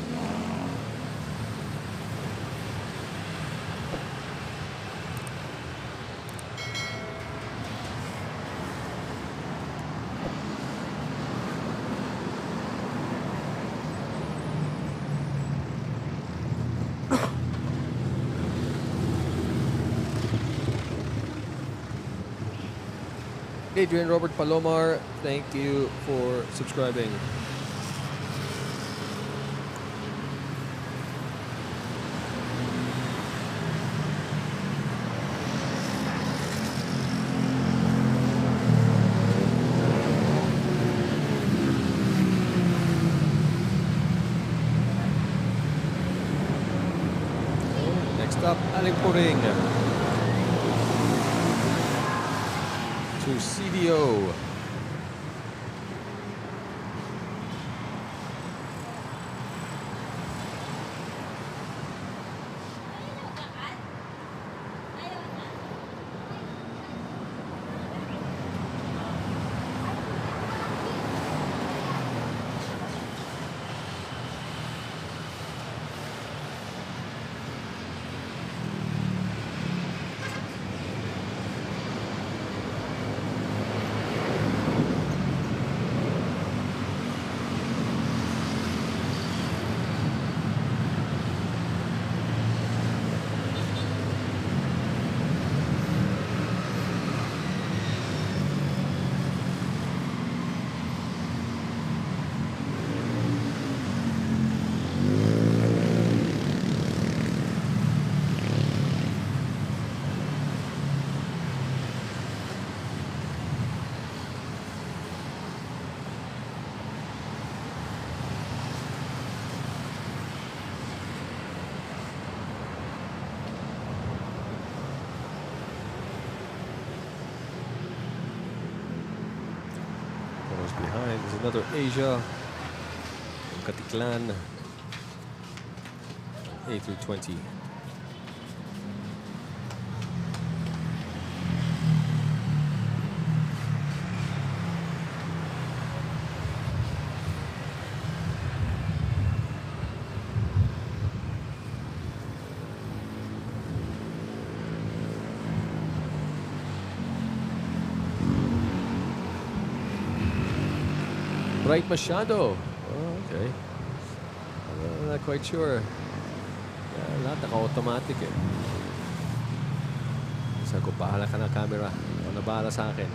Adrian Robert Palomar, thank you for subscribing. Next up, Aling Puring to CDO. Behind is another Asia, Katiklan, A320. Bright masyado. Oh, okay. I'm not quite sure. Lahat naka-automatic eh. Sabi ko, bahala ka na camera. Ikaw na bahala sa akin.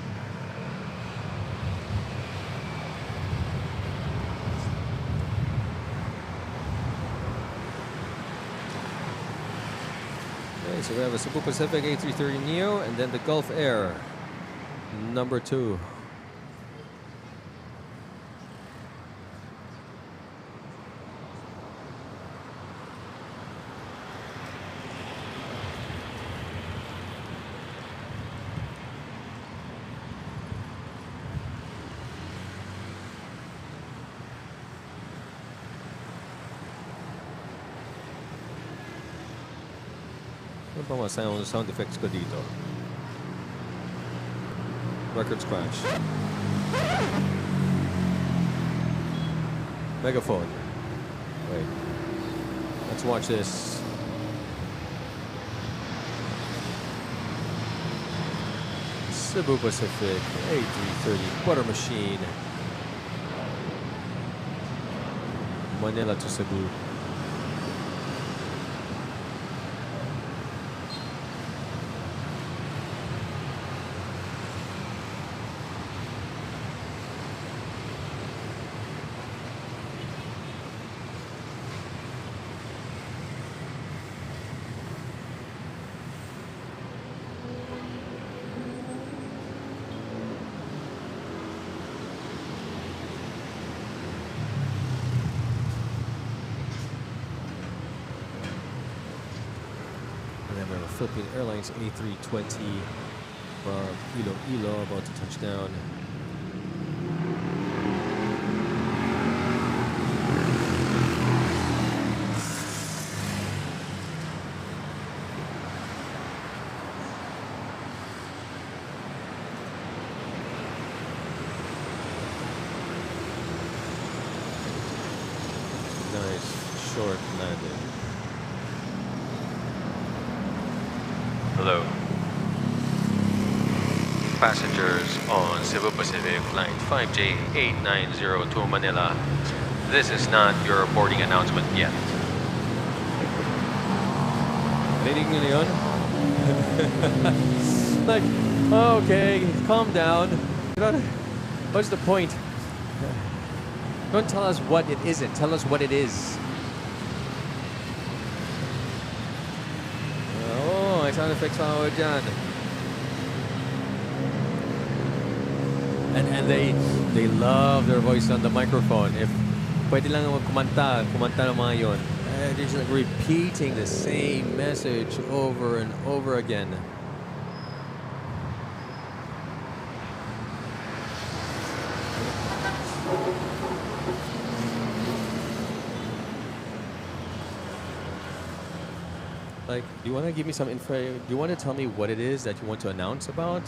Okay, so we have a Cebu Pacific A330 Neo and then the Gulf Air number 2. Ano ba mga sound effects ko dito? Record scratch. Megaphone. Wait. Let's watch this. Cebu Pacific A330 butter machine. Manila to Cebu. Philippine Airlines A320 from Iloilo about to touch down. Nice short landing. Hello. Passengers on Cebu Pacific Flight 5J890 to Manila. This is not your boarding announcement yet. Narinig niyo na yun? Like, okay, calm down. You know, what's the point? Don't tell us what it isn't. Tell us what it is. Sound effects power dyan. And they love their voice on the microphone. If pwede lang kumanta ng mga yun. They're just like repeating the same message over and over again. Like, do you want to give me some info? Do you want to tell me what it is that you want to announce about?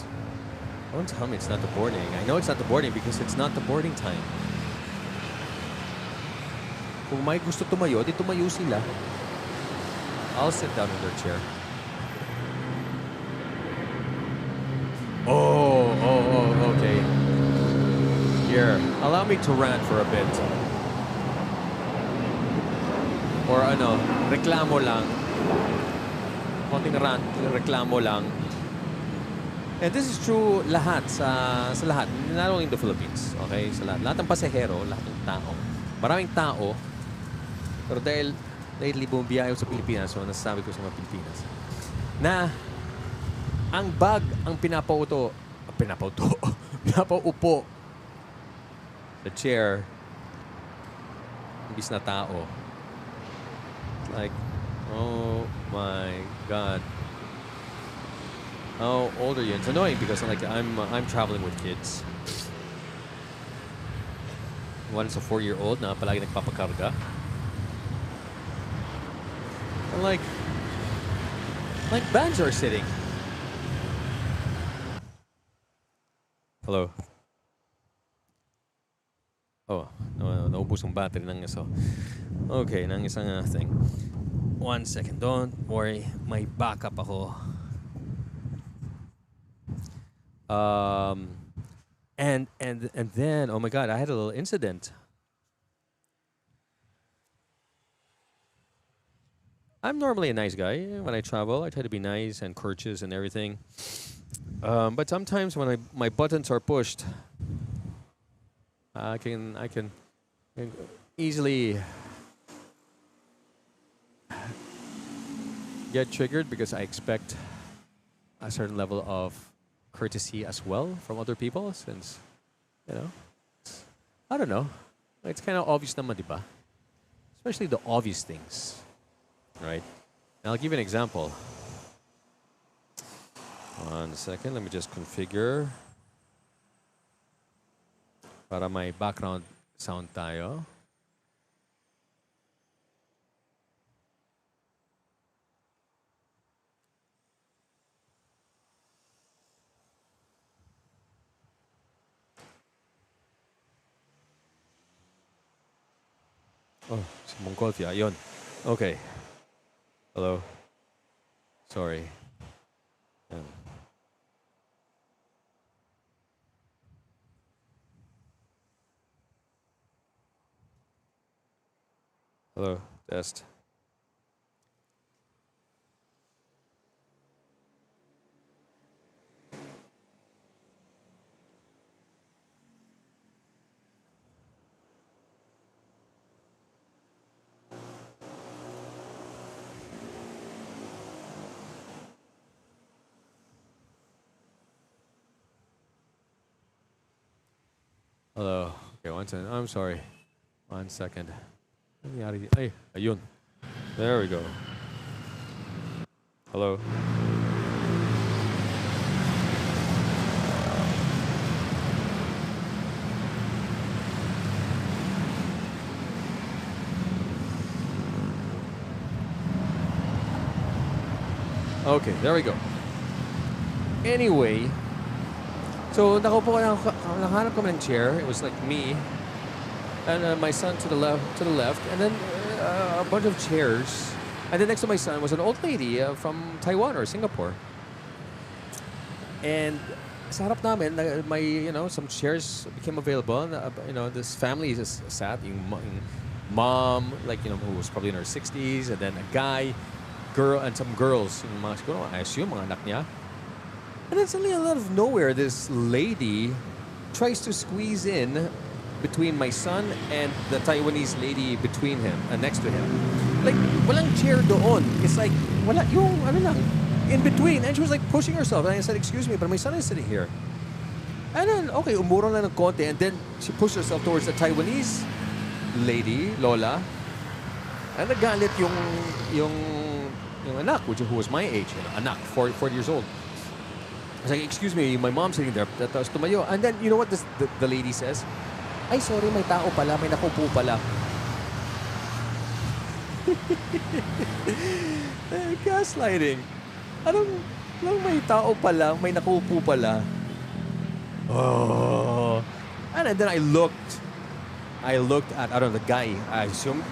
Don't tell me it's not the boarding. I know it's not the boarding because it's not the boarding time. Kung may gusto tumayo, di tumayo sila. I'll sit down in their chair. Oh, okay. Here, allow me to rant for a bit. Or ano, reklamo lang. Konting rant, reklamo lang. And this is true lahat sa lahat, not only in the Philippines, okay? Sa lahat. Lahat ng pasahero, lahat ng tao. Maraming tao, pero dahil bumabiyaya sa Pilipinas, so nasasabi ko sa mga Pilipinas, na ang bag ang pinapaupo the chair, imbis na tao. Like, oh my God. How old are you? It's annoying because I'm traveling with kids. One is a 4-year-old na palagi nagpapakarga. And like bands are sitting. Hello. Oh, naubos ang battery ng isa. Okay, ng isang thing. 1 second, don't worry. May backup ako. And then, oh my God, I had a little incident. I'm normally a nice guy. When I travel, I try to be nice and courteous and everything. But sometimes when my buttons are pushed, I can easily get triggered because I expect a certain level of courtesy as well from other people. Since, you know, I don't know, it's kind of obvious naman, di ba? Especially the obvious things, right? And I'll give you an example. 1 second, let me just configure para may background sound tayo. Oh, si Mongkolfia, yun. Okay. Hello. Sorry. Yan. Hello, test. Hello. Okay, 1 second. I'm sorry. 1 second. Nangyari? Ay, ayun. There we go. Hello. Okay, there we go. Anyway, so nakahanap kami ng chair. It was like me and my son to the left, and then a bunch of chairs. And then next to my son was an old lady from Taiwan or Singapore. And sa harap namin, some chairs became available. And, this family just sat. Yung mom, who was probably in her 60s, and then a guy, girl, and some girls. Yung mga, siguro, I assume, mga anak niya. And then suddenly, out of nowhere, this lady tries to squeeze in between my son and the Taiwanese lady between him, next to him. Like, walang chair doon. It's like, wala, yung, in between. And she was like pushing herself. And I said, excuse me, but my son is sitting here. And then, okay, umurong lang ng konti. And then she pushed herself towards the Taiwanese lady, Lola. And nagalit yung anak, who was my age, anak, 40 years old. I was like, excuse me, my mom's sitting there. Tapos tumayo. And then, you know what the lady says? Ay, sorry, may tao pala, may nakupo pala. Gaslighting. Anong may tao pala, may nakupo pala. Oh. And then I looked at, I don't know, the guy, I assume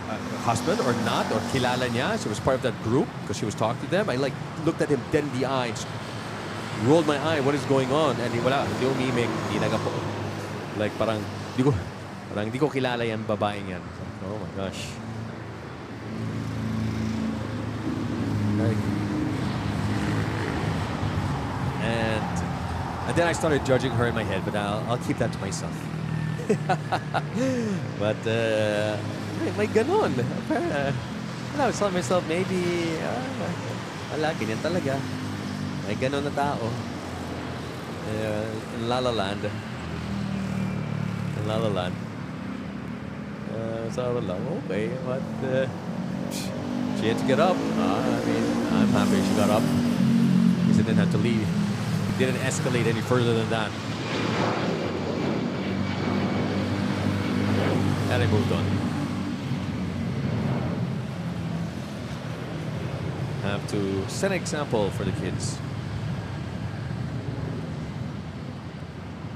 husband or not, or kilala niya. She was part of that group because she was talking to them. I looked at him dead in the eye, rolled my eye, what is going on? And hindi umimik, hindi nagapo. Like parang hindi ko kilala yan babaeng yan. Oh my gosh. And then I started judging her in my head, but I'll keep that to myself. But may ganon. I was telling myself, maybe wala, ganyan talaga. May ganon na tao. In La La Land. In La La Land. So I was like, okay, but she had to get up. I mean, I'm happy she got up. Because she didn't have to leave. It didn't escalate any further than that. And I moved on. I have to set an example for the kids.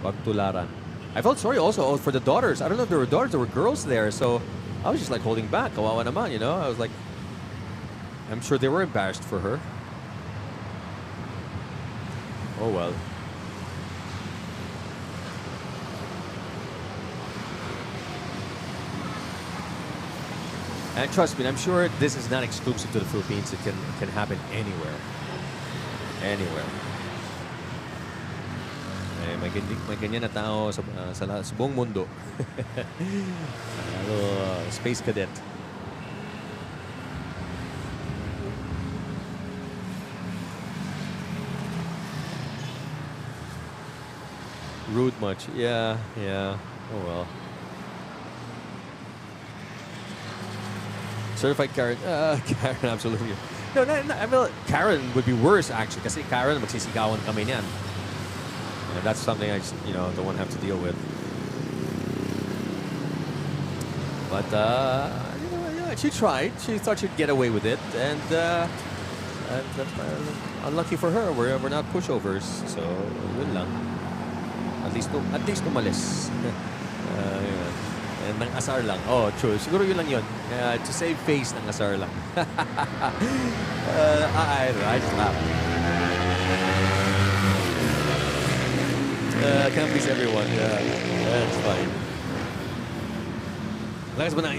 Pagtularan. I felt sorry also for the daughters. I don't know if there were daughters, there were girls there. So I was just like holding back. Kawawa naman, I was like, I'm sure they were embarrassed for her. Oh well. And trust me, I'm sure this is not exclusive to the Philippines. It can happen anywhere. Anywhere. Eh, may ganyan na tao sa buong mundo. Space cadet. Rude much. Yeah. Oh well. Certified Karen. Karen, absolutely. No, I mean, Karen would be worse actually. Kasi Karen, magsisigawan kami niyan. And that's something I just, don't want to have to deal with. But she tried. She thought she'd get away with it, and unlucky for her, we're not pushovers. So yun lang. At least umalis. Yun. And ng asar lang. Oh, true. Siguro yun lang yun. To save face, ng asar lang. I just laugh. Can't please everyone. That's fine. Lakas ba na?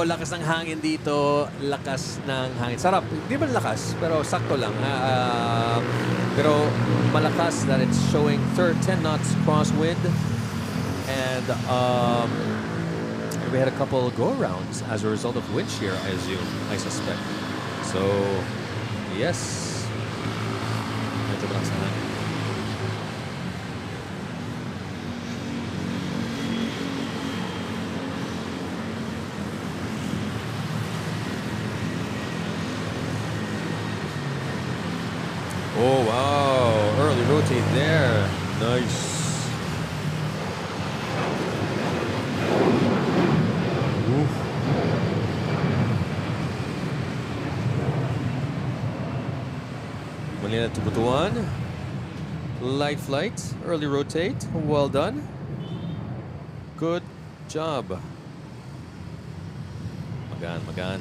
Lakas ng hangin dito. Lakas ng hangin. Sarap. Hindi ba lakas? Pero sakto lang. Pero malakas that it's showing 10 knots crosswind. And we had a couple of go-arounds as a result of wind shear, I suspect. So, yes. Medyo malakas na hangin. Oh, wow. Early rotate there. Nice. Oof. Manila to Butuan. Light flight. Early rotate. Well done. Good job. Magan.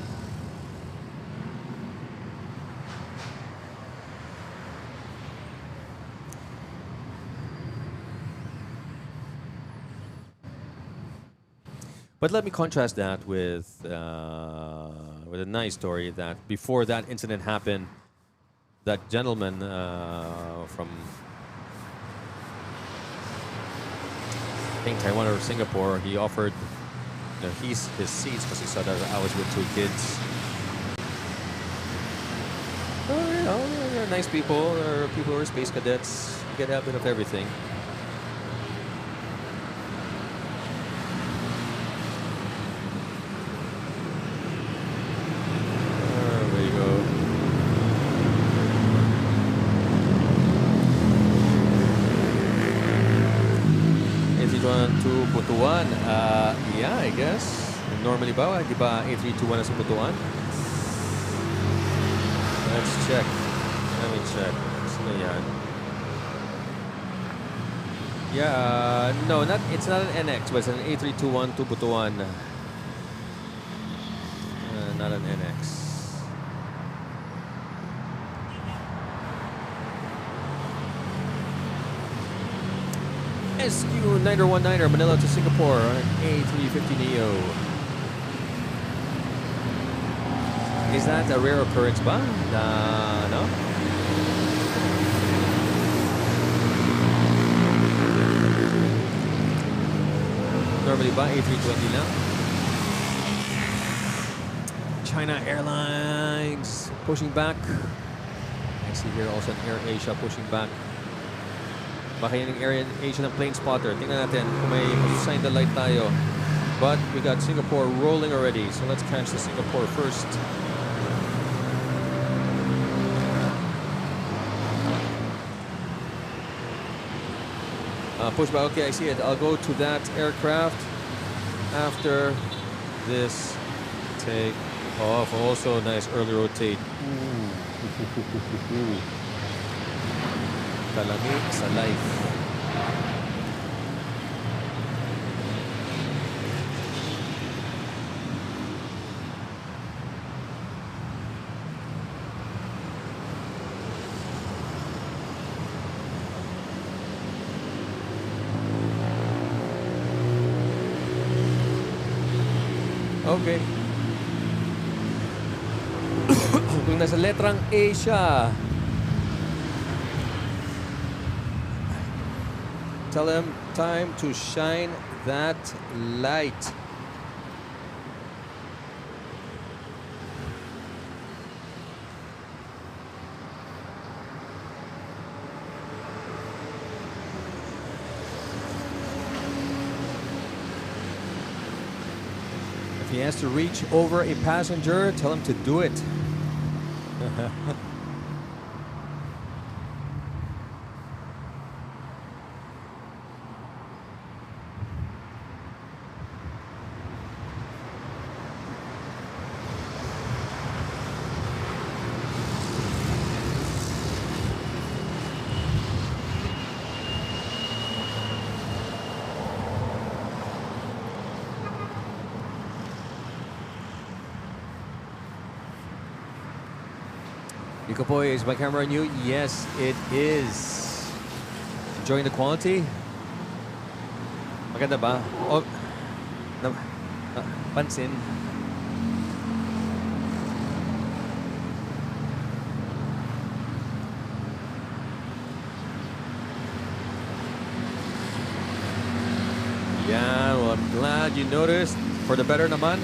But let me contrast that with a nice story that before that incident happened, that gentleman from I think Taiwan or Singapore, he offered his seats because he saw that I was with 2 kids. They're nice people. They're people who are space cadets. Get a bit of everything. To Butuan, yeah, I guess. Normally ba? Di ba A321 sa Butuan? Let's check. Let me check. Sino yan? Yeah, no, it's not an NX, but it's an A321 to Butuan. Not an NX. SQ9019 Manila to Singapore on A350 Neo. Is that a rare occurrence ba? No? Normally ba A320 lang? China Airlines pushing back. I see here also an Air Asia pushing back. Baka yun yung Air Asia ng plane spotter. Tingnan natin kung may sign the light tayo. But we got Singapore rolling already. So let's catch the Singapore first. Pushback. Okay, I see it. I'll go to that aircraft after this take off. Also nice early rotate. Kalamig sa life. Okay. Pag nasa letrang A siya, tell him time to shine that light. If he has to reach over a passenger, tell him to do it. Nico Boy, is my camera new? Yes, it is. Enjoying the quality? Maganda ba? Oh, pansin. Yeah, well, I'm glad you noticed. For the better naman.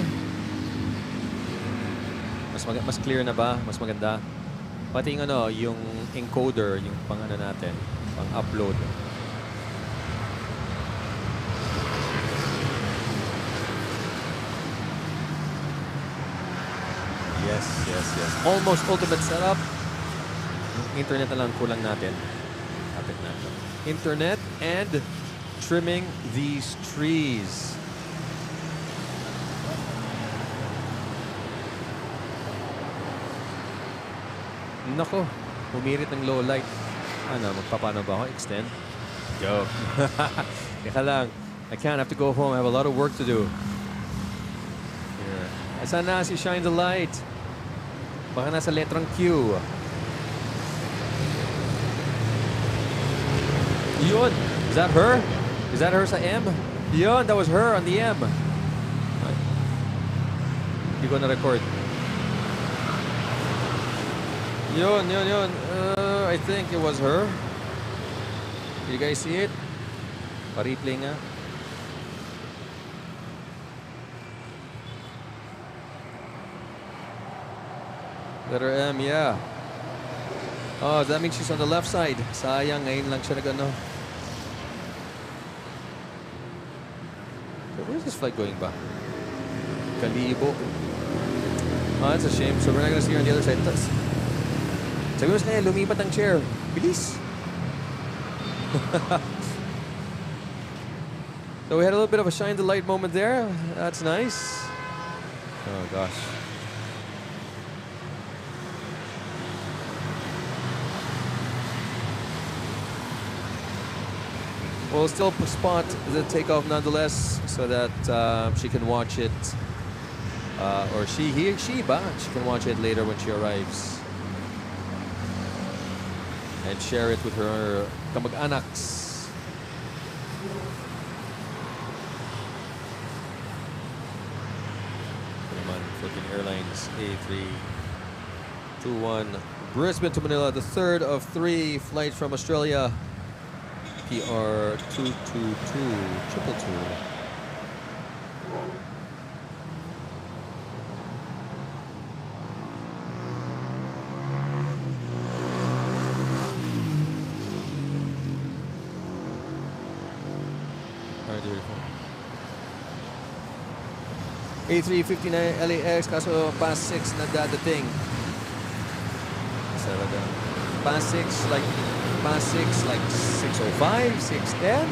Mas clear na ba? Mas maganda? Pati yung ano, yung encoder, yung pang ano natin, pang upload. Yes. Almost ultimate setup. Yung internet na lang kulang natin. Kapit natin. Internet and trimming these trees. Nako, humirit ng low light. Ano, magpapano ba ako? Extend? Joke. Teka lang. I can't. I have to go home. I have a lot of work to do. Here. Asan na si Shine the Light? Baka nasa letrang Q. Yun. Is that her? Is that her sa M? Yun, that was her on the M. Hindi ko na-record. Yun. I think it was her. Did you guys see it? Pa-replay nga. Letter M, yeah. Oh, that means she's on the left side. Sayang, ngayon lang siya nag-ano. Where's this flight going ba? Kalibo. Oh, that's a shame. So we're not gonna see her on the other side. Sabi mo sa kanya, lumipat ang chair. Bilis. So we had a little bit of a shine the light moment there. That's nice. Oh, gosh. We'll still spot the takeoff nonetheless so that she can watch it. Or she can watch it later when she arrives. And share it with her kamag-anaks. Come on, Philippine Airlines A321 Brisbane to Manila, the third of 3 flights from Australia. PR 222. A359 LAX, kaso past 6 na dadating. Past 6 like 6:05, 6:10,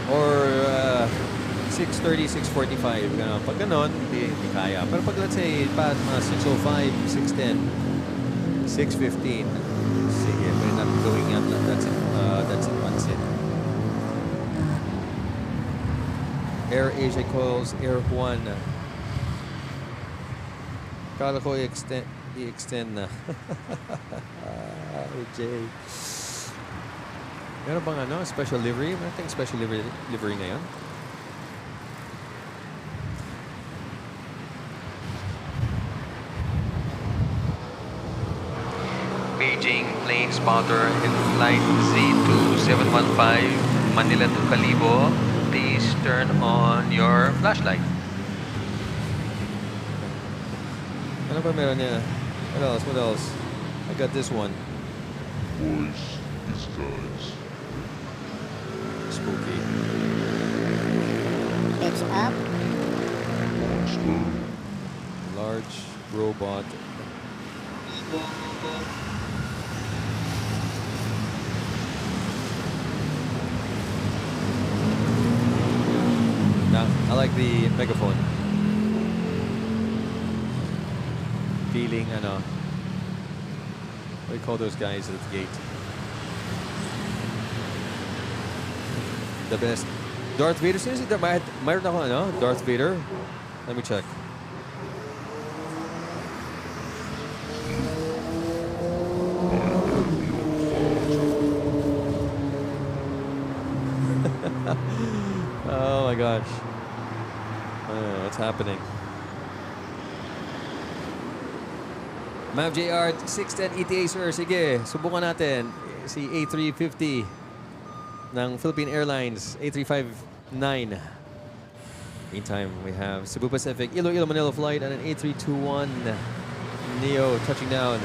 or 6:30, 6:45. Pag ganon, hindi kaya. Pero pag let's say past 6:05, 6:10, 6:15, sige, we're not going up. That's it. That's it. Air Asia calls Air 1. Kala ko i-extend na. OJ. Meron bang ano, special livery? Meron special livery ngayon? approaching plane spotter in flight Z2715, Manila to Calibo. Please turn on your flashlight. Ano pa meron niya? What else? What else? I got this one. Boys, these guys. Spooky. Pitch up. Monster. Large robot. Now, I like the megaphone. Feeling, what do you call those guys at the gate? The best. Darth Vader. Seriously, mayroon ako, Darth Vader. Let me check. Oh my gosh. What's happening? Mav JR 610 ETA sir. Sige, subukan natin. Si A350 ng Philippine Airlines A359. Meantime, we have Cebu Pacific, Iloilo Manila flight and an A321 Neo touching down.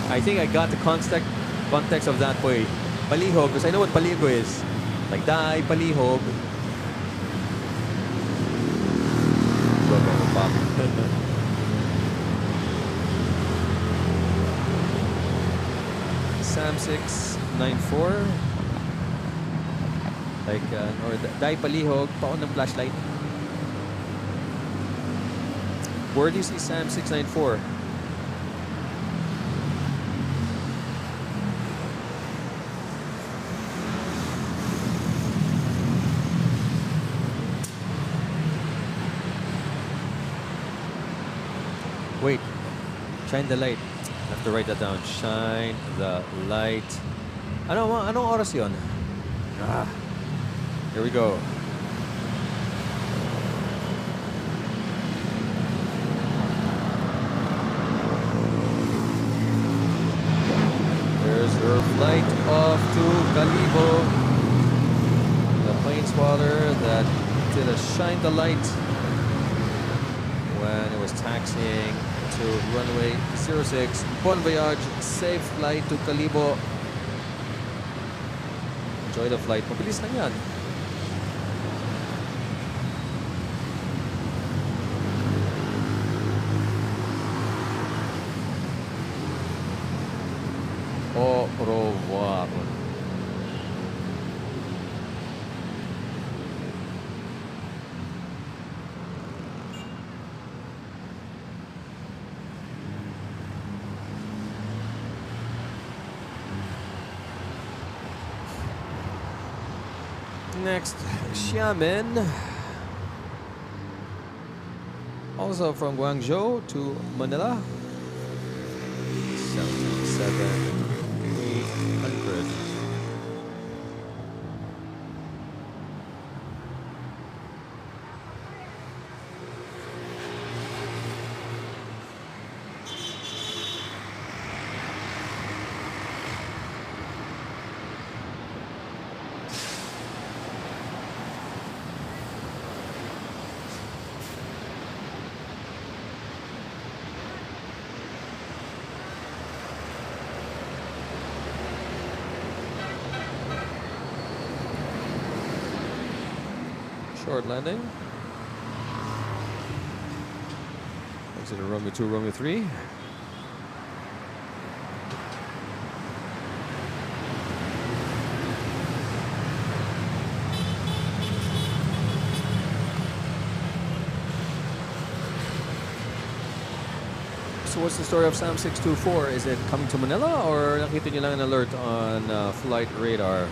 I think I got the context of that boy. Palihog, because I know what palihog is. Like die, palihog. Sam 694. Like, or die palihog, paon ng flashlight. Where do you see Sam 694? Wait, shine the light. I have to write that down. Shine the light. Anong oras yun? Here we go. There's her flight off to Calibo. The plane spotter that did a shine the light when it was taxiing to runway 06. Bon voyage, safe flight to Calibo. Enjoy the flight. Mabilis lang yan. Au revoir. Next, Xiamen. Also from Guangzhou to Manila. 7,800. Short landing. Exit Romeo 2, Romeo 3. So what's the story of SAM 624? Is it coming to Manila or nakita niyo lang an alert on flight radar?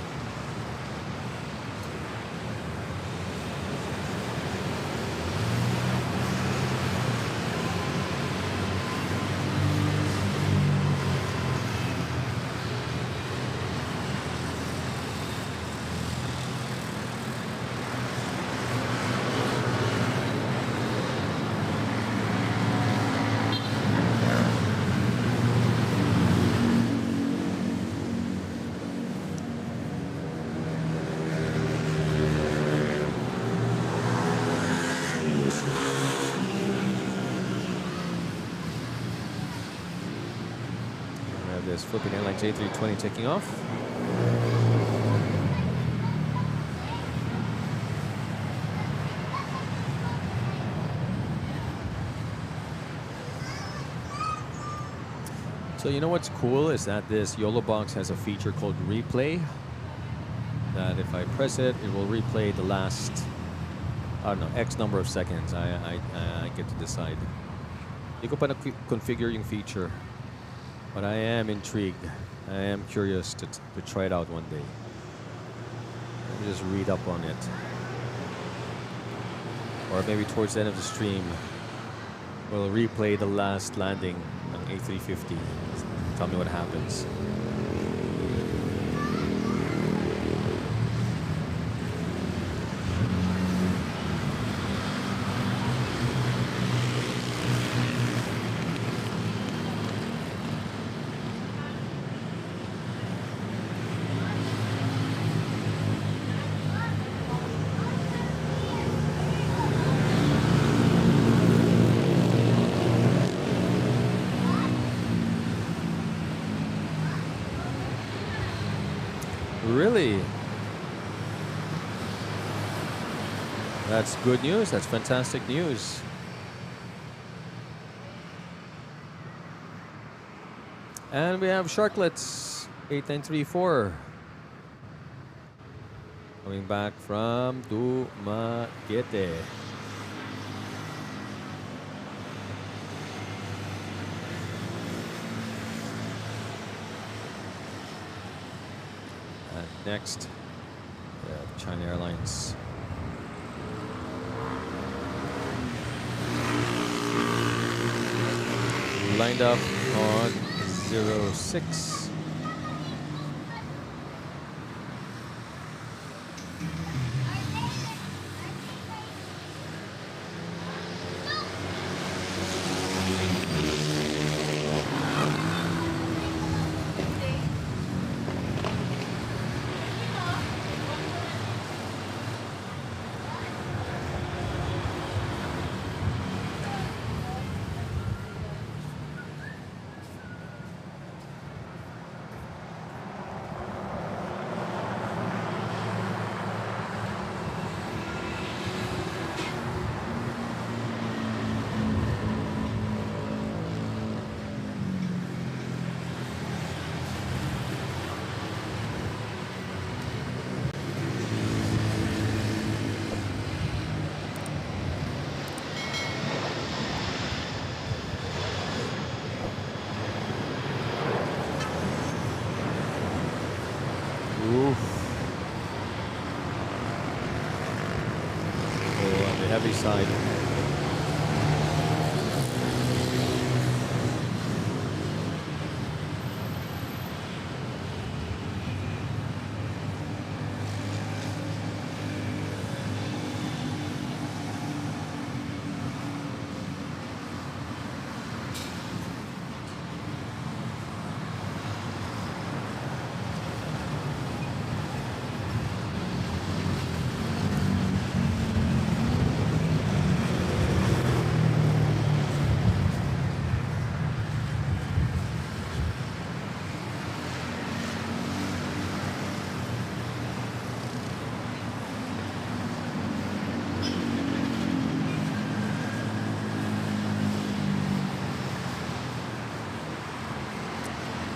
Philippine Airlines A320 taking off. So you know what's cool is that this YOLO box has a feature called replay. That if I press it, it will replay the last, I don't know, X number of seconds. I get to decide. Hindi ko pa na-configure yung feature. But I am intrigued. I am curious to try it out one day. Let me just read up on it. Or maybe towards the end of the stream, we'll replay the last landing on A350. Tell me what happens. Really? That's good news. That's fantastic news. And we have Sharklets 8934 coming back from Dumaguete. Next, we have China Airlines. Lined up on 06. Heavy side.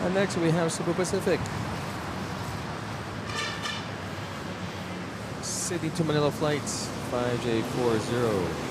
And next we have Cebu Pacific. Sydney to Manila flights 5J40.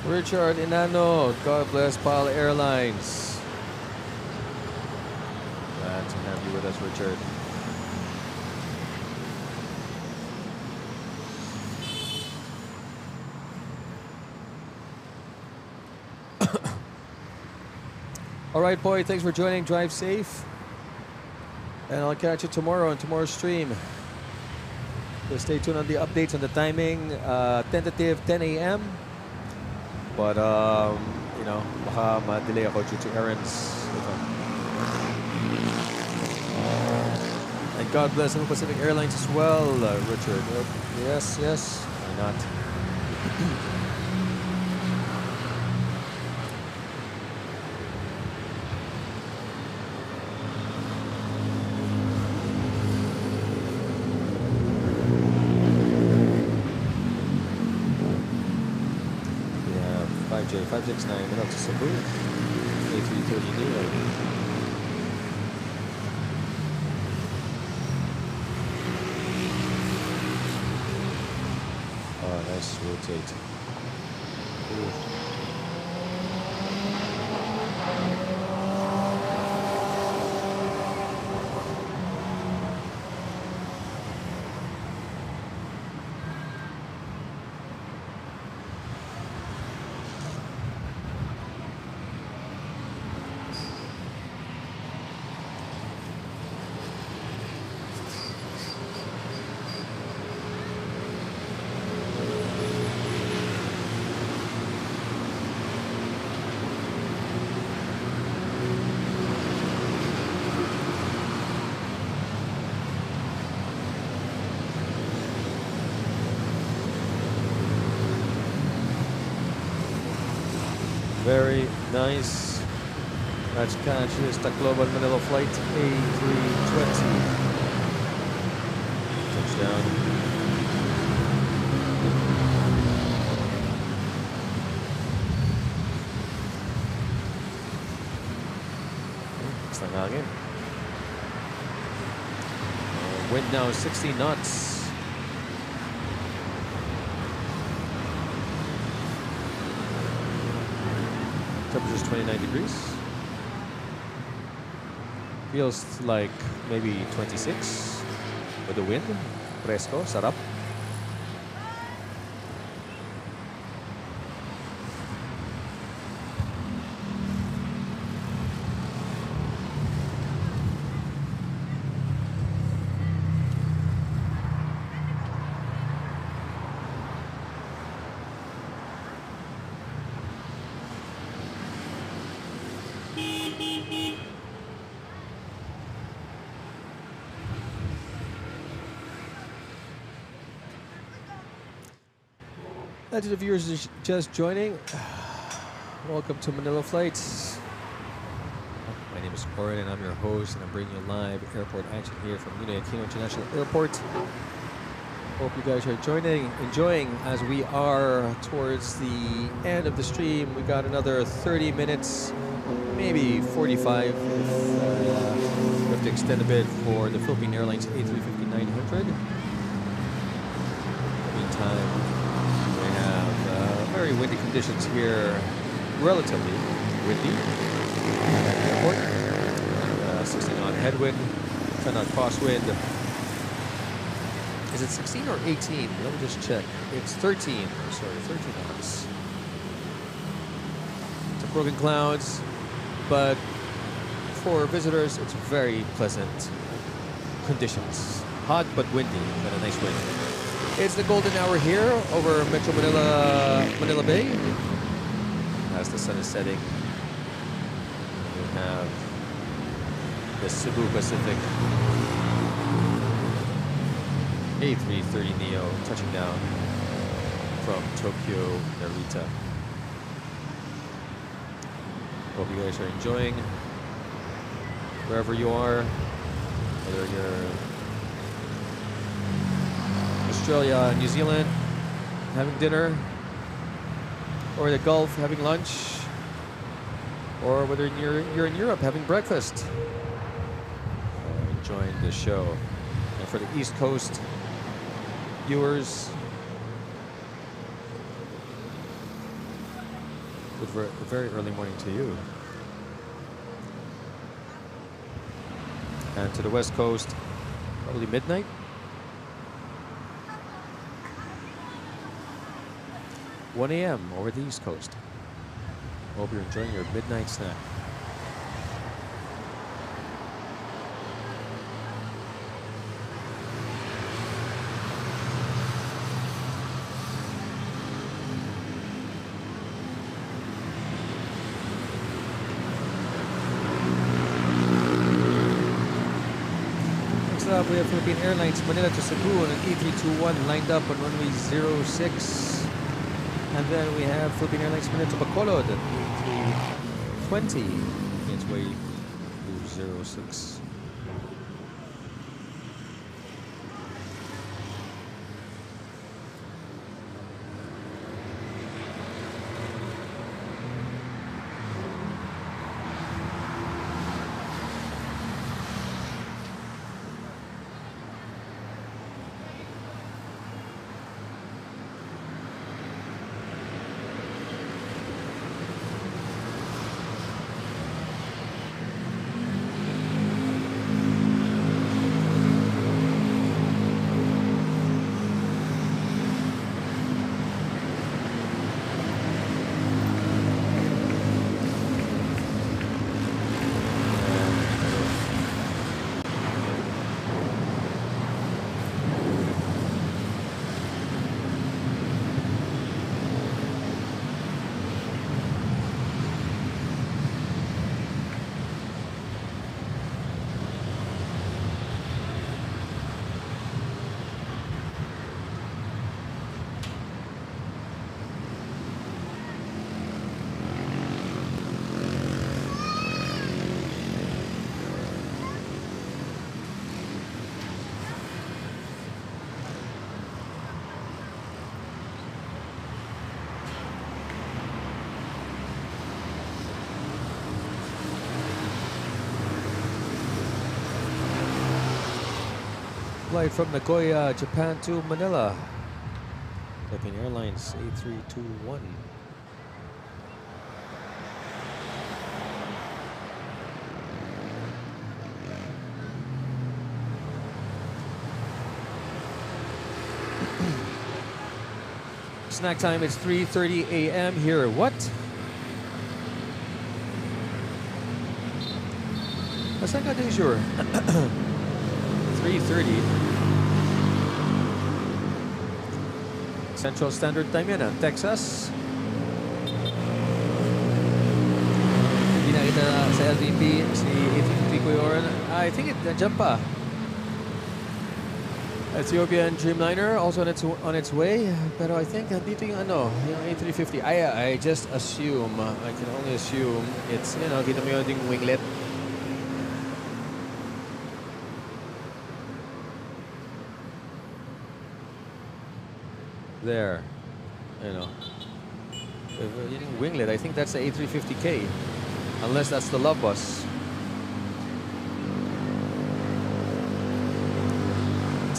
Richard Inano, God bless PAL Airlines. Glad to have you with us, Richard. All right, boy, thanks for joining. Drive safe. And I'll catch you tomorrow on tomorrow's stream. So stay tuned on the updates on the timing. Tentative 10 a.m. But, you know, baka ma-delay ako due to errands. And God bless Cebu Pacific Airlines as well, Richard. Yes, yes. Why not? We have 569 went up to Cebu. A380 Ninoy. Nice rotate. Ooh. Very nice. That's catch is Tacloban Manila flight A320. Touchdown. It's lang hangin. Wind now 60 knots. Temperature's 29 degrees. Feels like maybe 26 with the wind. Fresco, sarap. To the viewers just joining, welcome to Manila Flights. My name is Oren and I'm your host, and I'm bringing you live airport action here from Ninoy Aquino International Airport. Hope you guys are enjoying as we are towards the end of the stream. We got another 30 minutes, maybe 45 if we have to extend a bit for the Philippine Airlines A350-900. Meantime, very windy conditions here, relatively windy at the airport. 16 knot headwind, 10 knot crosswind. Is it 16 or 18? Let me just check. It's 13. Sorry, 13 knots. Some broken clouds, but for visitors, it's very pleasant conditions. Hot but windy, and a nice wind. It's the golden hour here over Metro Manila Bay. As the sun is setting, we have the Cebu Pacific A330 Neo touching down from Tokyo, Narita. Hope you guys are enjoying wherever you are, whether you're Australia, New Zealand, having dinner, or the Gulf having lunch, or whether you're in Europe having breakfast, enjoying the show. And for the East Coast viewers, good very early morning to you. And to the West Coast, probably midnight. $1 a.m. over the East Coast. Hope you're enjoying your midnight snack. we have Philippine Airlines Manila to Cebu on an A321 lined up on runway 06. And then we have Philippine Airlines Manila to Bacolod at A320 making its way to 06. Flight from Nagoya, Japan to Manila. Philippine Airlines A321. Snack time is 3:30 a.m. here. What? What's that got sure? 3:30. Central Standard Time yan, Texas. Hindi nakita sa LVP si A350 Kuya Oren. I think it nandiyan pa. Ethiopian Dreamliner also on its way, pero I think dito yung yung A350. I just assume, I can only assume it's, kita mo yung winglet. There, yung winglet. I think that's the A350K, unless that's the love bus.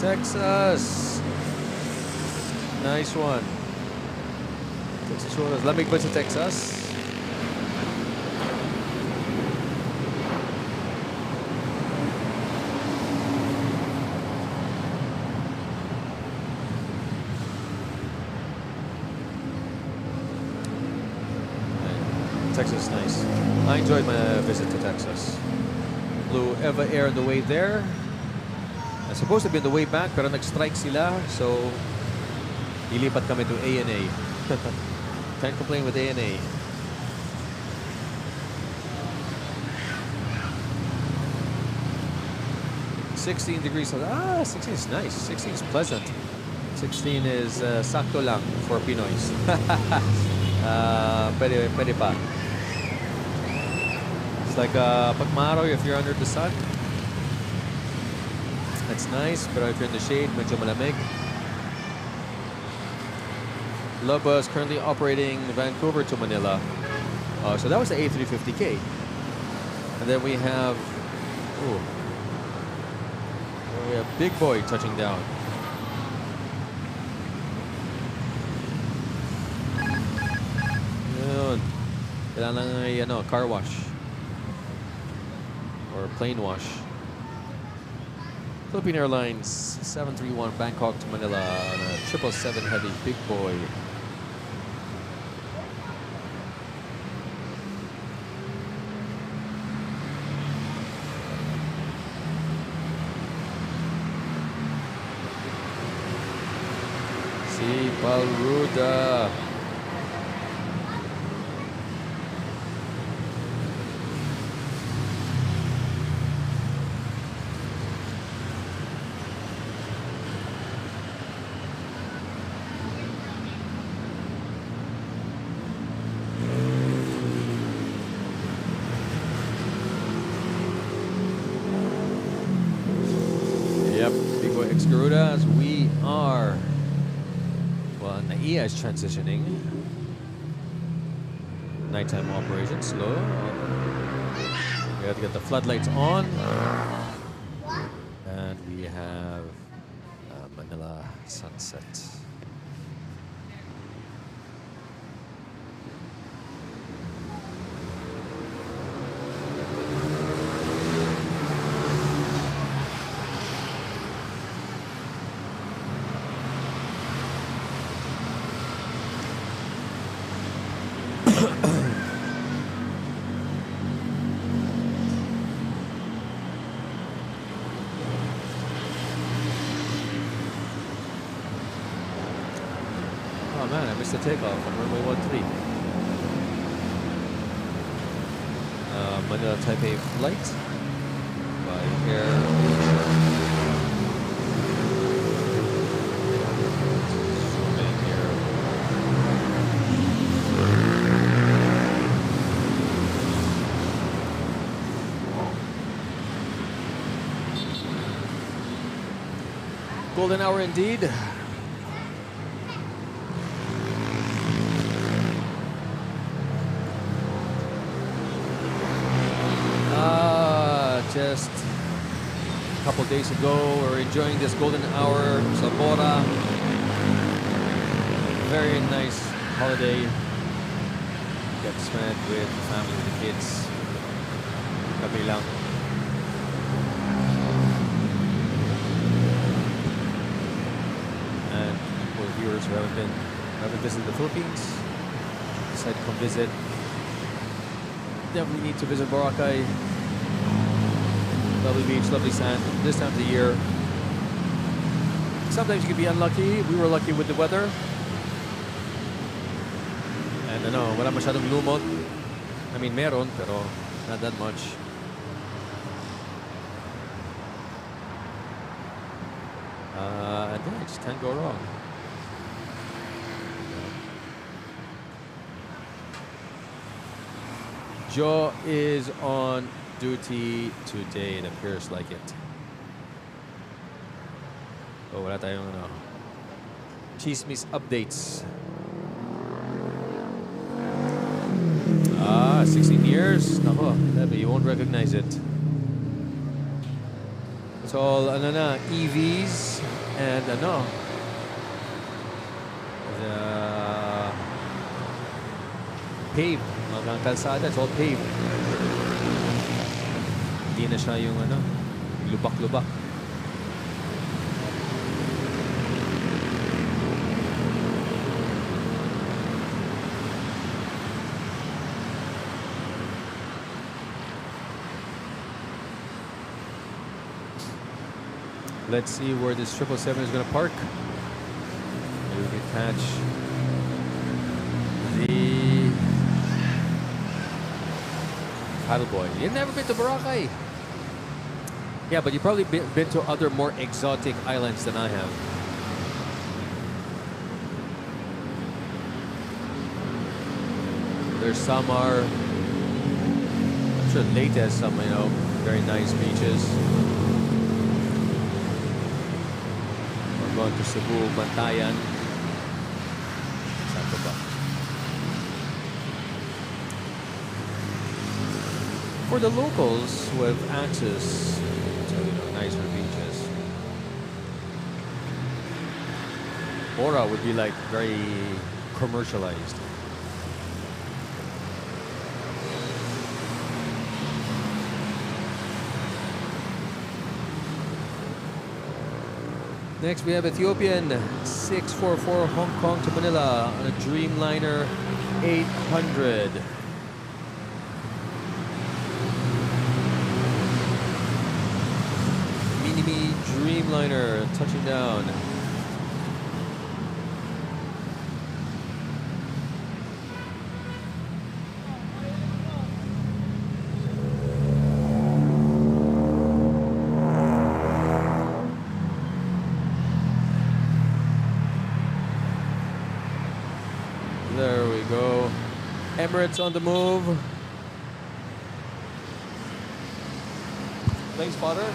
Texas. Nice one. Texas Rollers. Lamig ba sa Texas? Texas is nice. I enjoyed my visit to Texas. Flew Eva Air on the way there. It's supposed to be on the way back, pero nag-strike sila, so ilipat kami to ANA. Can't complain with ANA. $16 degrees. 16 is nice. 16 is pleasant. 16 is sakto lang for Pinoys. Pwede pa. It's like pag maaraw, if you're under the sun, that's nice, pero if you're in the shade, medyo malamig. Loba is currently operating Vancouver to Manila. So that was the A350K. And then we have, Big Boy touching down. Yun. Kailangan ay car wash or plane wash. Philippine Airlines 731 Bangkok to Manila on a 777 heavy Big Boy. Si Balruda. Thanks, Garudas. We are, well, NAIA is transitioning. Nighttime operation, slow. We have to get the floodlights on. And we have Manila sunset. Oh man, I missed the takeoff on runway 13. Manila Taipei flight by Air. Golden hour indeed. Just a couple days ago, we were enjoying this golden hour sa Bora. Very nice holiday. Get spent with the family, with the kids. Kami lang. And for viewers who haven't visited the Philippines, decide to come visit. Definitely need to visit Boracay. Lovely beach, lovely sand, this time of the year. Sometimes you can be unlucky. We were lucky with the weather. And wala masyadong lumot. I mean, meron, pero not that much. And yeah, it just can't go wrong. Joe is on duty today, it appears like it. Oh, wala tayong chismis updates. 16 years. Nako, you won't recognize it. It's all EVs and paved. Mga kalsada, it's all paved. Hindi na siya yung lubak-lubak. Let's see where this 777 is going to park. Maybe we can catch the paddle boy. You've never been to Boracay? Yeah, but you've probably been to other more exotic islands than I have. There's some I'm sure Leyte has some, very nice beaches. We're going to Cebu, Bantayan. Saan ba? For the locals who have access to nicer beaches, Bora would be like very commercialized. Next we have Ethiopian 644 Hong Kong to Manila on a Dreamliner 800. Mini-Me Dreamliner touching down. There we go. Emirates on the move. Plane spotter.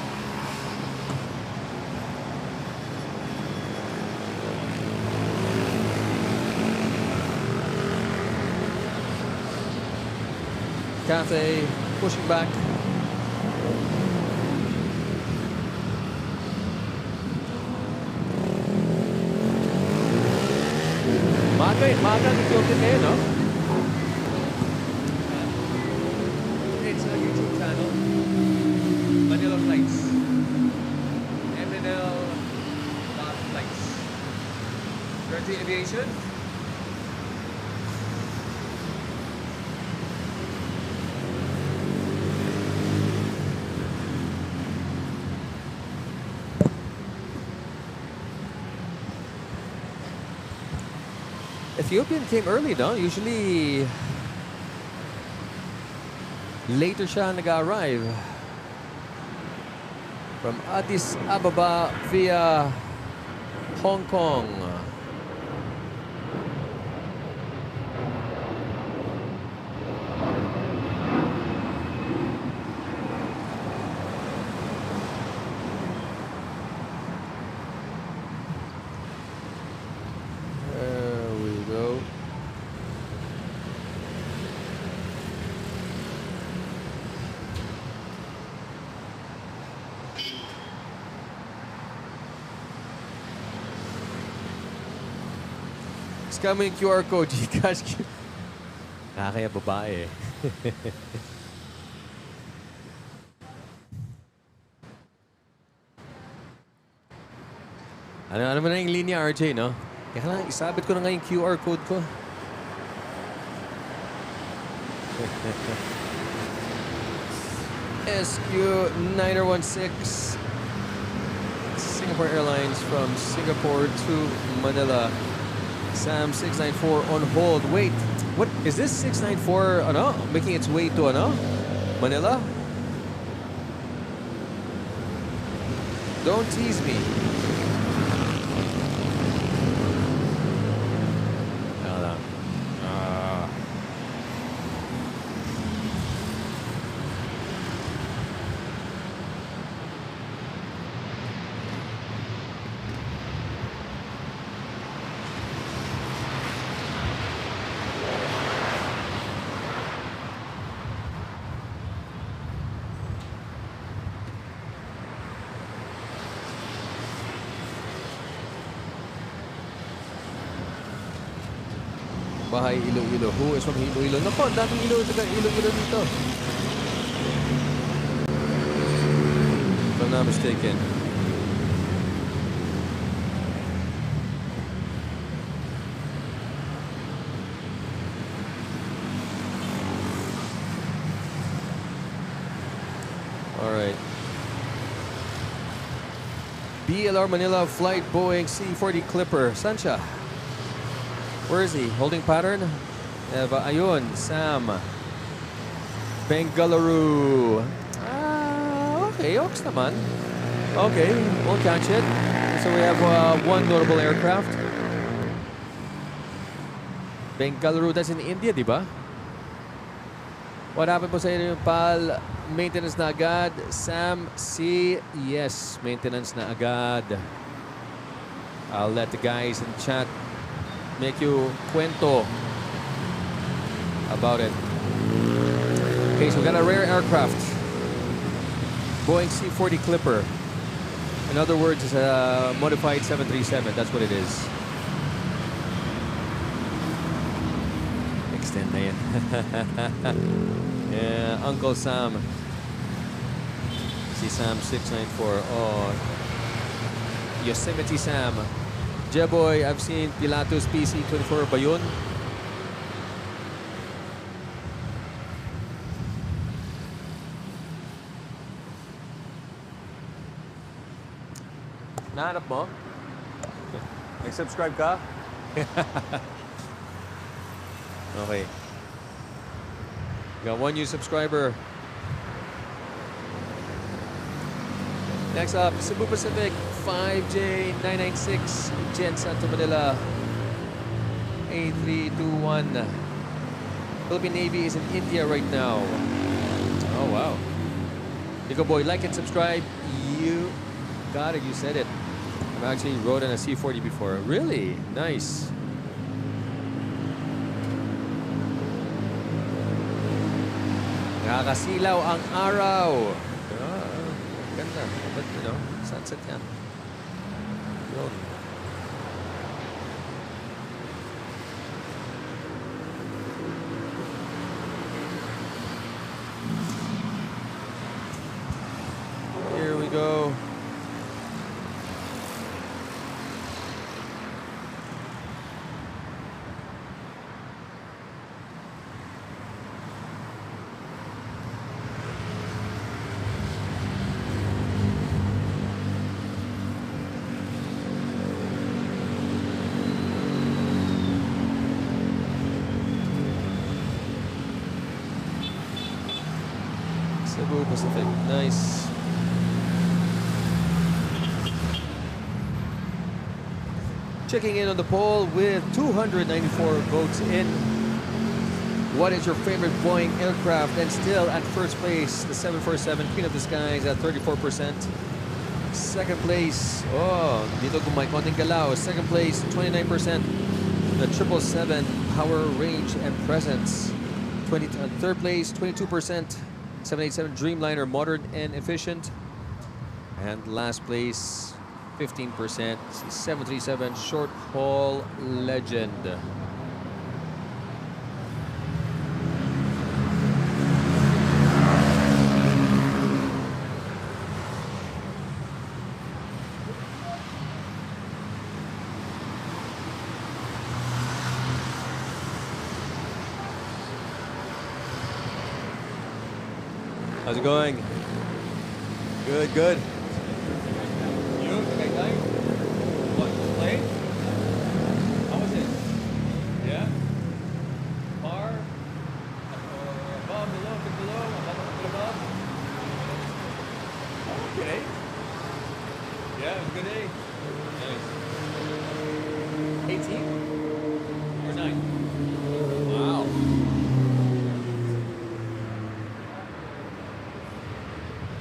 Cathay, pushing back. Maga ang Ethiopian ngayon, no? It's a YouTube channel. Manila Flights. MNL.FLIGHTS. Currently Aviation. Ethiopian came early, no? Usually later siya nag-arrive from Addis Ababa via Hong Kong. Scan mo yung QR code, Gcash. Nakakaya babae eh. Ano mo na yung linya, RJ, no? Kaya lang, isabit ko na nga yung QR code ko. SQ9016 Singapore Airlines from Singapore to Manila. Sam 694 on hold. Wait, what is this 694? Ano? Making its way to ano? Manila? Don't tease me. Bahay Iloilo. Who is from Iloilo? Nako, daming Iloilo dito. If I'm not mistaken. Alright. BLR Manila flight Boeing C-40 Clipper. Saan siya? Where is he? Holding pattern? Eva, ayun, Sam. Bengaluru. Okay, ox naman. Okay, we'll catch it. So we have one notable aircraft. Bengaluru, that's in India, di ba? What happened po sa inyo, pal? Maintenance na agad. Sam C. Yes, maintenance na agad. I'll let the guys in chat make you cuento about it. Okay, so we got a rare aircraft. Boeing C-40 Clipper. In other words, it's a modified 737. That's what it is. Extend na yan. Yeah, Uncle Sam. Si Sam 694. Oh, Yosemite Sam. Jeboy, I've seen Pilatus PC-24 ba yun? Nahanap mo? Nag-subscribe ka? Okay. Got one new subscriber. Next up, Cebu Pacific 5J996 Jensen to Manila A321. Philippine Navy is in India right now. Oh wow. Nico boy, like and subscribe. You got it, you said it. I've actually rode in a C-40 before. Really? Nice. Nakakasilaw ang araw. Ganda. But, you know, sunset yan. Yun. Here we go. Cebu Pacific, nice. Checking in on the poll with 294 votes in. What is your favorite Boeing aircraft? And still at first place, the 747 Queen of the Skies at 34%. Second place, dito may konting galaw. Second place, 29%. The 777 Power, Range, and Presence. Third place, 22%. 787 Dreamliner, modern and efficient. And last place, 15%, 737 short haul legend. How's it going? Good, good. You? Okay, guys? What, plane? How was it? Yeah? Bar? Above, below, above? Okay. Yeah, it was a good day. Nice. 18? Or 9? Wow.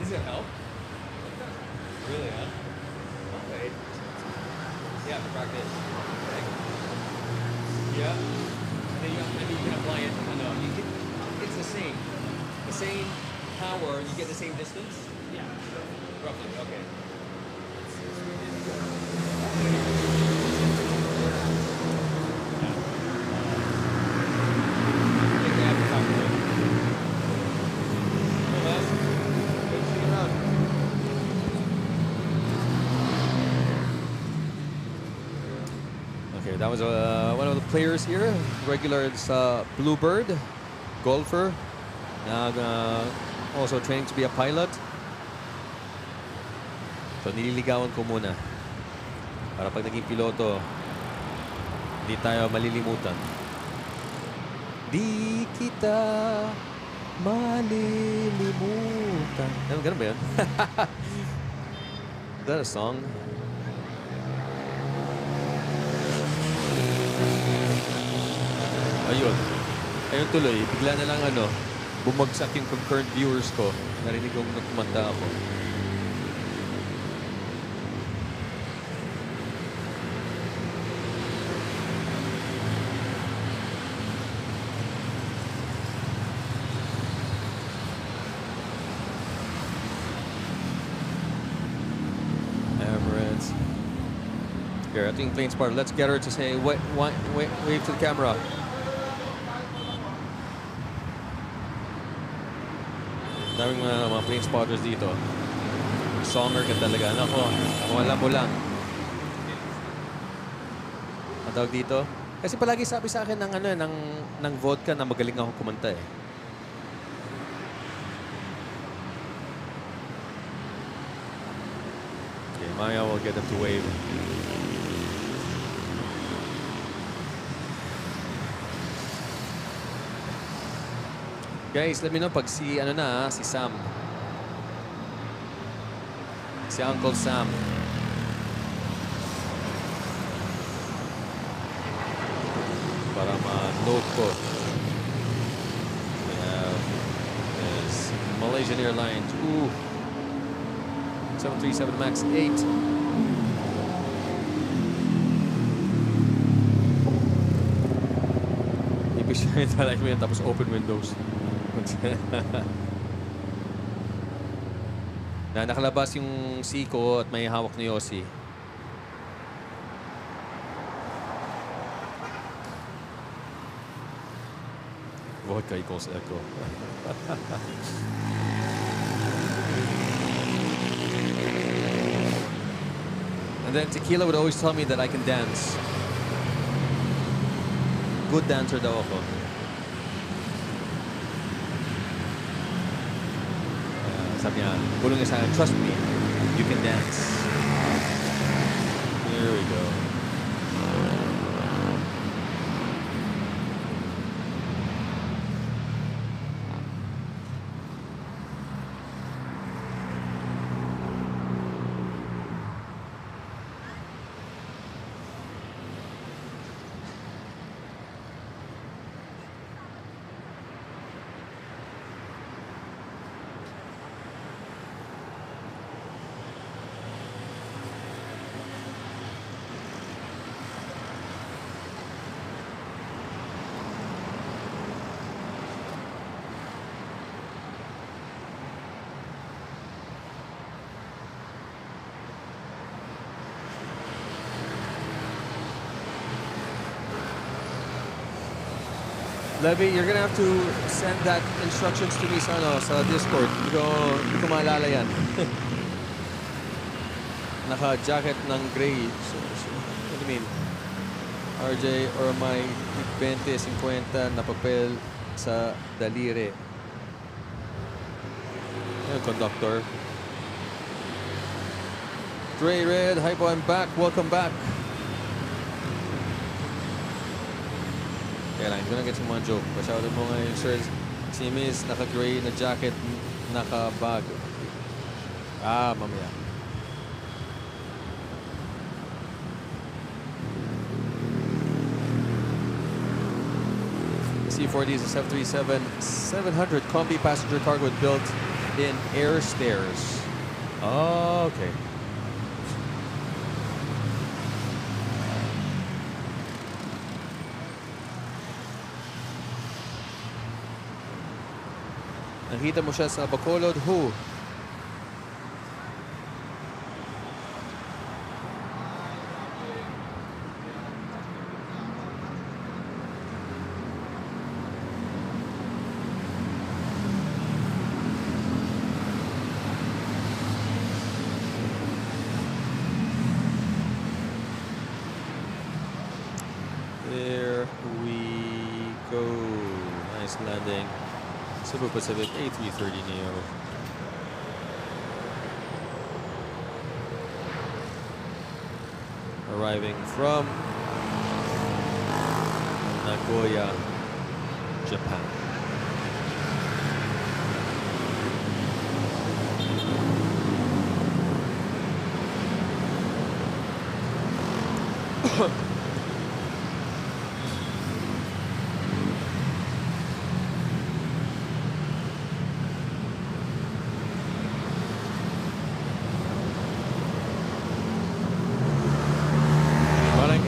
Does it help? Really, huh? Okay. Yeah, for practice. Okay. Yeah. And then you can apply it. I know. It's the same. The same power, you get the same distance? Yeah. Roughly, okay. Okay, that was one of the players here. Regular Bluebird, golfer. Also training to be a pilot. So nililigawan ko muna. Para pag naging piloto, hindi tayo malilimutan. Di kita malilimutan. Ganun ba yun? Is that a song? Ayun. Ayun tuloy. Bigla na lang bumagsak yung concurrent viewers ko. Narinig kong kumanta ako. Emirates. Here, I think plane spotter. Let's get her to say, wave to the camera. Daming mga plane spotters dito. Songer ka talaga. Nako, kung alam mo lang. Ang tawag dito? Kasi palagi sabi sa akin ng vodka na magaling ako kumanta eh. Okay, Maya will get them to wave. Guys, let me know pag si Sam. Si Uncle Sam. Para ma-note ko. We have is Malaysian Airlines. Ooh. 737 MAX 8. Ibig siya yung talak mo yan tapos open windows. Na nakalabas yung Siko at may hawak ni Yossi. Vodka equals echo. And then Tequila would always tell me that I can dance. Good dancer daw ako. Sabi niya, bulong niya sa akin, trust me, you can dance. Here we go. Levy, you're gonna have to send that instructions to me sa Discord. Hindi ko maalala yan. Naka-jacket ng gray. So, what do you mean? RJ or my 20-50 na papel sa daliri. Yan, conductor. Dre Red, hi po, I'm back. Welcome back. Airlines, gonna get some mga joke. Pasyado mo ngayon, sir. Si Miss, naka-gray na jacket, naka-bag. Mamaya. C-40 is a 737-700 combi passenger cargo built in air stairs. Oh, okay. Nakita mo siya sa Bacolod, who? There we go. Nice landing. Cebu Pacific A380 Neo. Arriving from Nagoya, Japan.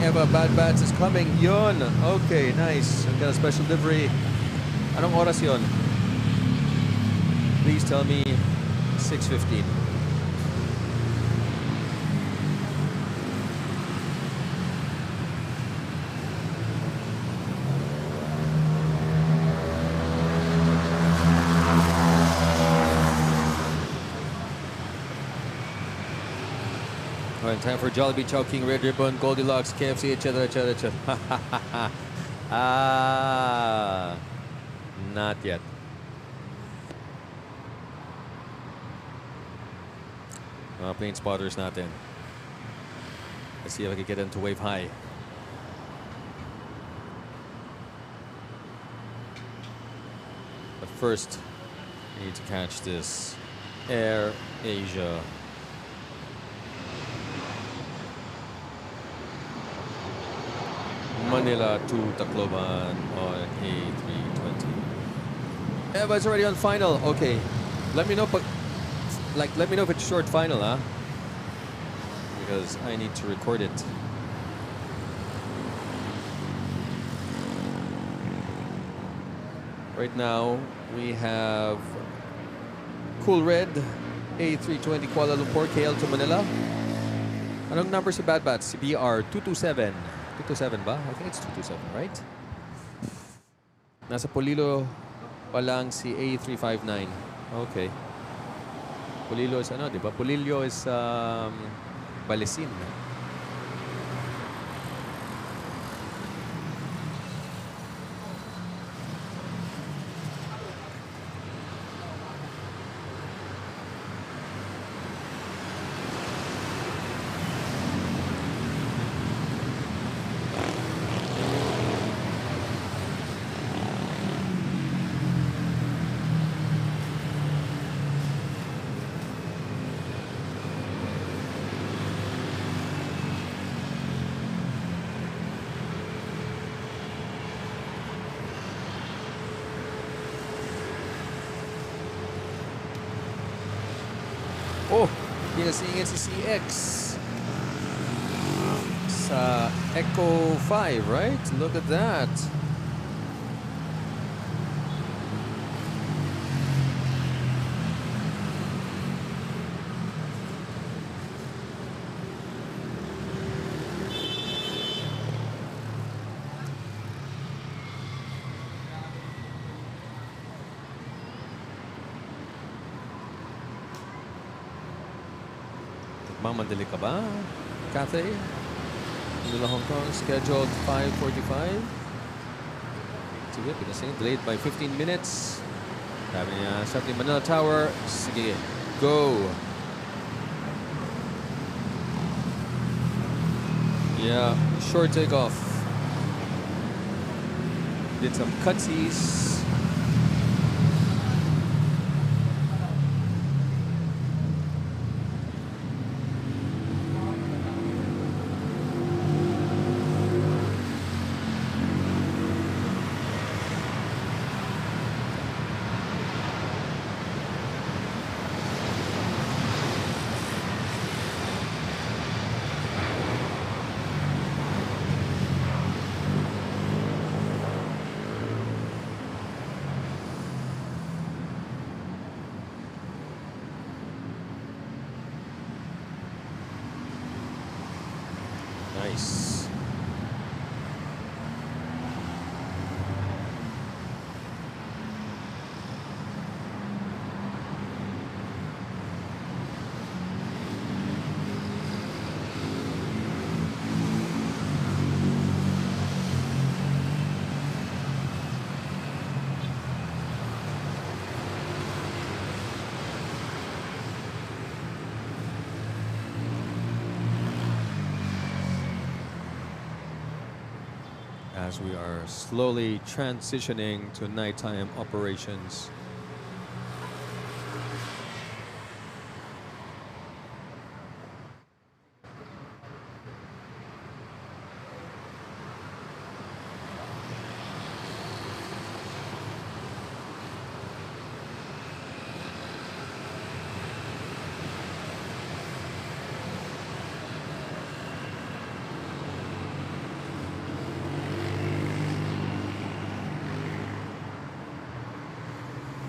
Eva Bad Bats is coming. Yun. Okay, nice. I've got a special livery. Anong oras yun? Please tell me 6:15. Time for Jollibee, Chowking, Red Ribbon, Goldilocks, KFC, etc., etc., etc. Not yet. Plane spotters natin. Let's see if I can get into wave high. But first, I need to catch this Air Asia. Manila to Tacloban on A320. Eva is already on final. Okay, let me know, but let me know if it's short final, huh? Because I need to record it. Right now, we have Cool Red, A320 Kuala Lumpur, KL to Manila. Anong number si Bad Bats? Si BR 227. 227 ba? I think it's 227, right? Nasa Polilo pa lang si A359. Okay. Polilo is ano, di ba? Polillo is Balisin. Oh, pinasingit si CX sa Echo 5, right? Look at that. Mamadali ka ba, Cathay? Manila, Hong Kong, scheduled 5:45. Sige, pinasing, delayed by 15 minutes. Sabi niya, sa ating Manila Tower. Sige, go! Yeah, short takeoff. Did some cutsies. Nice. As we are slowly transitioning to nighttime operations.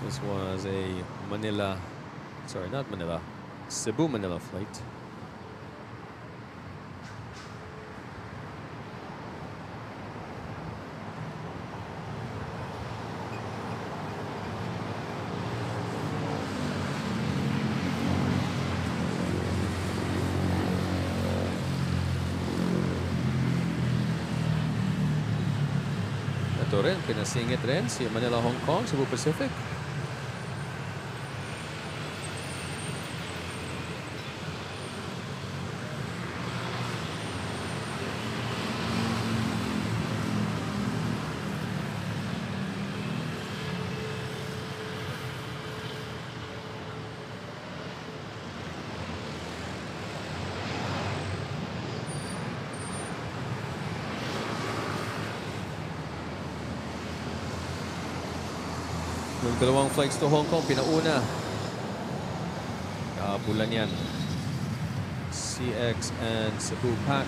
This was a Manila, sorry, not Manila, Cebu Manila flight. Ito rin, pinasingit rin si Manila, Hong Kong, Cebu Pacific. Yung dalawang flights to Hong Kong, pinauna. Kabulan yan. CX and Cebu Pac.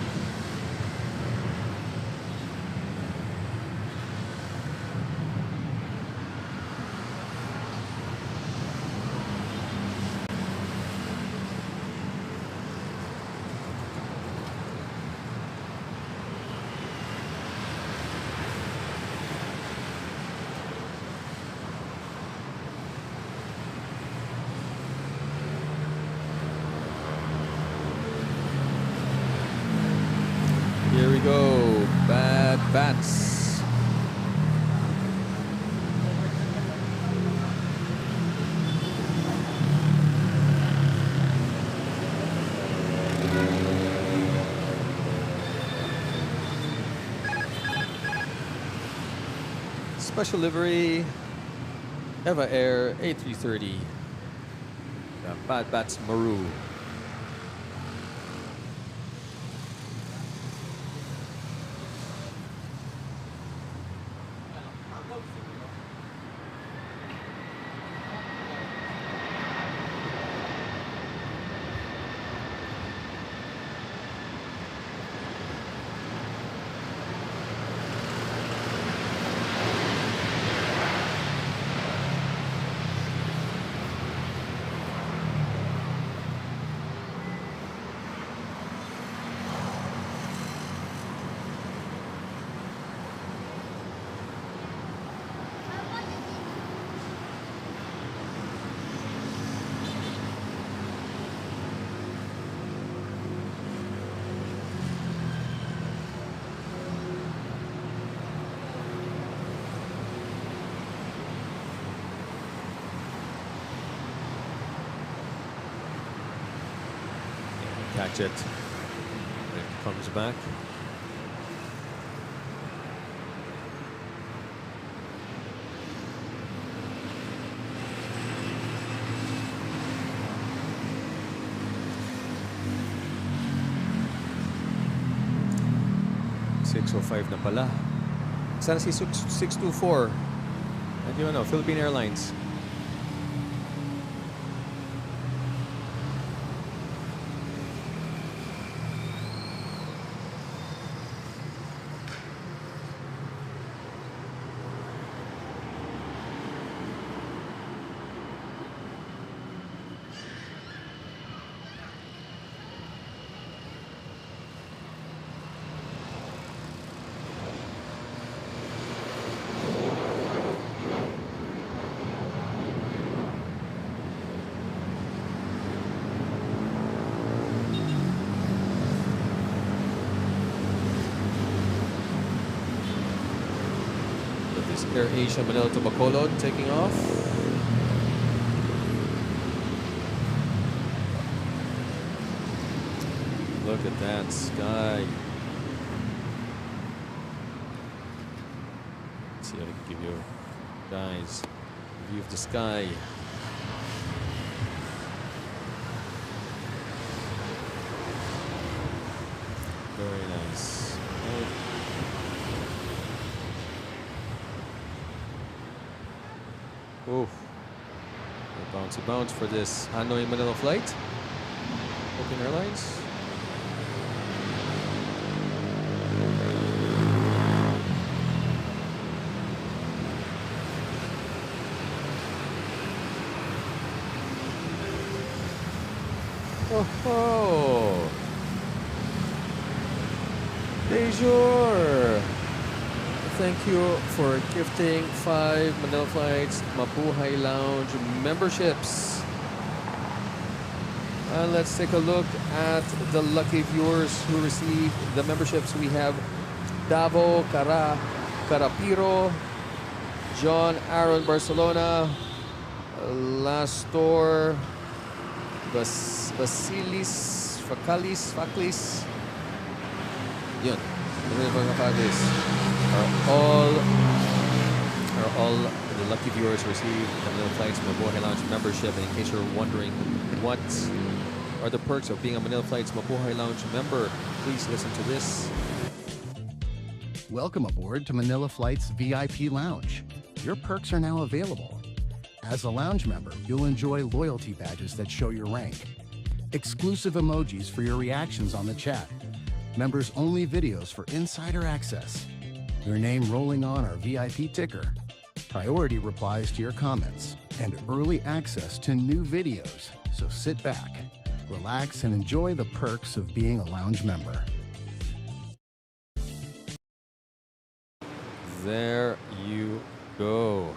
Special livery, Eva Air A380, Bad Bats Maru. Catch it. It comes back. .605 na pala. Sana si 624. And you know, Philippine Airlines. Aviation Manila to Bacolod taking off. Look at that sky. Let's see how to give you guys a view of the sky. Very nice. Ooh, a bouncy bounce for this Hanoi Manila flight. Philippine Airlines. Oh ho! Bonjour! Thank you for gifting 5 Manila Flights Mabuhai Lounge memberships. And let's take a look at the lucky viewers who received the memberships. We have Davo Carapiro, John Aaron Barcelona, Lastor Basilis Faklis. Yun. Are all the lucky viewers receive the Manila Flights Mabuhay Lounge membership. And in case you're wondering what are the perks of being a Manila Flights Mabuhay Lounge member, please listen to this. Welcome aboard to Manila Flight's VIP Lounge. Your perks are now available. As a lounge member, you'll enjoy loyalty badges that show your rank, exclusive emojis for your reactions on the chat, members-only videos for insider access, your name rolling on our VIP ticker, priority replies to your comments, and early access to new videos. So sit back, relax, and enjoy the perks of being a lounge member. There you go.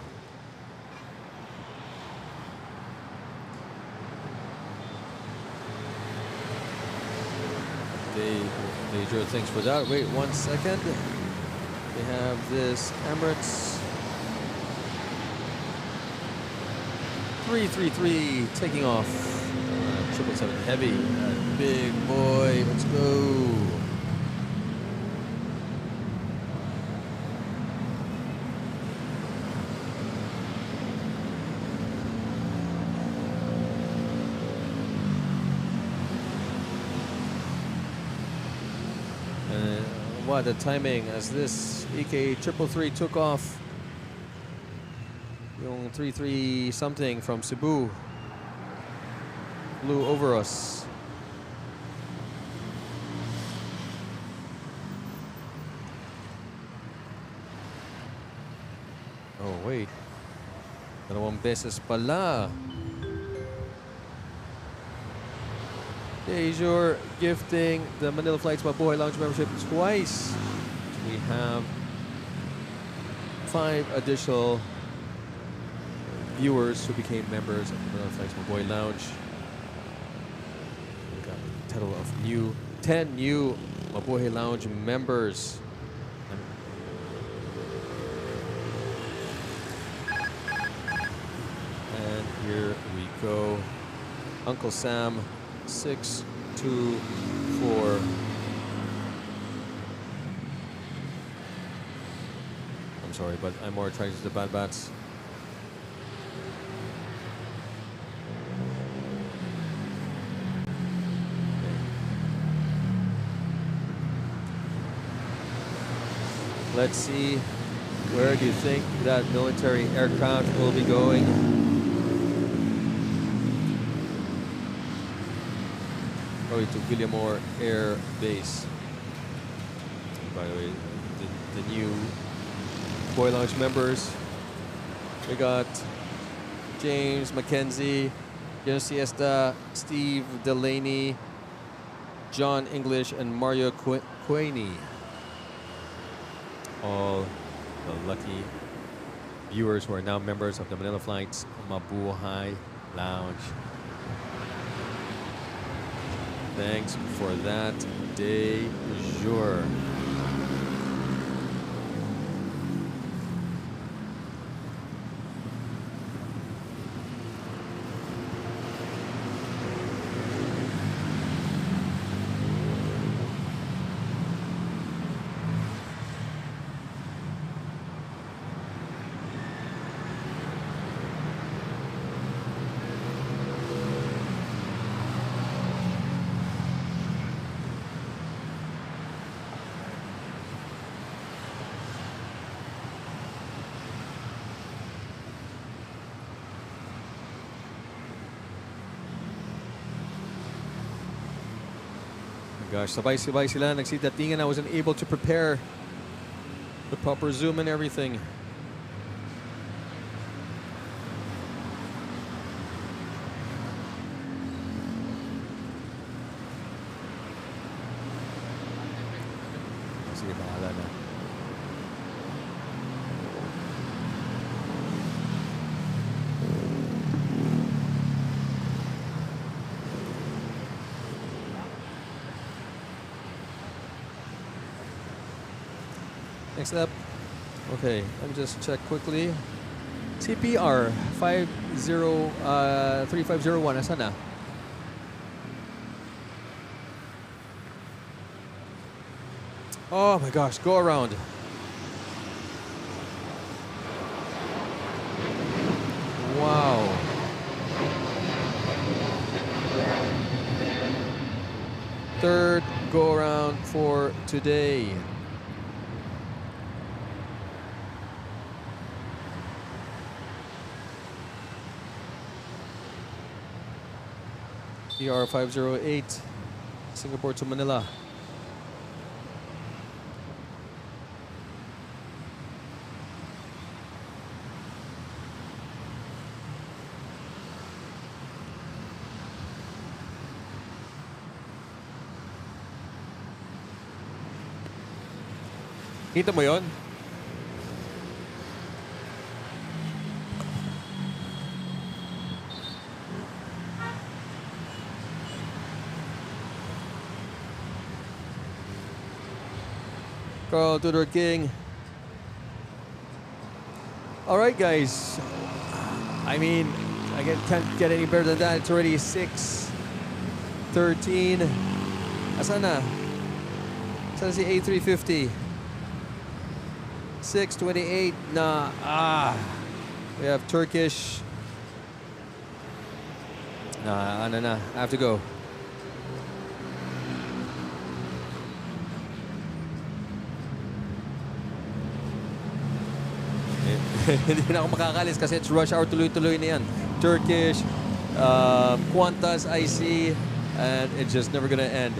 Major thanks for that. Wait 1 second. We have this Emirates 333 taking off. 777 heavy. That big boy. Let's go. what the timing as this EK 333 took off. Yung 33 something from Cebu flew over us. Oh wait, dalawang beses pala. Azure gifting the Manila Flights Mabuhai Lounge membership twice. We have 5 additional viewers who became members of the Manila Flights Mabuhai Lounge. We got a total of 10 new Mabuhai Lounge members. And here we go. Uncle Sam 624. I'm sorry, but I'm more attracted to the bad bats. Let's see, where do you think that military aircraft will be going? Probably to Villamor Air Base. By the way, the new Boy Lounge members. We got James Mackenzie, Jen Siesta, Steve Delaney, John English, and Mario Quaney. All the lucky viewers who are now members of the Manila Flights Mabuhai Lounge. Thanks for that de jour. Gosh, sabay-sabay sila nagsidatingan. I wasn't able to prepare the proper zoom and everything. Sige, bahala na. Next up, okay, let me just check quickly. CPR 3501, asan na? Oh my gosh, go around. Wow. Third go around for today. ER 508, Singapore to Manila. Kita mo yon? Carl Tudor King. All right, guys. I mean, can't get any better than that. It's already 6:13. Asan na? Asan si A350? 6:28. Nah. We have Turkish. Nah, I have to go. Hindi na ako makakalis kasi it's rush hour, tuloy-tuloy na yan. Turkish, Qantas, IC, and it's just never gonna end.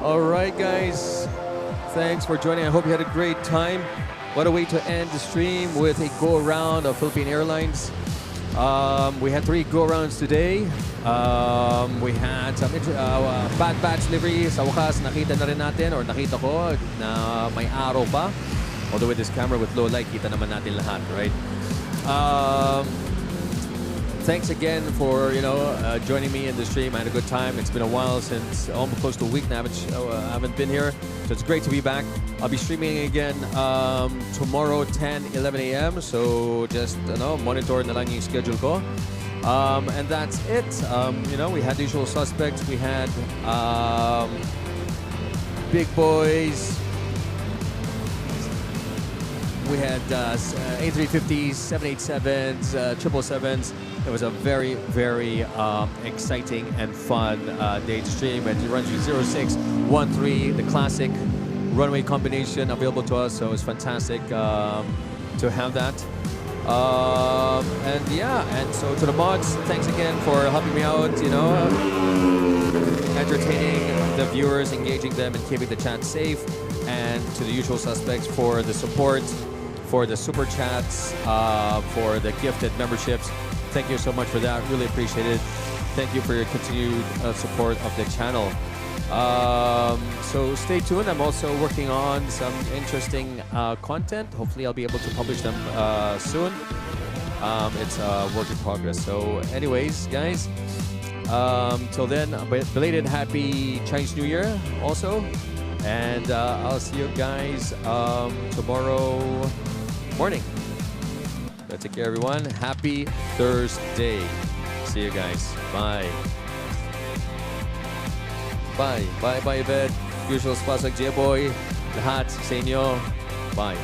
All right, guys. Thanks for joining. I hope you had a great time. What a way to end the stream with a go-around of Philippine Airlines. We had 3 go-arounds today. We had some bad batch livery. Sa wakas, nakita na rin natin, or nakita ko na may araw pa. Although with this camera with low light, kita naman natin lahat, right? Thanks again for joining me in the stream. I had a good time. It's been a while, since almost close to a week now. I haven't been here, so it's great to be back. I'll be streaming again tomorrow 10-11 a.m. So just monitor na lang yung schedule ko. And that's it. We had the usual suspects. We had big boys. We had A350s, 787s, 777s. It was a very, very exciting and fun day to stream. And runway 0613, the classic runway combination available to us. So it was fantastic to have that. And so to the mods, thanks again for helping me out, entertaining the viewers, engaging them, and keeping the chat safe. And to the usual suspects for the support, for the super chats, for the gifted memberships. Thank you so much for that. Really appreciate it. Thank you for your continued support of the channel. So stay tuned. I'm also working on some interesting content. Hopefully I'll be able to publish them soon. It's a work in progress. So anyways, guys, till then, belated happy Chinese New Year also. And I'll see you guys tomorrow morning. Take care, everyone. Happy Thursday. See you guys. Bye. Bye. Bye, Yvette. Usual spots like J-Boy. Lahat sa inyo. Bye.